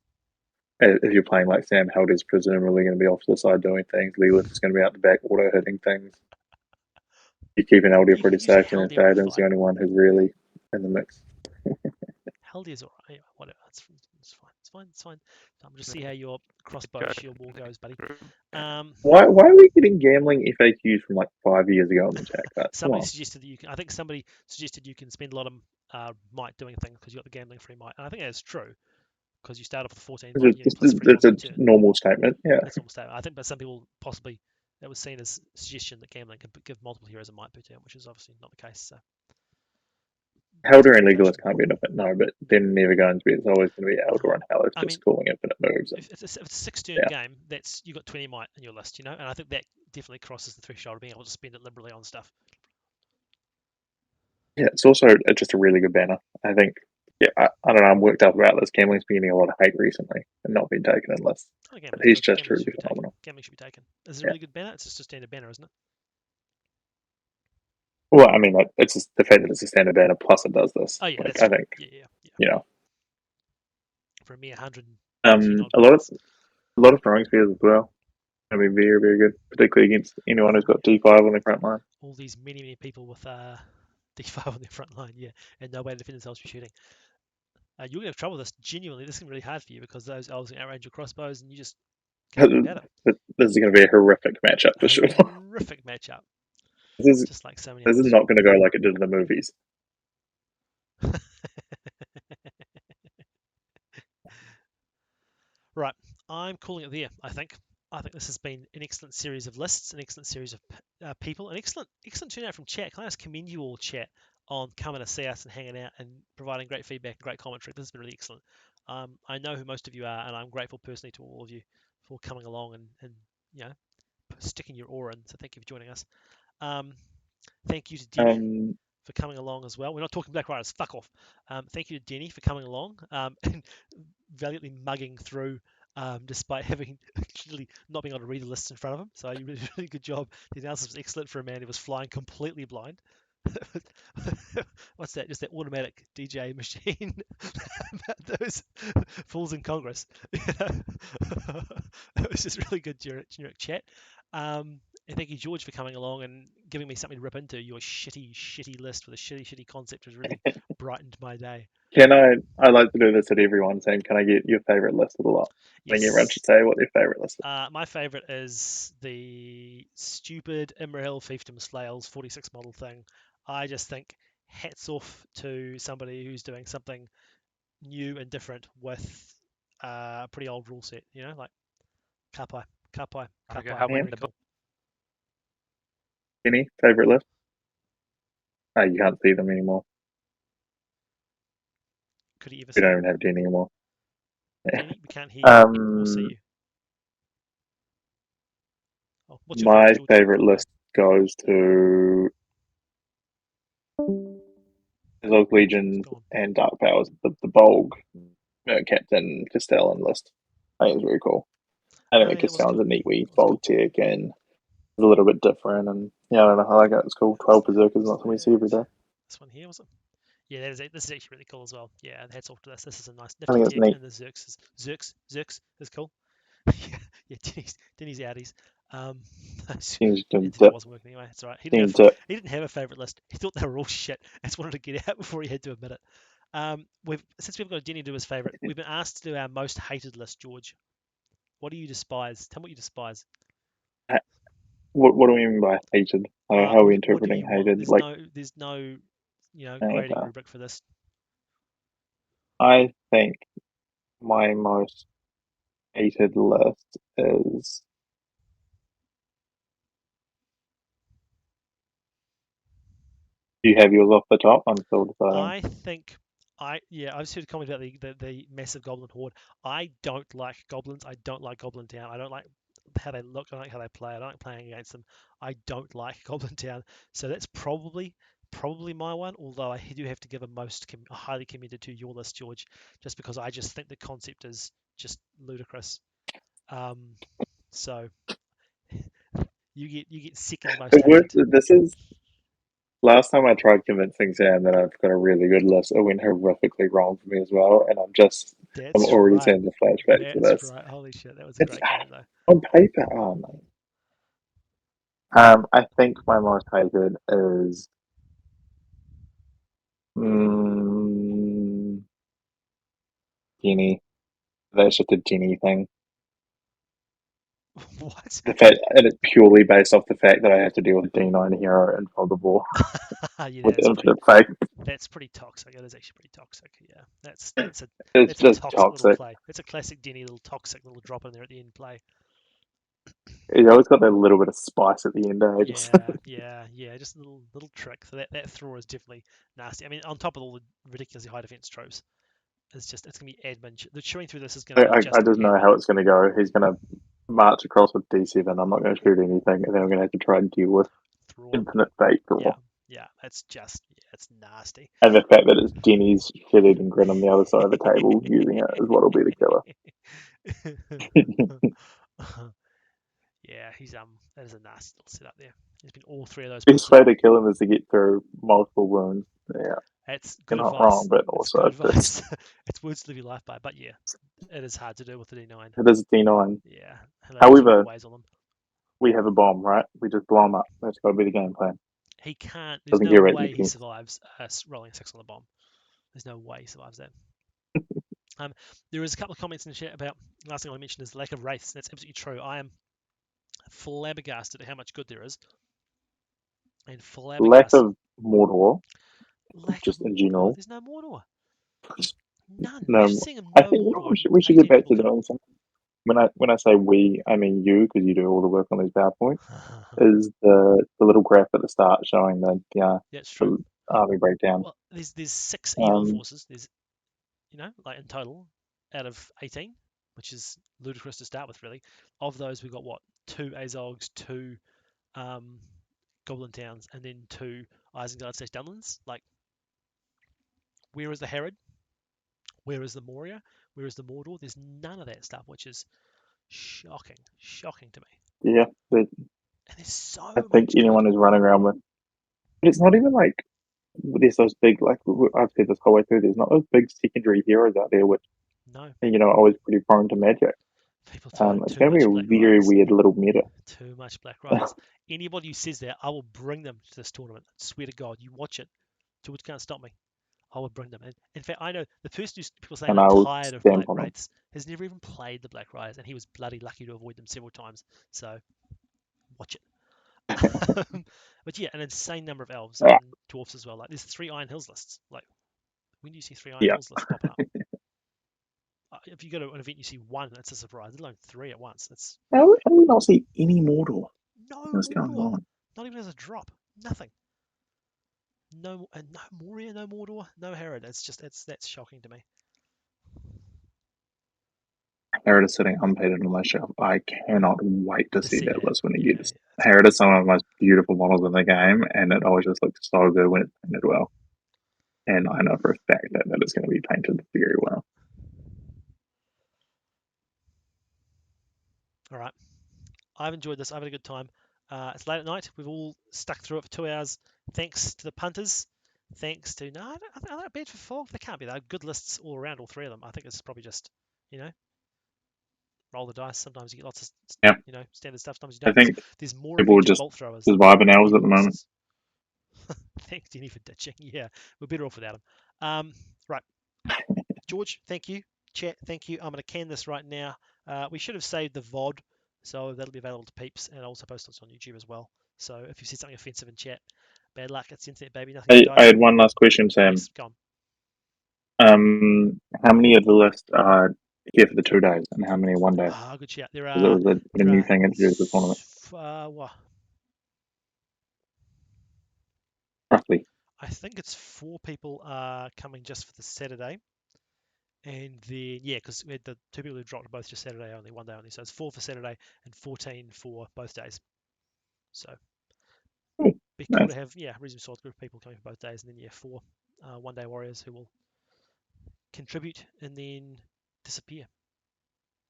If you're playing like Sam Helder's presumably going to be off to the side doing things. Lilith is going to be out the back auto hitting things. You're keeping Eldia You can pretty use your safe, and in Haldir with Faden's the like only one who's really in the mix. Haldir's alright. Yeah, whatever. It's fine. It's fine. It's fine. So I'm just see how your crossbow shield wall goes, buddy. Why are we getting gambling FAQs from like 5 years ago on the chat? Somebody suggested that you can. I think somebody suggested you can spend a lot of might doing things because you got the gambling free might, and I think that's true because you start off with 14 might unit plus free It's a return. normal statement, yeah. That's a normal statement. I think, but some people possibly that was seen as a suggestion that gambling can give multiple heroes a might per turn, which is obviously not the case. So Helder and Legolas can't be infinite, no, but they're never going to be. It's always going to be Elder and Helder just calling infinite moves. If it's a 6-turn game, that's you got 20 might in your list, and I think that definitely crosses the threshold of being able to spend it liberally on stuff. Yeah, it's also just a really good banner. I think, I don't know, I'm worked up about this. Gambling's been getting a lot of hate recently and not being taken in lists. But he's just truly phenomenal. Gambling should be taken. Is it a really good banner? It's just a standard banner, isn't it? Well, I mean, it's just the fact that it's a standard banner plus it does this. Oh yeah, that's I think. Yeah. For me, 100. A lot of throwing spears as well. I mean, very, very good, particularly against anyone who's got D5 on their front line. All these many people with D5 on their front line, and no way to defend themselves for shooting. You're going to have trouble with this. Genuinely, this is going to be really hard for you because those elves can outrange your crossbows, and you just can't do better. This is going to be a horrific matchup for sure. Horrific matchup. This is just like so many. This is not going to go like it did in the movies. Right, I'm calling it there. I think this has been an excellent series of lists, an excellent series of people, an excellent turnout from chat. Can I just commend you all, chat, on coming to see us and hanging out and providing great feedback and great commentary. This has been really excellent. I know who most of you are, and I'm grateful personally to all of you for coming along and sticking your oar in. So thank you for joining us. Thank you to Denny for coming along as well. We're not talking Black Riders. Fuck off. Thank you to Denny for coming along and valiantly mugging through despite having clearly not being able to read the lists in front of him. So you did a really good job. The analysis was excellent for a man who was flying completely blind. What's that? Just that automatic DJ machine. Those fools in Congress. It was just really good generic chat. And thank you, George, for coming along and giving me something to rip into. Your shitty list with a shitty concept has really brightened my day. I like to do this at everyone, saying, can I get your favourite list of the lot? Yes. I think everyone should say what their favourite list is. My favourite is the stupid Imrahil Fiefdom Slails 46 model thing. I just think hats off to somebody who's doing something new and different with a pretty old rule set, like Kapai. Very cool. Any favourite list? Oh, you can't see them anymore. Could he ever we see don't them? Even have Denny anymore. Denny, we can't hear you or see you. Oh, my favourite list goes to Zog Legion and Dark Powers, the Bolg Captain Castellan list. I think it's very cool. I think Castellan's a neat wee Bolg tech and it's a little bit different, and I don't know, I like it. It's cool. 12 Berserkers, not something we see every day. This one here, was it? Yeah, this is actually really cool as well. Yeah, hats off to this. This is a nice nifty tech, and the Zerks is cool. yeah, Denny's outies. Internet wasn't working anyway. It's alright. He didn't have a favourite list. He thought they were all shit. I just wanted to get out before he had to admit it. Since we've got Denny to do his favourite, we've been asked to do our most hated list, George. What do you despise? Tell me what you despise. What do we mean by hated? How are we interpreting hated? There's no grading rubric for this. I think my most hated list is do you have yours off the top? I'm still deciding. I think I've heard a comment about the massive goblin horde. I don't like goblins. I don't like Goblin Town. I don't like how they look. I don't like how they play. I don't like playing against them. I don't like Goblin Town. So that's probably my one. Although I do have to give a highly committed to your list, George, just because I just think the concept is just ludicrous. So you get second most hated. This is last time I tried convincing Sam that I've got a really good list. It went horrifically wrong for me as well, and I'm That's already right. seeing the flashbacks for That's this. right. Holy shit, that was a It's great game though. on paper. Oh no. I think my most hated is mm, Jenny. That's just a Jenny thing. What? The fact, and it's purely based off the fact that I have to deal with D9 hero and Fogable Yeah, with Infinite Fate. that's pretty toxic. It is actually pretty toxic. Yeah, that's a It's that's a just toxic little toxic. play. It's a classic Denny little toxic little drop in there at the end play. It's always got that little bit of spice at the end. Just Yeah. Just a little trick. So that thrower is definitely nasty. I mean, on top of all the ridiculously high defense tropes, it's gonna be admin. The chewing through this is gonna be I just just know admin. how it's going to go. He's going to march across with D7. I'm not going to shoot anything, and then I'm going to have to try and deal with Thrower. Infinite Fate Yeah, Thor. it's nasty. And the fact that it's Jenny's shitted and grin on the other side of the table using it is what'll be the killer. Yeah, that is a nasty little setup there. He's been all three of those Best posted. way to kill him is to get through multiple wounds. Yeah, That's you're good not wrong, advice. but It's good also advice. It's words to live your life by. But yeah, it is hard to do with the D9. it is D9. Yeah, allow you to get However, ways on them. we have a bomb, right? We just blow him up. That's got to be the game plan. He can't. There's Doesn't no get right way he defense. survives rolling a six on the bomb. There's no way he survives that. There is a couple of comments in the chat about last thing I mentioned is the lack of wraiths. That's absolutely true. I am flabbergasted at how much good there is, and Lack flabbergasted of Mordor, lack of just in Mordor. general. There's no Mordor. None. Imagine No, seeing him I no think Mordor. we should get 18 back people to come up. doing something. When I say we, I mean you, because you do all the work on these PowerPoints. Is the little graph at the start showing That's true. the army breakdown? Well, there's 6 evil Um, forces. There's like in total out of 18, which is ludicrous to start with, really. Of those, we've got what 2 Azogs, 2 um, Goblin Towns, and then 2 Isengard/Dunlins. Like, where is the Herod? Where is the Moria? Where is the Mordor? There's none of that stuff, which is shocking to me. yeah, but And there's I so think much good. anyone who's running around with, but it's not even like there's those big I've said this whole way through. There's not those big secondary heroes out there, which No, are always pretty prone to magic. people throwing It's too going to be much Black a very Riders. weird little meta. Too much Black Riders. Anybody who says that, I will bring them to this tournament. I swear to God, you watch it. George can't stop me. I would bring them. And in fact, I know the person who's people saying And I'm I will tired of stamp Black on them. Wraiths has never even played the Black Riders, and he was bloody lucky to avoid them several times. So watch it. But yeah, an insane number of elves Ah, and dwarfs as well. Like there's 3 Iron Hills lists. Like when do you see 3 Iron yeah, Hills lists popping up? If you go to an event, you see 1. That's a surprise. Let alone 3 at once. That's how do we not see any Mordor? no What's going Mordor. on? Not even as a drop. Nothing. No, and no Moria, no Mordor, no Herod. That's shocking to me. Herod is sitting unpainted on my shelf. I cannot wait to To see see that that, list when it yeah, gets. it's gonna Herod be is some of the most beautiful models in the game, and it always just looks so good when it's painted well. And I know for a fact that it's going to be painted very well. all right. I've enjoyed this. I've had a good time. It's late at night. We've all stuck through it for 2 hours. Thanks to the punters. Thanks to no, I don't, are they bad for fog? They can't be. They're good lists all around, all 3 of them. I think it's probably just you know roll the dice. Sometimes you get lots of Yeah, standard stuff. Sometimes you I don't. There's think there's more people are adventure just bolt throwers just than vibing elves at evil the moment. lists. Thanks, Jenny, for ditching. Yeah, we're better off without them. Right, George, thank you. Chat, thank you. I'm going to can this right now. We should have saved the VOD, so that'll be available to peeps, and I'll also post this on YouTube as well. So if you see something offensive in chat, bad luck. It's the internet, baby. Nothing to die I for. had one last question, Sam. Yes, go on. How many of the list are here for the 2 days, and how many 1 day? Ah, good chat. There Because it are was a new thing introduced to the tournament. what? Roughly. I think it's 4 people coming just for the Saturday, And then, yeah, because we had the 2 people who dropped both just Saturday only, 1 day only. So it's 4 for Saturday and 14 for both days. So Cool. be cool Nice. to have, yeah, reasonable sized group of people coming for both days. And then, yeah, 4 1-day warriors who will contribute and then disappear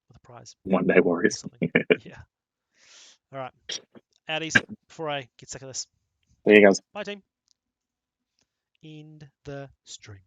with a prize One day or warriors. something. Yeah. All right. Outies before I get sick of this. There you guys. Bye, team. End the stream.